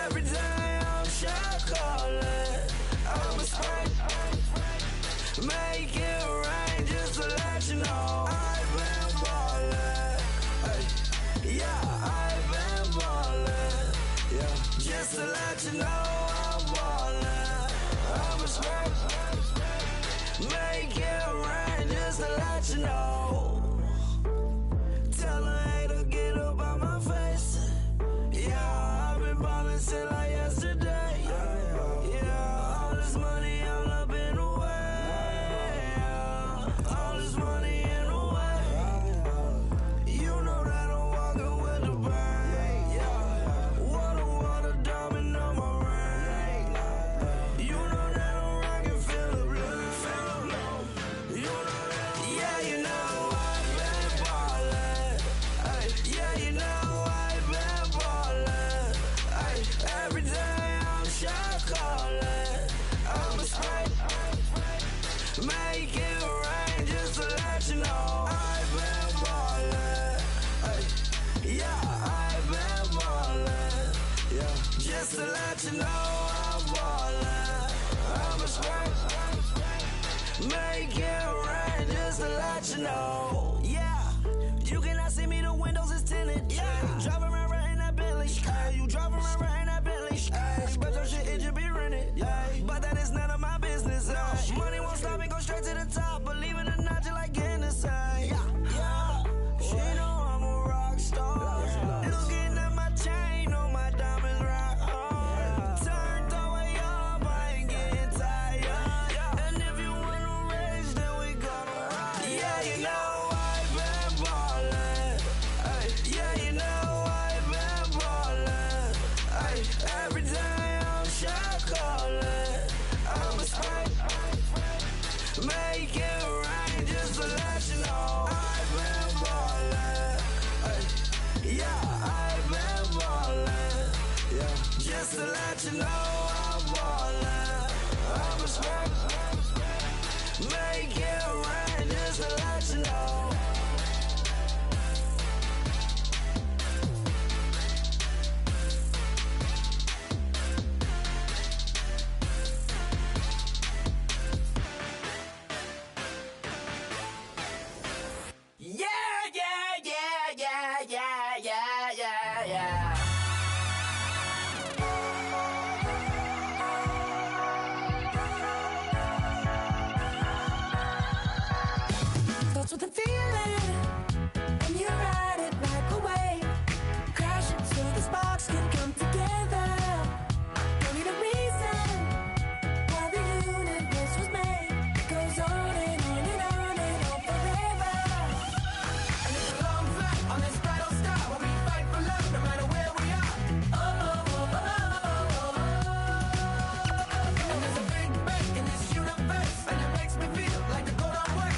Every day I'm shot callin'. I'm a spray. Make it rain just to let you know I've been ballin'. Yeah, I've been ballin'. Yeah, just to let you know I'm ballin'. I'm a spray. Make it rain just to let you know. Tell her hater get up on my face. Yeah, I've been ballin' since like yesterday. Yeah, all this money all up in the way. All this money in the way. You know that I'm walking with the bank. Yeah, water, diamond on my ring. You know that I'm rockin' feel the blue. Yeah, you know I've been ballin'. Yeah, you know I've been ballin'. Every day I'm shot callin'. I'm a spray. Make it rain just to let you know I've been ballin'. Yeah, I've been ballin'. Yeah, just to let you know I'm ballin'. I'm a spray. Make it rain just to let you know. Yeah, you cannot see me, the windows is tinted. Yeah, driving around right in that Bentley. You driving around right in that Bentley. But your shit, it should be rented. But that is none of my business. Money won't stop me, go straight to the top. Believe it or not, you like Hennessy. Yeah, she know I'm a rock star. Looking at my chain, on my diamonds rock hard. Turned the way up, I ain't getting tired. And if you wanna race, then we gonna ride. Yeah, you know I've been ballin'. Yeah, you know I've let you know I'm ballin'. I'm a smack. Make it rain just to let you know. With the feeling, and you ride it like a wave, crashing so the sparks can come together. Don't need a reason why the universe was made. It goes on and on and on and on forever. And it's a long flight on this battle star where we fight for love no matter where we are. Oh, oh, oh, oh, oh, oh. And there's a big bang in this universe, and it makes me feel like the gold on work.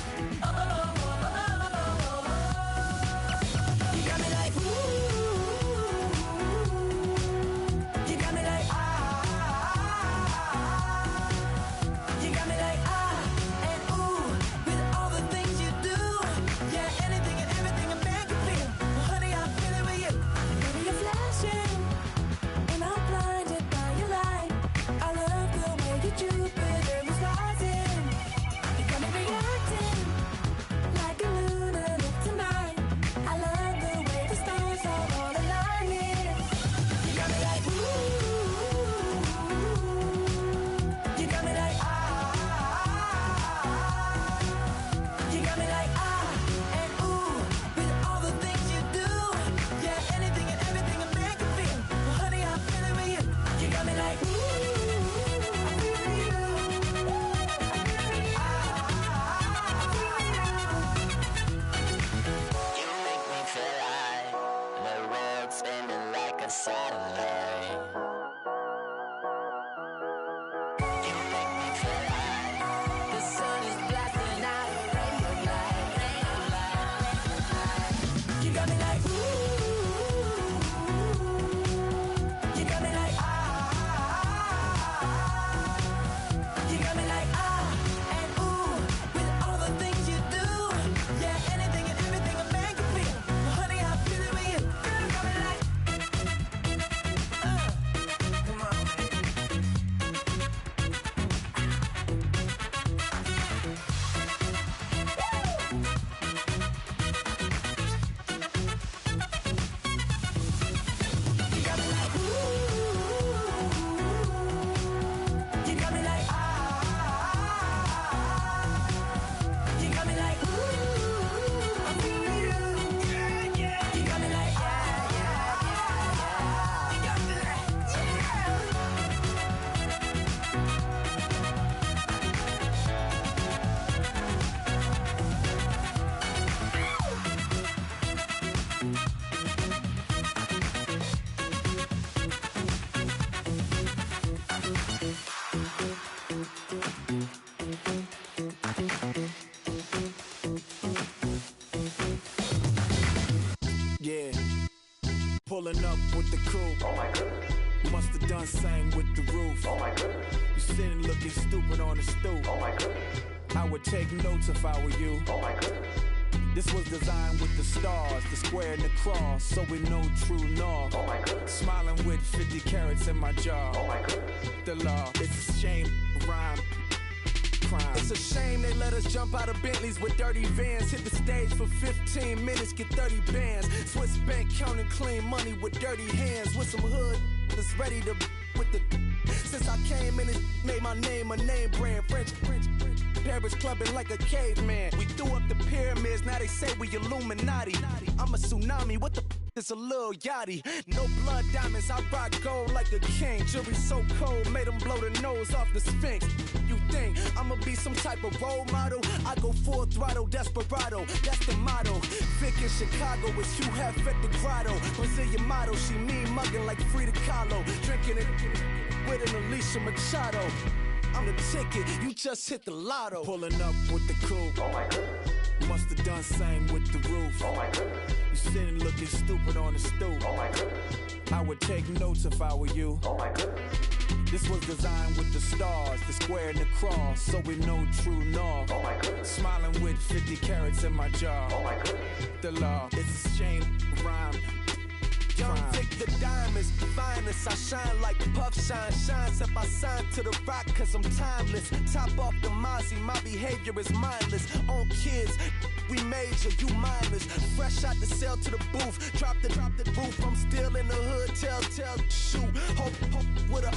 Pulling up with the coupe. Oh my goodness. Must have done same with the roof. Oh my goodness. You sitting looking stupid on the stoop. Oh my goodness. I would take notes if I were you. Oh my goodness. This was designed with the stars, the square and the cross, so we know true north. Oh my goodness. Smiling with 50 carats in my jaw. Oh my goodness. The law, it's a shame, rhyme. Crime. It's a shame they let us jump out of Bentleys with dirty vans. Hit the stage for 15 minutes, get 30 bands. Swiss bank counting clean money with dirty hands. With some hood that's ready to with the. Since I came in, it made my name a name brand. French. Paris clubbing like a caveman. We threw up the pyramids, now they say we Illuminati. I'm a tsunami, what the it's a little yachty. No blood diamonds, I rock gold like a king. Jury so cold, made them blow the nose off the Sphinx. You think I'ma be some type of role model? I go full throttle, desperado, that's the motto. Vic in Chicago is Hugh Hef at the grotto. Brazilian model, she mean mugging like Frida Kahlo. Drinking it with an Alicia Machado. I'm the ticket, you just hit the lotto. Pulling up with the coupe. Oh my goodness. Must have done same with the roof. Oh my goodness. You sitting looking stupid on the stoop. Oh my goodness. I would take notes if I were you. Oh my goodness. This was designed with the stars, the square and the cross, so we know true north. Oh my goodness. Smiling with 50 carats in my jaw. Oh my goodness. The law, it's a shame, rhyme. Young Vic, the diamonds, the finest. I shine like puff shine, shines up. I sign to the rock cause I'm timeless. Top off the Mozzie, my behavior is mindless. On kids, we major, you minors. Fresh out the cell to the booth, drop the roof. I'm still in the hood, tell, shoot. Hope with a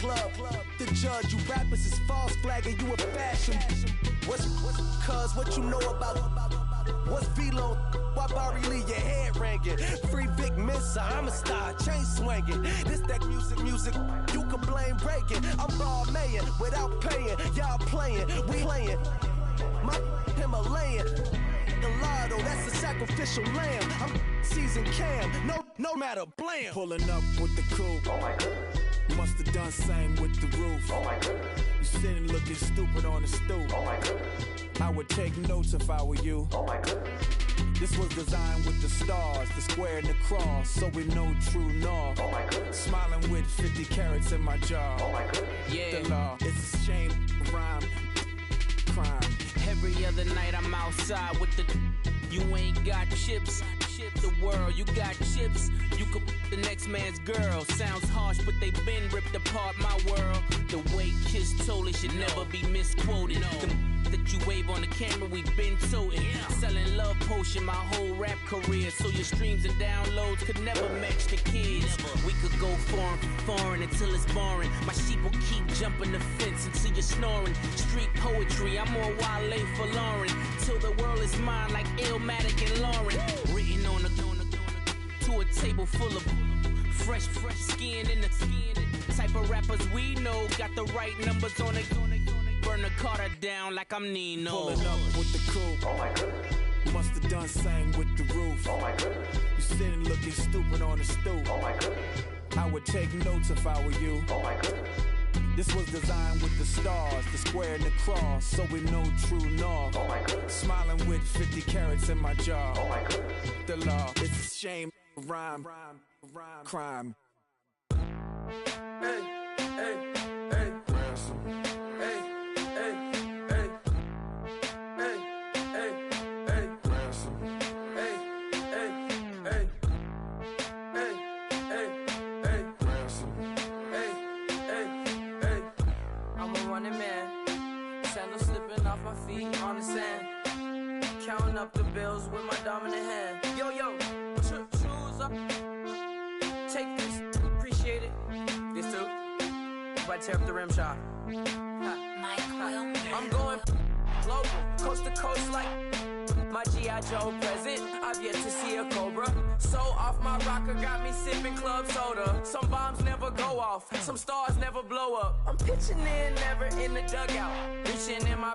glove. The judge, you rappers is false flagging, you a fashion. What's cuz, what you know about? What's Velo? Why Barry Lee, your head ringing? Free Vic Mensa, I'm a star, chain swinging. This that music, you can blame Reagan. I'm ball mayin' without paying. Y'all playing, we playing. My Himalayan. The lotto, that's a sacrificial lamb. I'm seasoned cam, no matter, blam. Pulling up with the coupe. Oh my goodness. Must have done same with the roof. Oh my goodness. You sitting looking stupid on the stoop. Oh my goodness. I would take notes if I were you. Oh my goodness. This was designed with the stars, the square and the cross, so we know true north. Oh my goodness. Smiling with 50 carats in my jaw. Oh my goodness. Yeah. The law, it's a shame, rhyme, crime. Every other night I'm outside with the. You ain't got chips. The world, you got chips. You could the next man's girl. Sounds harsh, but they been ripped apart my world. The way Kiss told it should never be misquoted. The that you wave on the camera, we been toting. Selling love potion my whole rap career, so your streams and downloads could never match the kids. We could go foreign until it's boring. My sheep will keep jumping the fence until you're snoring. Street poetry, I'm more Wale for Lauren. Till the world is mine like Illmatic and Lauren. Written on to a table full of fresh skin in the type of rappers we know. Got the right numbers on it. Burn the Carter down like I'm Nino. Pulling up with the coupe. Oh my goodness. Must have done same with the roof. Oh my goodness. You sitting looking stupid on the stoop. Oh my goodness. I would take notes if I were you. Oh my goodness. This was designed with the stars, the square and the cross, so we know true north. Oh my goodness. Smiling with 50 carats in my jaw. Oh my goodness. The law, it's a shame, rhyme, crime. Hey, hey, hey. Ransom. Hey, hey, hey. Hey, hey, hey. Ransom. Hey, hey, hey. Hey, hey, hey. Ransom. Hey, hey, hey. I'm a running man, sandals slipping off my feet on the sand, counting up the bills with my dominant hand. Yo, choose up, take this, appreciate it. This too, but tear up the rim shot. I'm going global, coast to coast like my G.I. Joe present. I've yet to see a Cobra. So off my rocker got me sipping club soda. Some bombs never go off, some stars never blow up. I'm pitching in, never in the dugout. Reaching in my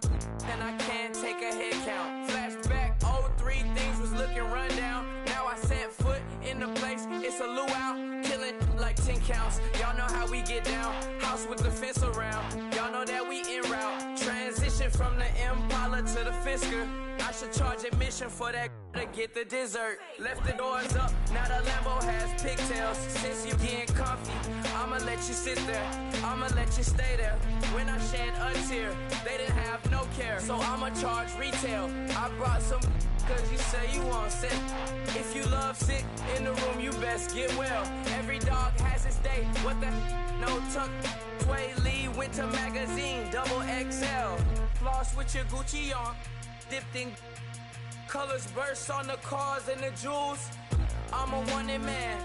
and I can't take a head count. Flashback, 03, things was looking rundown. Now I set foot in the place, it's a luau. Killing like 10 counts. Y'all know how we get down. House with the fence around. Y'all know that we en route. Transition from the Impala to the Fisker. I should charge admission for that to get the dessert. Left the doors up, now the Lambo has pigtails. Since you getting comfy, I'ma let you sit there. I'ma let you stay there. When I shed a tear, they didn't have no care. So I'ma charge retail. I brought some cause you say you want sick. If you love sick in the room, you best get well. Every dog has its day. What the no tuck. Sway Lee Winter Magazine, double XL. Floss with your Gucci on. Dipped in colors burst on the cars and the jewels. I'm a wanted man.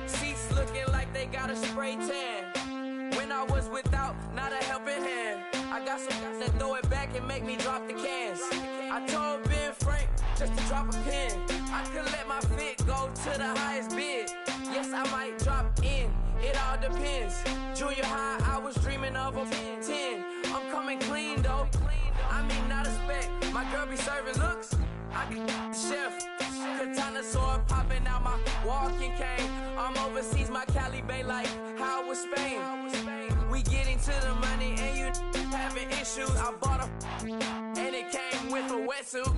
Seats looking like they got a spray tan. When I was without, not a helping hand. I got some guys that throw it back and make me drop the cans. I told Ben Frank just to drop a pin. I could let my fit go to the highest bid. Yes, I might drop in. It all depends. Junior high, I was dreaming of a 10. I'm coming clean though. I mean, not a spec. My girl be serving looks. I can the chef. Katana sword popping out my walking cane. I'm overseas, my Cali Bay life. How was Spain? We getting to the money and you having issues. I bought a and it came with a wetsuit.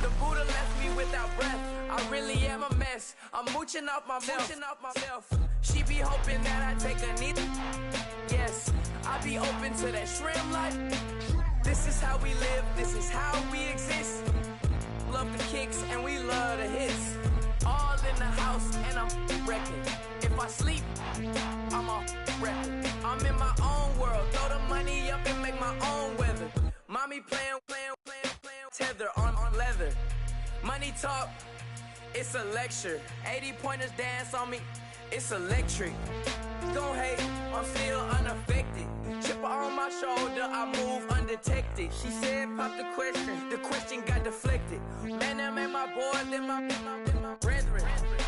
The Buddha left me without breath. I really am a mess. I'm mooching off myself. She be hoping that I take a knee. Yes, I be open to that shrimp life. This is how we live, this is how we exist. Love the kicks and we love the hits. All in the house and I'm wrecking. If I sleep, I'm a wrecking. I'm in my own world, throw the money up and make my own weather. Mommy playing, tether on leather. Money talk, it's a lecture. 80 pointers dance on me, it's electric. Don't hate, I'm still unaffected. Chipper on my shoulder, I move undetected. She said pop the question got deflected. Man, that made my boy, then my brethren.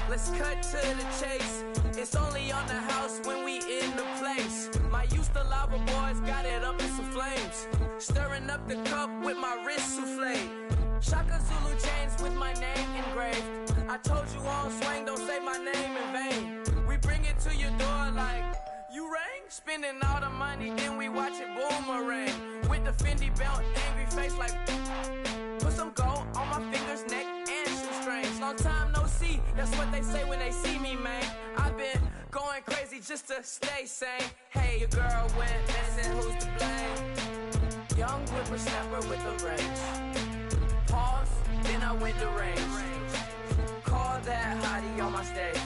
Let's cut to the chase. It's only on the house when we in the place. My used to lava boys got it up in some flames. Stirring up the cup with my wrist souffle. Shaka Zulu chains with my name engraved. I told you on swing, don't say my name in vain. We bring it to your door like, you rang? Spending all the money, then we watch it boomerang. With the Fendi belt, angry face like, put some gold on my fingers, neck, and shoestrings. Long time no see, that's what they say when they see me, man. I've been going crazy just to stay sane. Hey, your girl went missing, who's to blame? Young whippersnapper with a range. Pause, then I went to range. Call that hottie on my stage.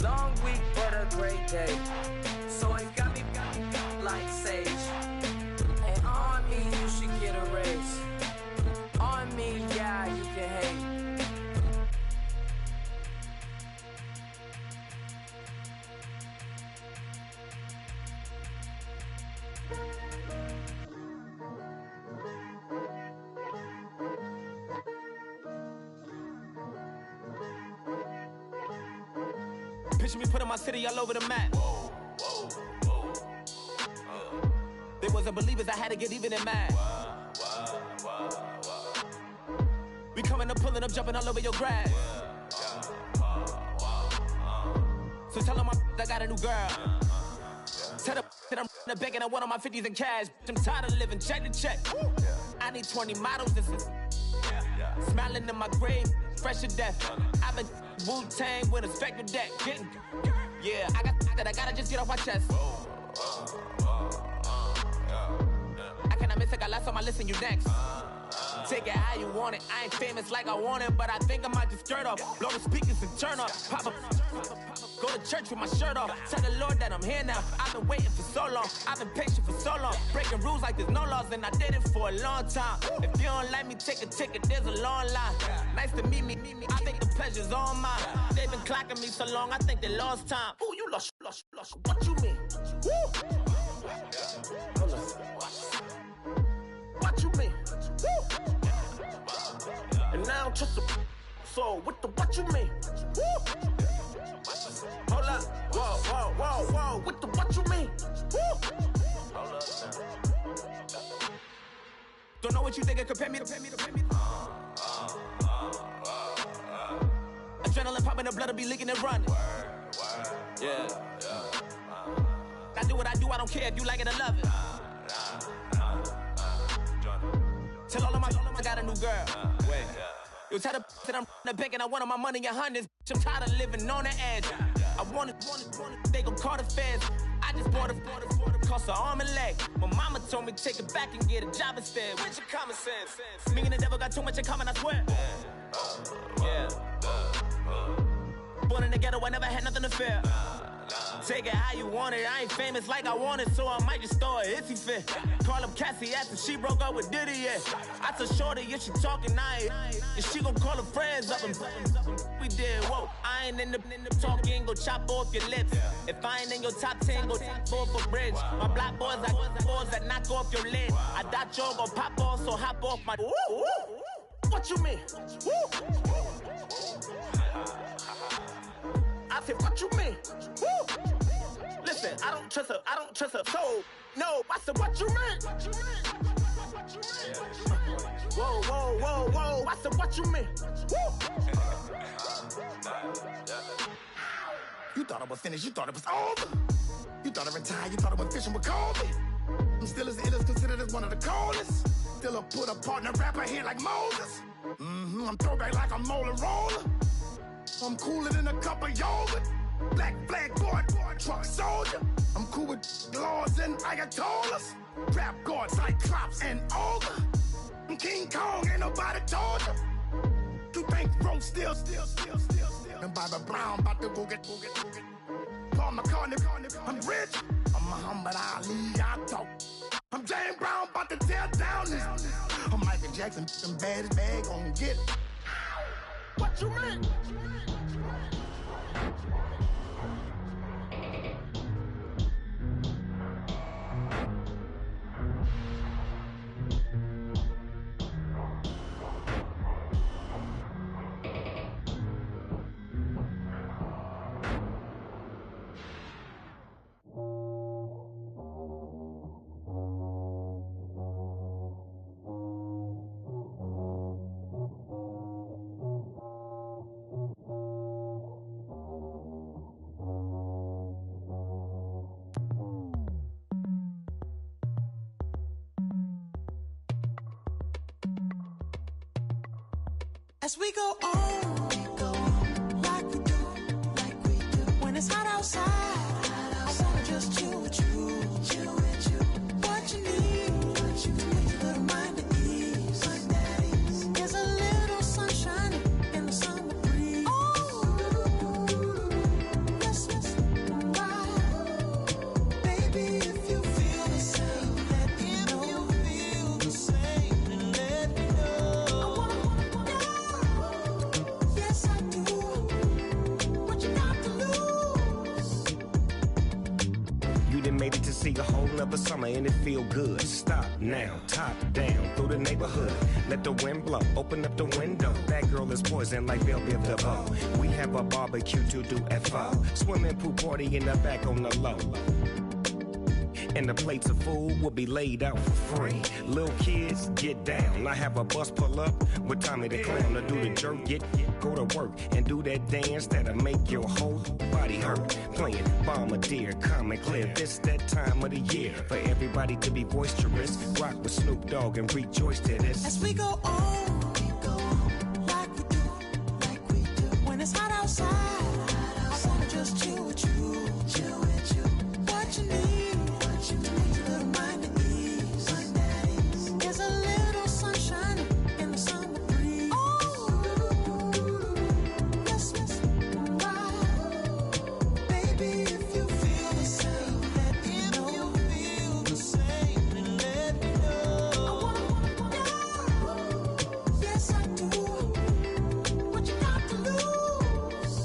Long week, but a great day. So it got me like sage. And on me, you should get a raise. On me, yeah, you can hate. Picture me putting my city all over the map. They wasn't believers, I had to get even and mad. We coming up, pulling up, jumping all over your grass. So tell them I got a new girl. Tell them that I'm in the bank and I want on my 50s in cash. I'm tired of living check to check. I need 20 models, this is smiling in my grave, fresh to death. I've been Wu-Tang with a spectre deck. Getting, yeah, I gotta just get off my chest. I cannot miss it, got last on my list and you next. Take it how you want it. I ain't famous like I want it, but I think I might just skirt off. Blow the speakers and turn up. Pop up. Go to church with my shirt off. Tell the Lord that I'm here now. I've been waiting for so long. I've been patient for so long. Breaking rules like there's no laws, and I did it for a long time. If you don't like me, take a ticket. There's a long line. Nice to meet me. I think the pleasure's all mine. They've been clocking me so long, I think they lost time. Ooh, you lost. What you mean? Woo! What you mean? Woo! And now just a so what you mean? Woo! Hold up, whoa, what you mean? Woo! Hold up. Don't know what you think, compare me to. Adrenaline popping, the blood will be leaking and running. Yeah. I do what I do, I don't care if you like it or love it. Tell all of my I got a new girl. Wait. You tell the that I'm in the bank and I want my money in hundreds. I'm tired of living on the edge. I want it, they gon' call the feds. I just bought a cost an arm and leg. My mama told me take it back and get a job instead. Where's your common sense? Me and the devil got too much in common, I swear. Yeah. Born in the ghetto, I never had nothing to fear. Take it how you want it. I ain't famous like I want it, so I might just throw a hissy fit. Call up Cassie after she broke up with Diddy, yeah. I told Shorty if she talking, and she gon' call her friends up and we did, whoa. I ain't in the talking, go chop off your lips. If I ain't in your top 10, go top 4 for bridge. My black boys like boys that knock off your lid. I thought y'all gon' pop off, so hop off my. What you mean? I said, what you mean? Woo! Listen, I don't trust her soul. No, I said, what you mean? Whoa, I said, what you mean? Woo! You thought I was finished, you thought it was over. You thought I retired, you thought I went fishing with Kobe. I'm still as ill as considered as one of the coldest. Still a put a partner rapper here like Moses. I'm throwback like a molar roller. I'm cooler than a cup of yogurt. Black flag boy, truck soldier. I'm cool with law minotaurs and ayatollahs, rap god, cyclops and ogre. I'm King Kong, ain't nobody told you. You think Rome still. And Bobby Brown about to go get. Paul McCartney, I'm rich. I'm Muhammad Ali, I talk. I'm James Brown, about to tear down this. I'm Michael Jackson, them baddest bag gon' get it. What you mean? As we go on, like we do. When it's hot outside, I wanna just chill with you. What you need, to make your little mind at ease. There's a little sunshine in the summer breeze. Oh, yes, right. Baby, if you feel the same, let me know. If you feel the same, then let me know. Yes, I do. What you got to lose? You done made it to see a whole nother summer and it feel good. Stop now, top down through the neighborhood. Let the wind blow, open up the window. That girl is poison like Belle Biv DeVoe. We have a barbecue to do FO. Swimming pool party in the back on the low. And the plates of food will be laid out for free. Little kids, get down. I have a bus pull up with Tommy the Clown to do the jerk, go to work and do that dance that'll make your whole body hurt. Playing Bombardier, Common Clear. This that time of the year for everybody to be boisterous. Rock with Snoop Dogg and rejoice to this. As we go on, like we do. When it's hot outside, I wanna just chill with you. What you need, to make your little mind at ease. There's a little sunshine in the summer breeze. Oh, yes, right. Baby, if you feel the same, let me know. If you feel the same, then let me know. Yes, I do. What you got to lose?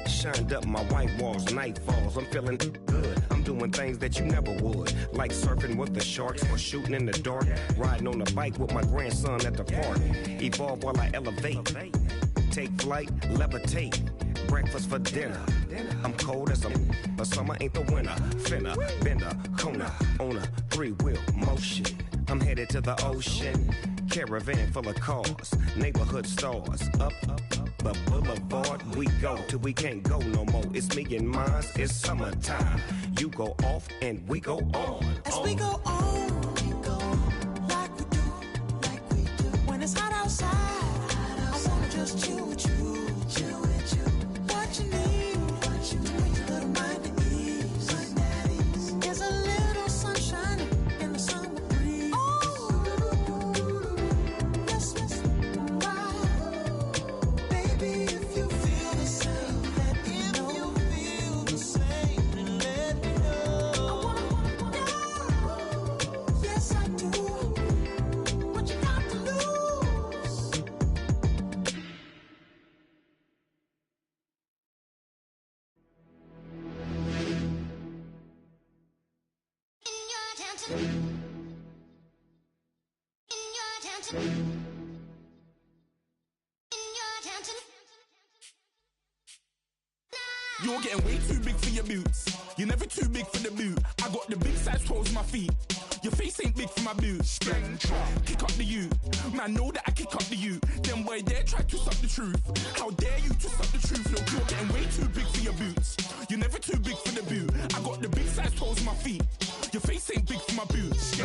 Shined up my white walls, night falls. I'm feeling good. I'm doing things that you never would, like surfing with the sharks or shooting in the dark. Riding on a bike with my grandson at the park. Evolve while I elevate. Take flight, levitate. Breakfast for dinner. I'm cold as but summer ain't the winter. Finna, bender, Kona, on a 3-wheel motion. I'm headed to the ocean. Caravan full of cars, neighborhood stars. Up the boulevard we go till we can't go no more. It's me and mine, it's summertime. You go off and we go on. As we go on, like we do. When it's hot outside, I wanna just chill with you. What you need, to make your little mind at ease. There's a little sunshine in the summer breeze. Oh, yes, right. Baby, if you feel the same, let me know. If you feel the same, then let me know. Yes, I do. What you got to lose? You're getting way too big for your boots. You're never too big for the boot. I got the big size toes on my feet. Your face ain't big for my boots. Kick up the you. Man, know that I kick up the you. Then boy dare try to suck the truth. How dare you to suck the truth? Look, you're getting way too big for your boots. You're never too big for the boot. I got the big size toes on my feet. Your face ain't big for my boots.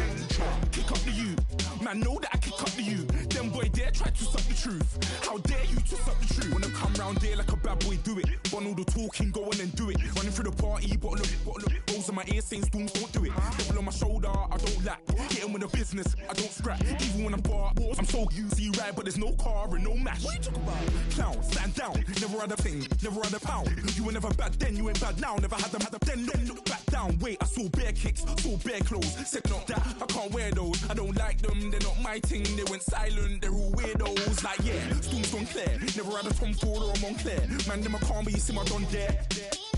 Kick up the you. Man, know that I kick up the you. Then boy dare try to suck the truth. How dare you to suck the truth? Wanna come round there like a bad boy do it. Want all the talking, go on and do it. Running through the party, bottle of rolls in my ear saying storms don't do it. Double on my shoulder, I don't lack. Getting with the business, I don't scrap. Even when I'm bar, I'm so used to ride, but there's no car and no mash. What you talking about? Clown, stand down, never had a thing, never had a pound. You were never bad then, you ain't bad now. Never had them, then look back down. Wait, I saw bare kicks, saw bare clothes. Said not that, I can't wear those. I don't like them, they're not my thing. They went silent, they're all weirdos. Like yeah, storms gone clear. Never had a Tom Ford or a Montclair. Man, them a calm, but you see my don dare.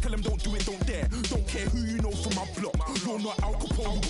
Tell them don't do it, don't dare. Don't care who you know from my block. You're not Al Capone.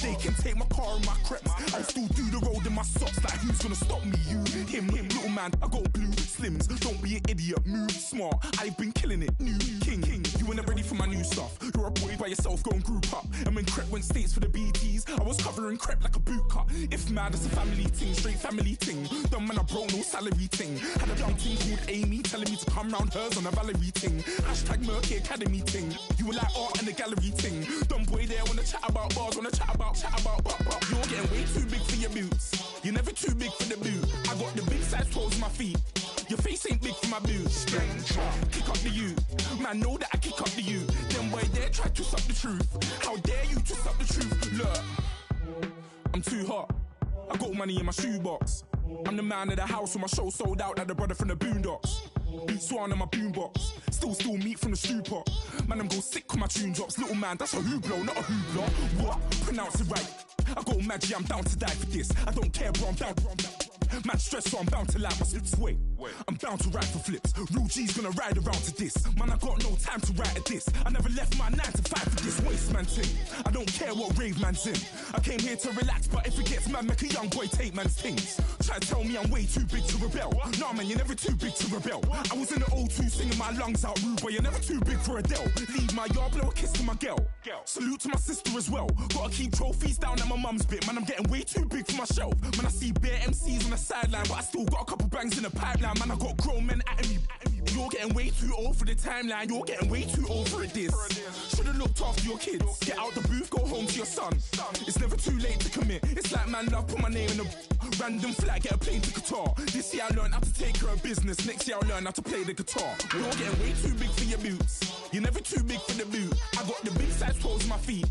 They can take my car and my creps. I'll still do the road in my socks. Like who's gonna stop me? You, him, little man. I got blue slims. Don't be an idiot. Move smart. I've been killing it. New king. You ain't ready for my new stuff. You're a boy by yourself. Go and group up. And when Crep went states for the BTs, I was covering Crep like a boot cut. If mad, it's a family thing. Straight family thing. Dumb man, I broke no salary thing. Had a young thing called Amy telling me to come round hers on a Valerie thing. Hashtag Murky Academy thing. You were like art and the gallery thing. Dumb boy there wanna chat about bars, wanna chat about. You're getting way too big for your boots. You're never too big for the boot. I got the big size toes on my feet. Your face ain't big for my boots. Kick up the you. Man, know that I kick up the you. Them boy there try to suck the truth. How dare you to suck the truth? Look, I'm too hot. I got money in my shoebox. I'm the man of the house when my show sold out like the brother from the Boondocks. Beat Swan in my boombox. Still meat from the stew pot. Man, I'm go sick when my tune drops. Little man, that's a hooplo, not a hoopla. What? Pronounce it right. I got magic, I'm down to die for this. I don't care, bro, I'm down. Man stressed, so I'm bound to like my slips. Wait, I'm bound to ride for flips. Real G's gonna ride around to this. Man, I got no time to write at this. I never left my 9 to 5 for this waste man thing. I don't care what rave man's in. I came here to relax, but if it gets mad, make a young boy take man's things. Try to tell me I'm way too big to rebel. Nah, man, you're never too big to rebel. I was in the O2 singing my lungs out rude, but you're never too big for Adele. Leave my yard, blow a kiss to my girl. Salute to my sister as well. Gotta keep trophies down at my mum's bit. Man, I'm getting way too big for my shelf. Man, I see bare MCs on the sideline, but I still got a couple bangs in the pipeline. Man, I got grown men at me. You're getting way too old for the timeline. You're getting way too old for this. Should've looked after your kids. Get out the booth, go home to your son. It's never too late to commit. It's like man love, put my name in a random flag, get a plane to Qatar. This year I learned how to take care of business. Next year I'll learn how to play the guitar. You're getting way too big for your boots. You're never too big for the boot. I got the big size toes on my feet.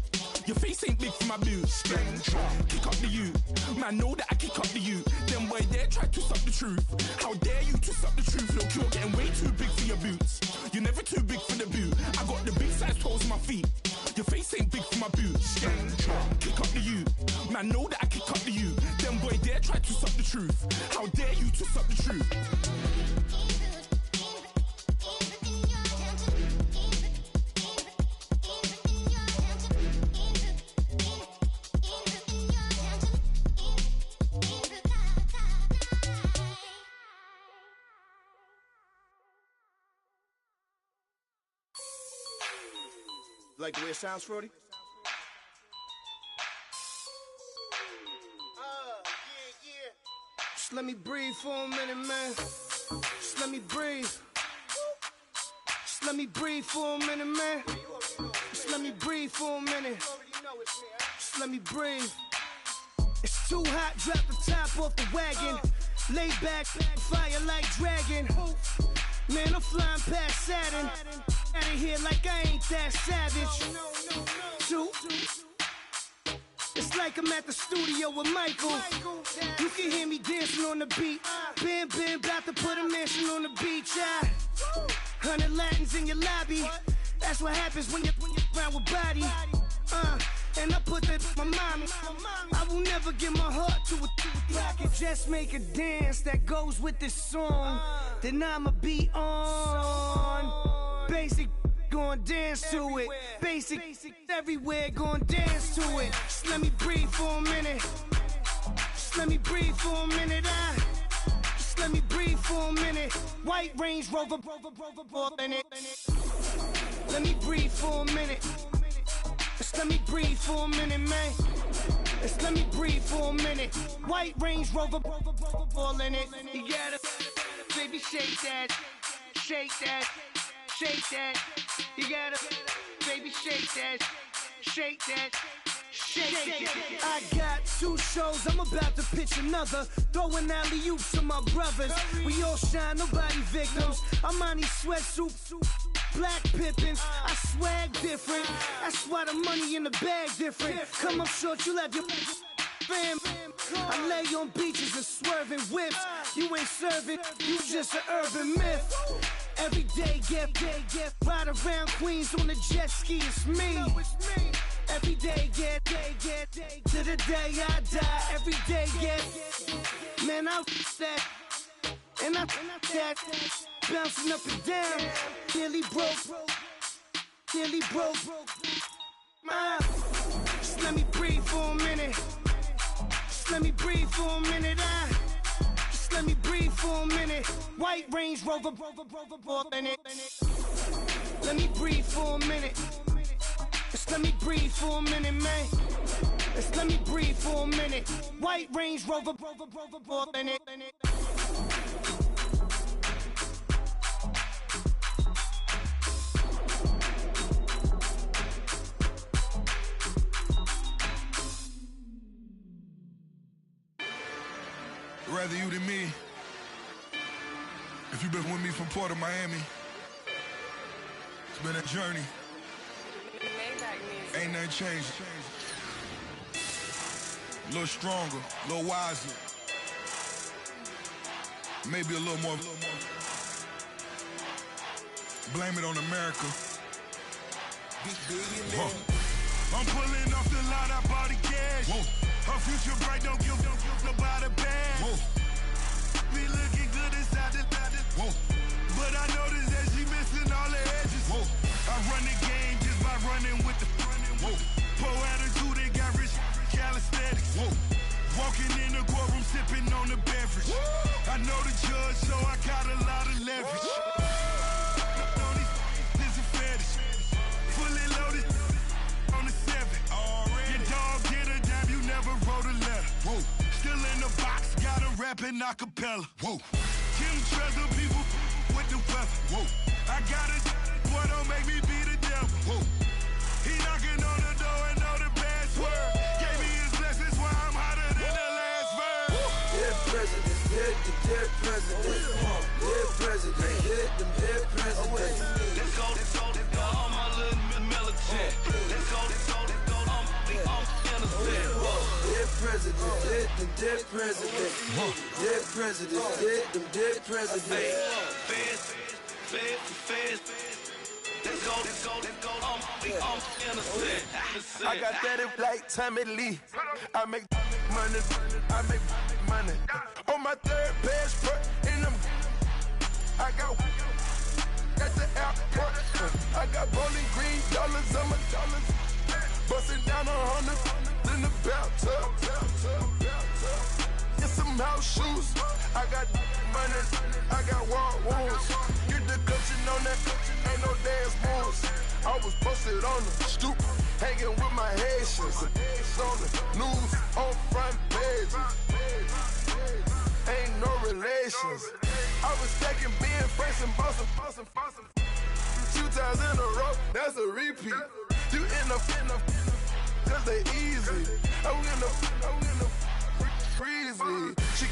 Your face ain't big for my boots. Kick up the you. Man, know that I kick up the you. Them boy there try to suck the truth. How dare you to suck the truth? Look, you're getting way too big for your boots. You're never too big for the boot. I got the big size toes on my feet. Your face ain't big for my boots. Kick up the you. Man, know that I kick up the you. Them boy there try to suck the truth. How dare you to suck the truth? Like the way it sounds, Frody? Just let me breathe for a minute, man. Just let me breathe. Just let me breathe for a minute, man. Just let me breathe for a minute. Just let me breathe. It's too hot, drop the top off the wagon. Lay back, fire like dragon. Man, I'm flying past Saturn. Out of here like I ain't that savage. Two. It's like I'm at the studio with Michael. You can hear me dancing on the beat. Ben, about to put a mansion on the beach. 100 Latins in your lobby. That's what happens when you're around with body. And I put that in my mama. I will never give my heart to a I can just make a dance that goes with this song. Then I'ma be on. Basic, gon' dance to it. Basic, everywhere, gon' dance to it. Just let me breathe for a minute. Just let me breathe for a minute. Just let me breathe for a minute. White Range Rover, in it. Let me breathe for a minute. Just let me breathe for a minute, man. Just let me breathe for a minute. White Range Rover, all in it. You gotta, baby, shake that, shake that, shake that. You gotta, baby, shake that, shake that, I got 2 shows, I'm about to pitch another. Throwing alley-oops to my brothers. We all shine, nobody victims. I'm on these sweatsuits, black pippins. I swag different. That's why the money in the bag different. Come up short, you have your fam. I lay on beaches and swerving whips. You ain't serving, you just an urban myth. Every day, get ride around Queens on the jet ski, it's me. Every day, get to the day I die. Every day, get man, I that and I that bouncing up and down. Nearly broke. Just let me breathe for a minute. Just let me breathe for a minute. Just let me breathe for a minute. White Range Rover, in it. Let me breathe for a minute. Just let me breathe for a minute, man. Just let me breathe for a minute. White Range Rover, in it. Rather you than me. If you've been with me from Port of Miami, it's been a journey. Ain't nothing changed. A little stronger, a little wiser. Maybe a little more. Blame it on America. I'm pulling off the lot, I bought the cash. Whoa. Her future bright, don't give nobody bad. Whoa. Me looking good inside the whoa. But I noticed that she missing all the edges. Whoa. I run the game just by running with the whoa. Poor attitude, they got rich calisthenics. Whoa. Walking in the courtroom, sipping on the beverage. Whoa. I know the judge, so I got a lot of leverage. This is a fetish. Fully loaded on the 7. Your dog get a dime, you never wrote a letter. Whoa. Still in the box, got a rapping acapella. Whoa. Kim Treasure, people with the weather. Whoa. I got a boy, don't make me be the devil. Whoa. He knocking on the door and know the password. Gave me his blessings, why I'm hotter than the last verse. Dead presidents, dead presidents. Dead presidents, dead presidents. Let's go, all my little militant. Let's go, I'm innocent. Dead presidents, dead presidents. Dead presidents, dead presidents. Feds. Let's go, I'm innocent. I got that in like Tommy Lee. I make money. On my third passport, and I got at the airport. I got bowling green dollars on my dollars. Busting down 100 in the bathtub. Get some house shoes. I got money. I got war wounds. Get the coaching on that. Ain't no dance moves. I was posted on the stoop, hanging with my Haitians. On the news, on front page. Ain't no relations. I was stacking being fresh and bustin'. 2 times in a row, that's a repeat. You end up, cause they easy. I'm in the freezy. She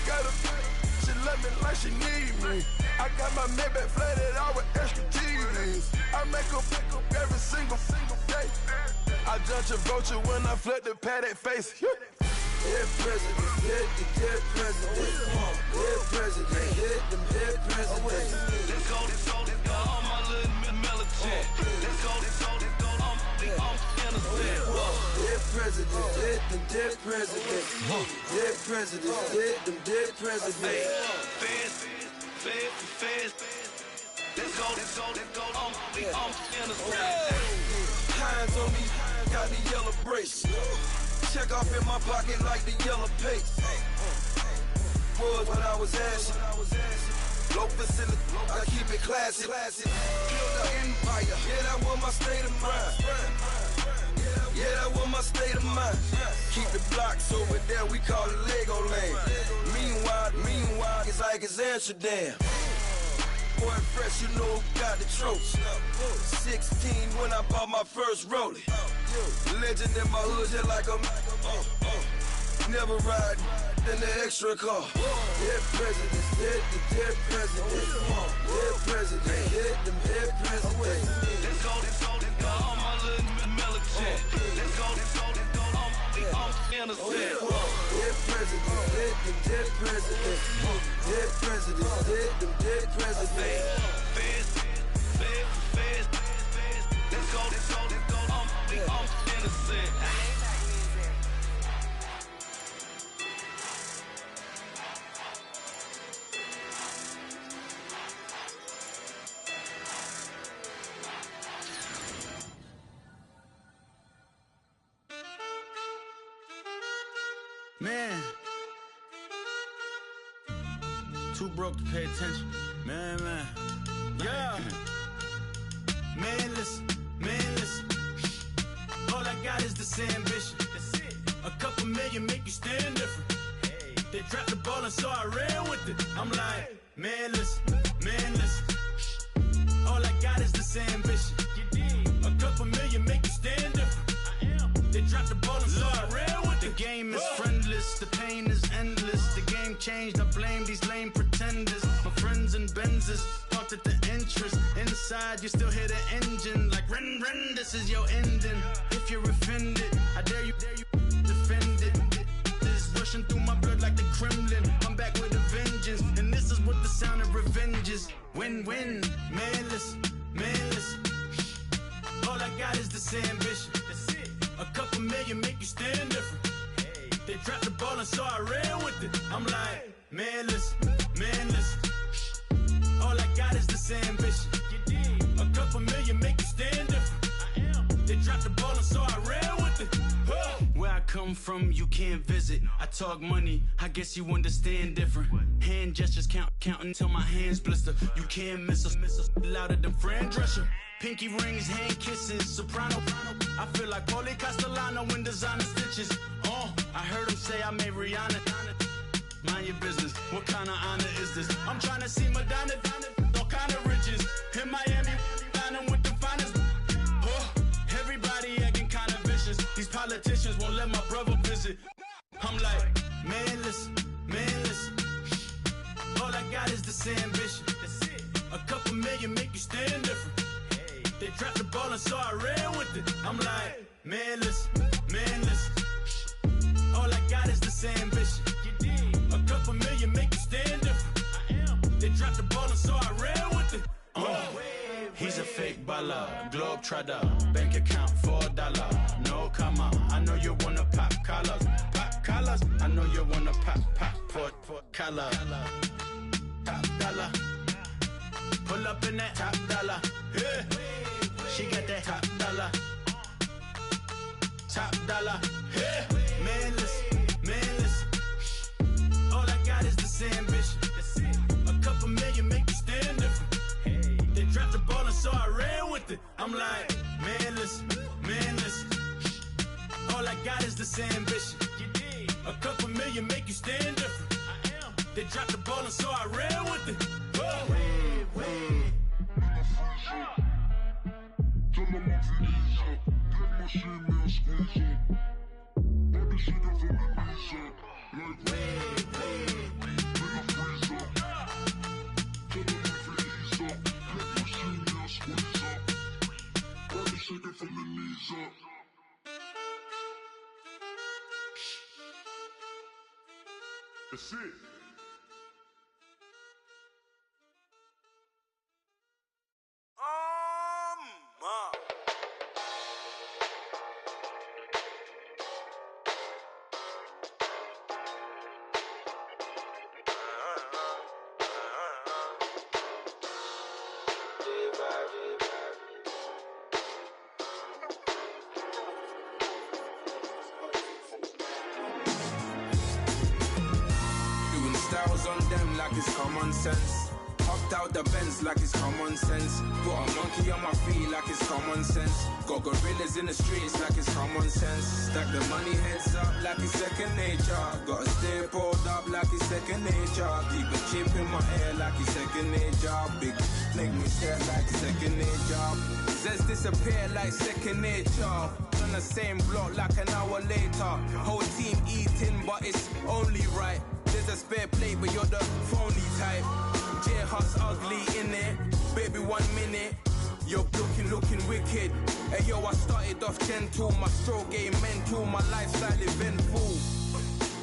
love me like she need me. I got my Maybach flooded out with extra TVs. I make up every single day. I judge a vulture when I flip the paddock face. Dead presidents, dead presidents. Dead presidents, dead presidents. Let's go, all my little militant. Let's go, I'm innocent. Dead presidents, dead presidents. Dead presidents, dead presidents. Feds. Let's go, I'm innocent. Hands on me, got the yellow brace. Check off in my pocket like the yellow paste. Was when I was asking. Low facility, I keep it classy. Build an empire, yeah, that was my state of mind. Yeah, that was my state of mind. Keep the blocks over there, we call it Lego land. Meanwhile, it's like it's Amsterdam. Boy, fresh, you know who got the tropes. 16 when I bought my first rollie. Legend in my hood, just like a never ride in the extra car. Dead presidents, dead presidents. Dead presidents, dead presidents. Let's go, all my little military. Let's go, all innocent. Dead presidents, dead presidents. Dead presidents, dead presidents. Feds. Let's go, all innocent. Man, too broke to pay attention. Man. Yeah. Man, listen. All I got is this ambition. That's it. A couple million make you stand different. Hey. They dropped the ball and so I ran with it. I'm like, man, listen. All I got is this ambition. A couple million make you stand different. I am. They dropped the ball and so I ran with it. The game is friendless, the pain is endless. The game changed, I blame these lame pretenders. My friends and Benzes thought that the interest inside, you still hear the engine. Like, ren, this is your ending. If you're offended, I dare you defend it. This rushing through my blood like the Kremlin. I'm back with a vengeance, and this is what the sound of revenge is. Win-win, man, listen. All I got is this ambition. That's it. A couple million make you stand different. Hey. They dropped the ball and so I ran with it. I'm like, man, listen. All I got is this ambition. A couple million make you stand different. I am. They dropped the ball and so I ran with it. Where I come from, you can't visit. I talk money, I guess you understand different. Hand gestures counting till my hands blister. You can't miss us louder than Fran Drescher. Pinky rings, hand kisses, soprano. I feel like Paulie Castellano in designer stitches. I heard him say I made Rihanna. Mind your business, what kind of honor is this? I'm trying to see Madonna, all kind of riches. In Miami, dining with the finest. Everybody acting kind of vicious. These politicians won't let my brother visit. I'm like, man, listen. All I got is this ambition. That's it. A couple million make you stand different. Hey. They dropped the ball and so I ran with it. I'm like, man, listen. All I got is this ambition. A couple million make you stand different. I am. They dropped the ball and so I ran with it. He's a fake baller, globe trotter, bank account $4. No comma, I know you wanna pop collars. I know you wanna pop collar. Top dollar, pull up in that top dollar. Yeah. She got that top dollar. Yeah. Man, listen. All I got is this ambition. That's it. A couple million make you stand different. Hey. They dropped the ball and so I ran with it. I'm like, man, listen. All I got is this ambition. A couple million make you stand different. I am. They dropped the ball and so I ran with it. That's it. Styles on them like it's common sense. Pop Hopped out the Benz like it's common sense. Put a monkey on my feet like it's common sense. Got gorillas in the streets like it's common sense. Stack the money heads up like it's second nature. Gotta stay pulled up like it's second nature. Keep a chip in my ear like it's second nature. Big make me stare like second nature. Says disappear like second nature. On the same block like an hour later. Whole team eating but it's only right. There's a spare plate but you're the phony type. J-Hut's ugly in it. Baby 1 minute. You're looking wicked. Hey yo, I started off gentle. My stroke game mental. My lifestyle eventful.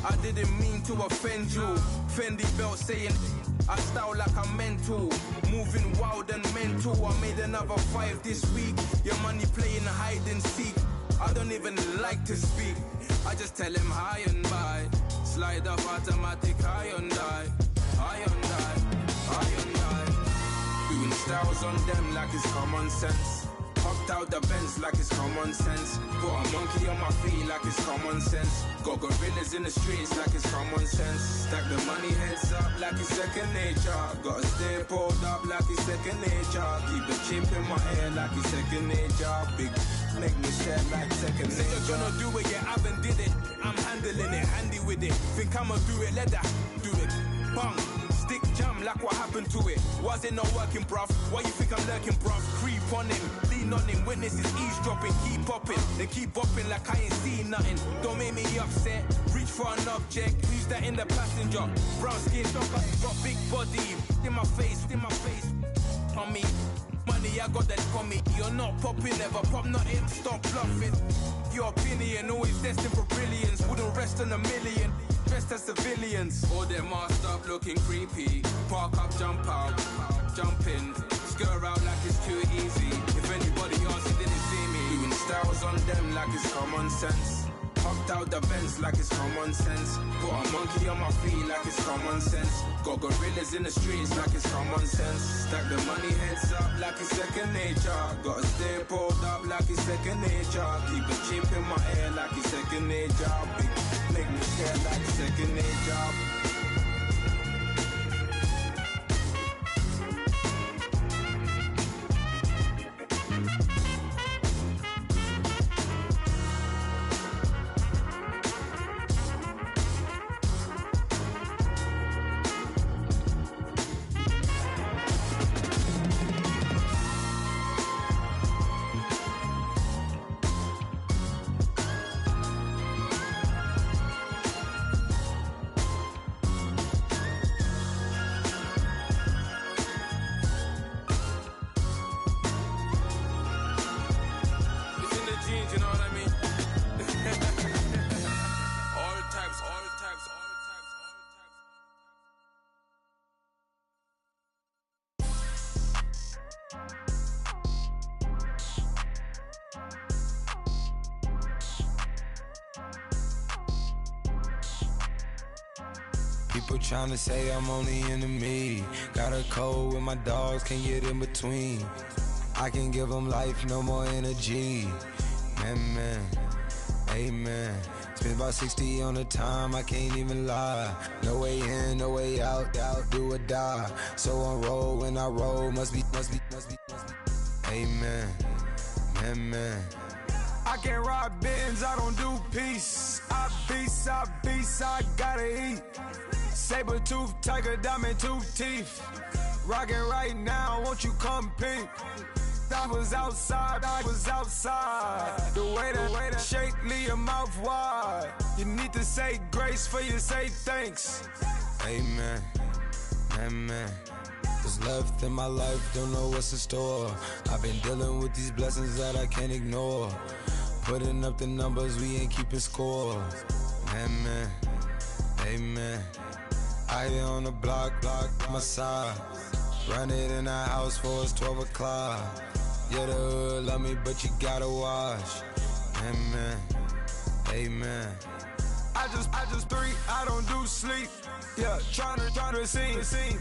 I didn't mean to offend you. Fendi belt saying I style like I'm mental. Moving wild and mental. I made another 5 this week. Your money playing hide and seek. I don't even like to speak. I just tell him high and by. Slide up automatic high and die. High and die. High and die. Doing styles on them like it's common sense. Hopped out the Benz like it's common sense. Put a monkey on my feet like it's common sense. Got gorillas in the streets like it's common sense. Stack the money heads up like it's second nature. Gotta stay pulled up like it's second nature. Keep the chip in my ear like it's second nature. Big make me stare like second nature. You're gonna do it, yeah, I haven't did it. I'm handling it, handy with it. Think I'ma do it, let that do it. Bang. Stick jam like what happened to it. Was it not working, bruv? Why you think I'm lurking, bruv? Creep on him, lean on him. Witnesses eavesdropping, keep popping. They keep bopping like I ain't seen nothing. Don't make me upset. Reach for an object. Who's that in the passenger? Brown skin, got big body. In my face, on me. Money, I got that for me. You're not popping, never pop nothing. Stop bluffing. Your opinion always destined for brilliance. Wouldn't rest on a million. Dressed as civilians. All them masked up looking creepy. Park up, jump out, jump in. Skirt out like it's too easy. If anybody else didn't see me. Doing styles on them like it's common sense. Hopped out the Benz like it's common sense. Put a monkey on my feet like it's common sense. Got gorillas in the streets like it's common sense. Stack the money heads up like it's second nature. Gotta stay pulled up like it's second nature. Keep a chip in my ear like it's second nature. Big make me stare like second nature. People tryna say I'm only enemy. Got a code with my dogs, can't get in between. I can give them life, no more energy. Man, amen. Spent about 60 on the time, I can't even lie. No way in, no way out, do or die. So on roll, when I roll, must be. Amen, man. I can't ride Benz, I don't do peace. I beast, I gotta eat. Saber tooth, tiger, diamond tooth teeth. Rockin' right now, won't you come peep? I was outside. The way that shake, leave your mouth wide. You need to say grace for you say thanks. Amen, What's left in my life, don't know what's in store. I've been dealing with these blessings that I can't ignore. Putting up the numbers, we ain't keeping score. Amen. I here on the block, my side. Run it in the house for us 12 o'clock. Yeah, the hood love me, but you gotta watch. Amen. I just three, I don't do sleep. Yeah, tryna see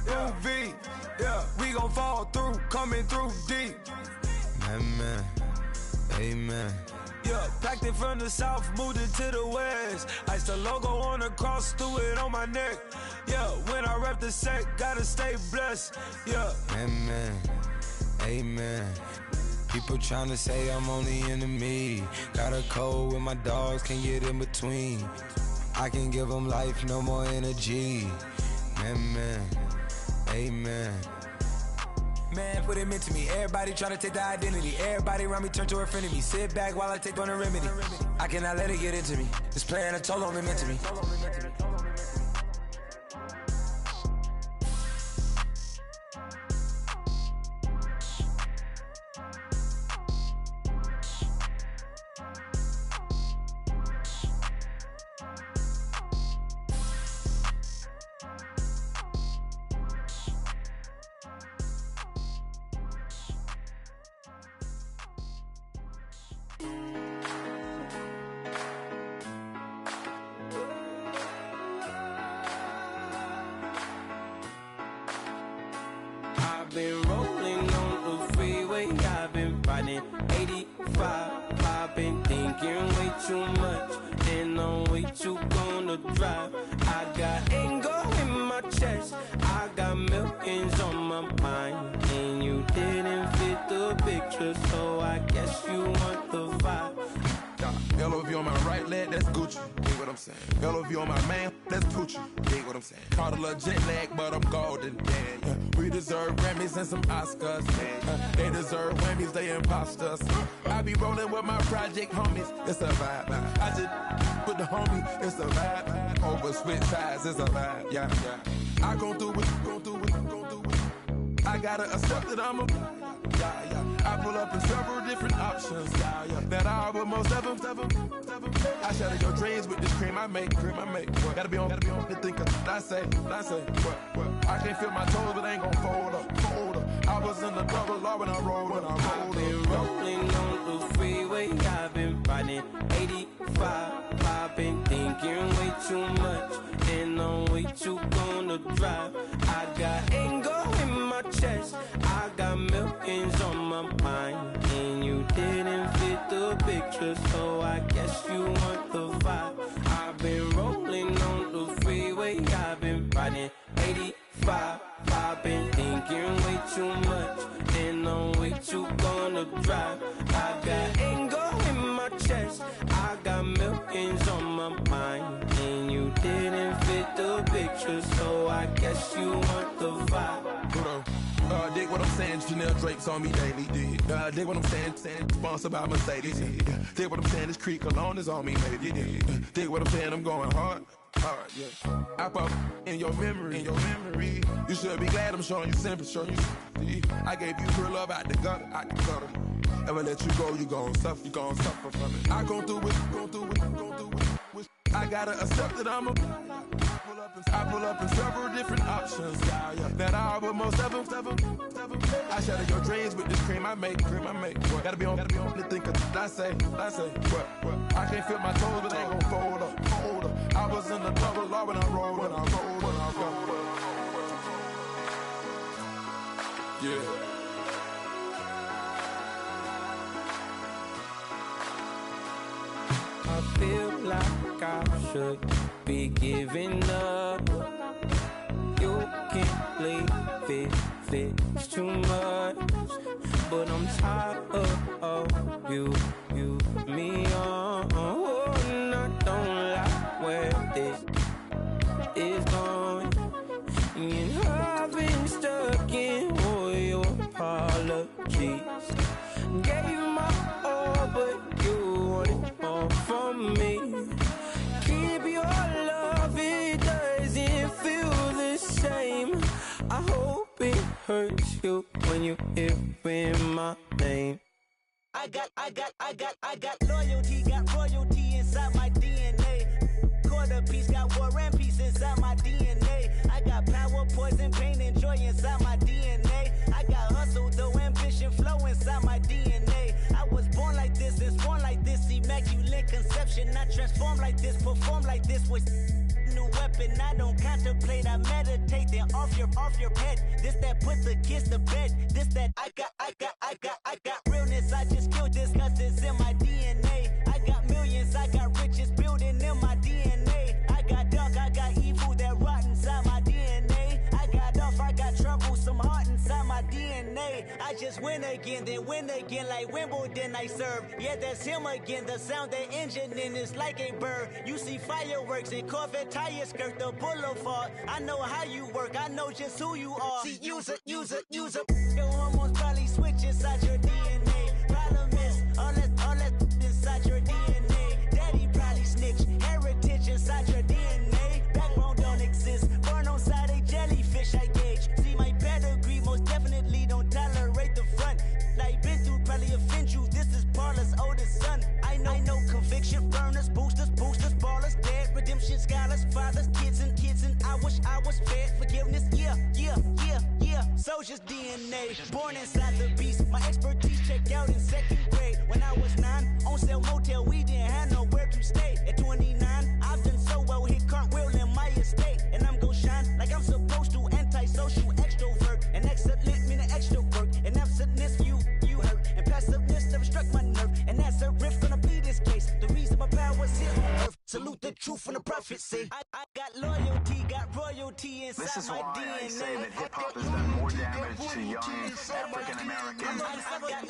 UV. Yeah, we gon' fall through, coming through deep. Amen. Yeah, packed it from the south, moved it to the west. Iced the logo on the cross, threw it on my neck. Yeah, when I rep the set, gotta stay blessed. Yeah. Amen. Amen. People tryna say I'm only enemy. Got a cold with my dogs, can't get in between. I can give them life, no more energy. Amen. Amen. Man, put him into me. Everybody try to take the identity. Everybody around me turn to a friend of me. Sit back while I take on the remedy. I cannot let it get into me. This playing a toll on me, meant to me. I've been rolling on the freeway, I've been riding 85. I've been thinking way too much, and I'm way too gonna drive. I got anger in my chest, I got millions on my mind, and you didn't fit the picture, so I guess you want the vibe. LOV on my right leg, that's Gucci. Dig what I'm saying. LOV on my man, that's Poochie. Dig what I'm saying. Caught a little jet lag, but I'm golden. Yeah. We deserve Grammys and some Oscars. They deserve Whammies, they imposters. I be rolling with my project homies, it's a vibe. I just with the homie, it's a vibe. Over switch sides, it's a vibe. Yeah. I gon' do it, gon' do it, gon' do it. I gotta accept that I'm a I pull up in several different options. That I will most ever. I shatter your dreams with this cream I make. Gotta be on the thinker. I say, what? I can't feel my toes, but ain't gon' fold up. I was in the double law when I rolled up. I've been rolling on the freeway, I've been riding 85. I've been thinking way too much, and I'm way too gonna drive. I got anger in my chest, I got millions on my mind, and you didn't fit the picture, so I guess you want the vibe. I've been rolling on the freeway, I've been riding 85. I've been thinking way too much, and I'm way too gonna drive. I got anger in my chest, I got millions on my mind, and you didn't fit the picture, so I guess you want the vibe. Dig what I'm saying, Chanel drapes on me daily. Dig what I'm saying, sponsored by Mercedes. Dig what I'm saying, this Creek Cologne is on me, baby. Dig what I'm saying, I'm going hard. Yeah. I pop in your memory. You should be glad I'm showing you sympathy. I gave you real love out the gutter. Ever let you go, you gon' suffer from it. I gon' do it. I gotta accept that I'm a I pull up in several different options. That I will most ever. I shatter your dreams with this cream I make. Gotta be on the thinker. I say, what? I can't feel my toes, but ain't gon' fold up. I was in the double law when I rolled. Yeah. I feel like I should be giving up. You can't leave it's too much. But I'm tired of you, me on. And I don't like where this is going. And I've been stuck in all your apologies. Gave my all, but you wanted more from me. Keep your love, it doesn't feel the same. I hope it hurts you when you hear my name. I got loyalty, got royalty inside my DNA. Quarter piece, got war and peace inside my DNA. I got power, poison, pain, and joy inside my DNA. I got hustle, though, ambition, flow inside my DNA. I was born like this, and born like this, immaculate conception. I transform like this, perform like this with new weapon. I don't contemplate, I meditate, then off your head. This that put the kids to bed. This that I got realness. I just killed this cause it's in my DNA. I got millions, I got riches building in my DNA. I got dark, I got evil that rot inside my win again, then win again like Wimbledon I serve. Yeah, that's him again. The sound that engine in is like a bird. You see fireworks and Corvette tires skirt the boulevard. I know how you work. I know just who you are. See, use a. Your hormones probably switch inside your DNA. Problem is, all that inside your DNA. Daddy probably snitch. Heritage inside your DNA. Backbone don't exist. Born on side a jellyfish, I gauge. See my pedigree, most definitely don't tolerate the front. Like been through, probably offend you. This is Paula's oldest son. I know conviction burners, boosters, ballers, dead, redemption scholars, fathers, kids and I wish I was fed forgiveness. Yeah. Soldier's DNA, born inside the beast. My expertise checked out in 2nd grade. When I was 9, on sale motel, we didn't have nowhere to stay. At 29, I've done so well, hit cartwheel in my estate. And I'm gon' shine like I'm supposed to, antisocial extrovert. And excellent meaning extra work. And absentness, you hurt. And passiveness never struck my nerve. And that's a riff gonna be this case. The reason my power's here on earth. Salute the truth and the prophecy. I got loyalty, got royalty inside this is my why DNA. I say that hip-hop has done more damage to young African-Americans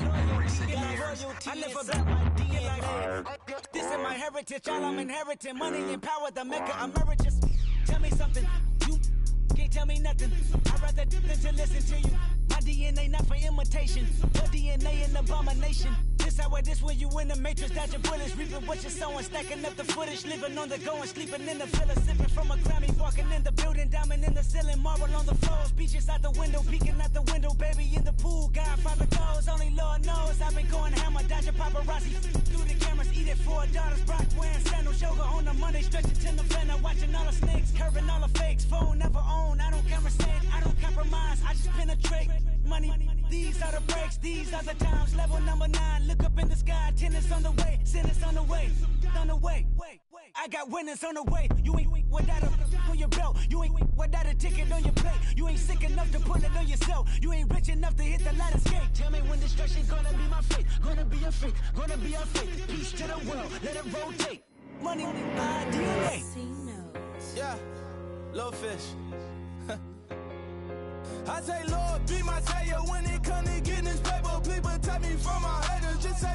in recent years. I never got my DNA. This is my heritage, all I'm inheriting. Money and power, the mecca emeritus. Tell me something, you can't tell me nothing. I'd rather than to listen to you. My DNA not for imitation, your DNA an abomination. This where you in the matrix, dodging bullets, reaping what you're sowing, stacking up the footage, living on the go and sleeping in the villa, sipping from a Grammy, walking in the building, diamond in the ceiling, marble on the floors, beaches out the window, peeking out the window, baby in the pool, Godfather goes, only Lord knows, I've been going hammer, dodging paparazzi, through the cameras, eating $4, Brock wearing sandals, yoga on a Monday, stretching to November, watching all the snakes, curving all the fakes, phone never own, I don't conversate, I don't compromise, I just penetrate, money, these are the breaks, these are the times, level number 9, look up in the sky, tennis on the way, sentence on the way, I got winners on the way. You ain't without a on your belt. You ain't without a ticket on your plate. You ain't sick enough to pull it on yourself. You ain't rich enough to hit the ladder skate. Tell me when destruction gonna be my fate. Gonna be a fate. Gonna be a fate. Peace to the world. Let it rotate. Money, DNA. Yeah, low fish. I say, Lord, be my savior when it come to getting this paper. People take me from my haters. Just say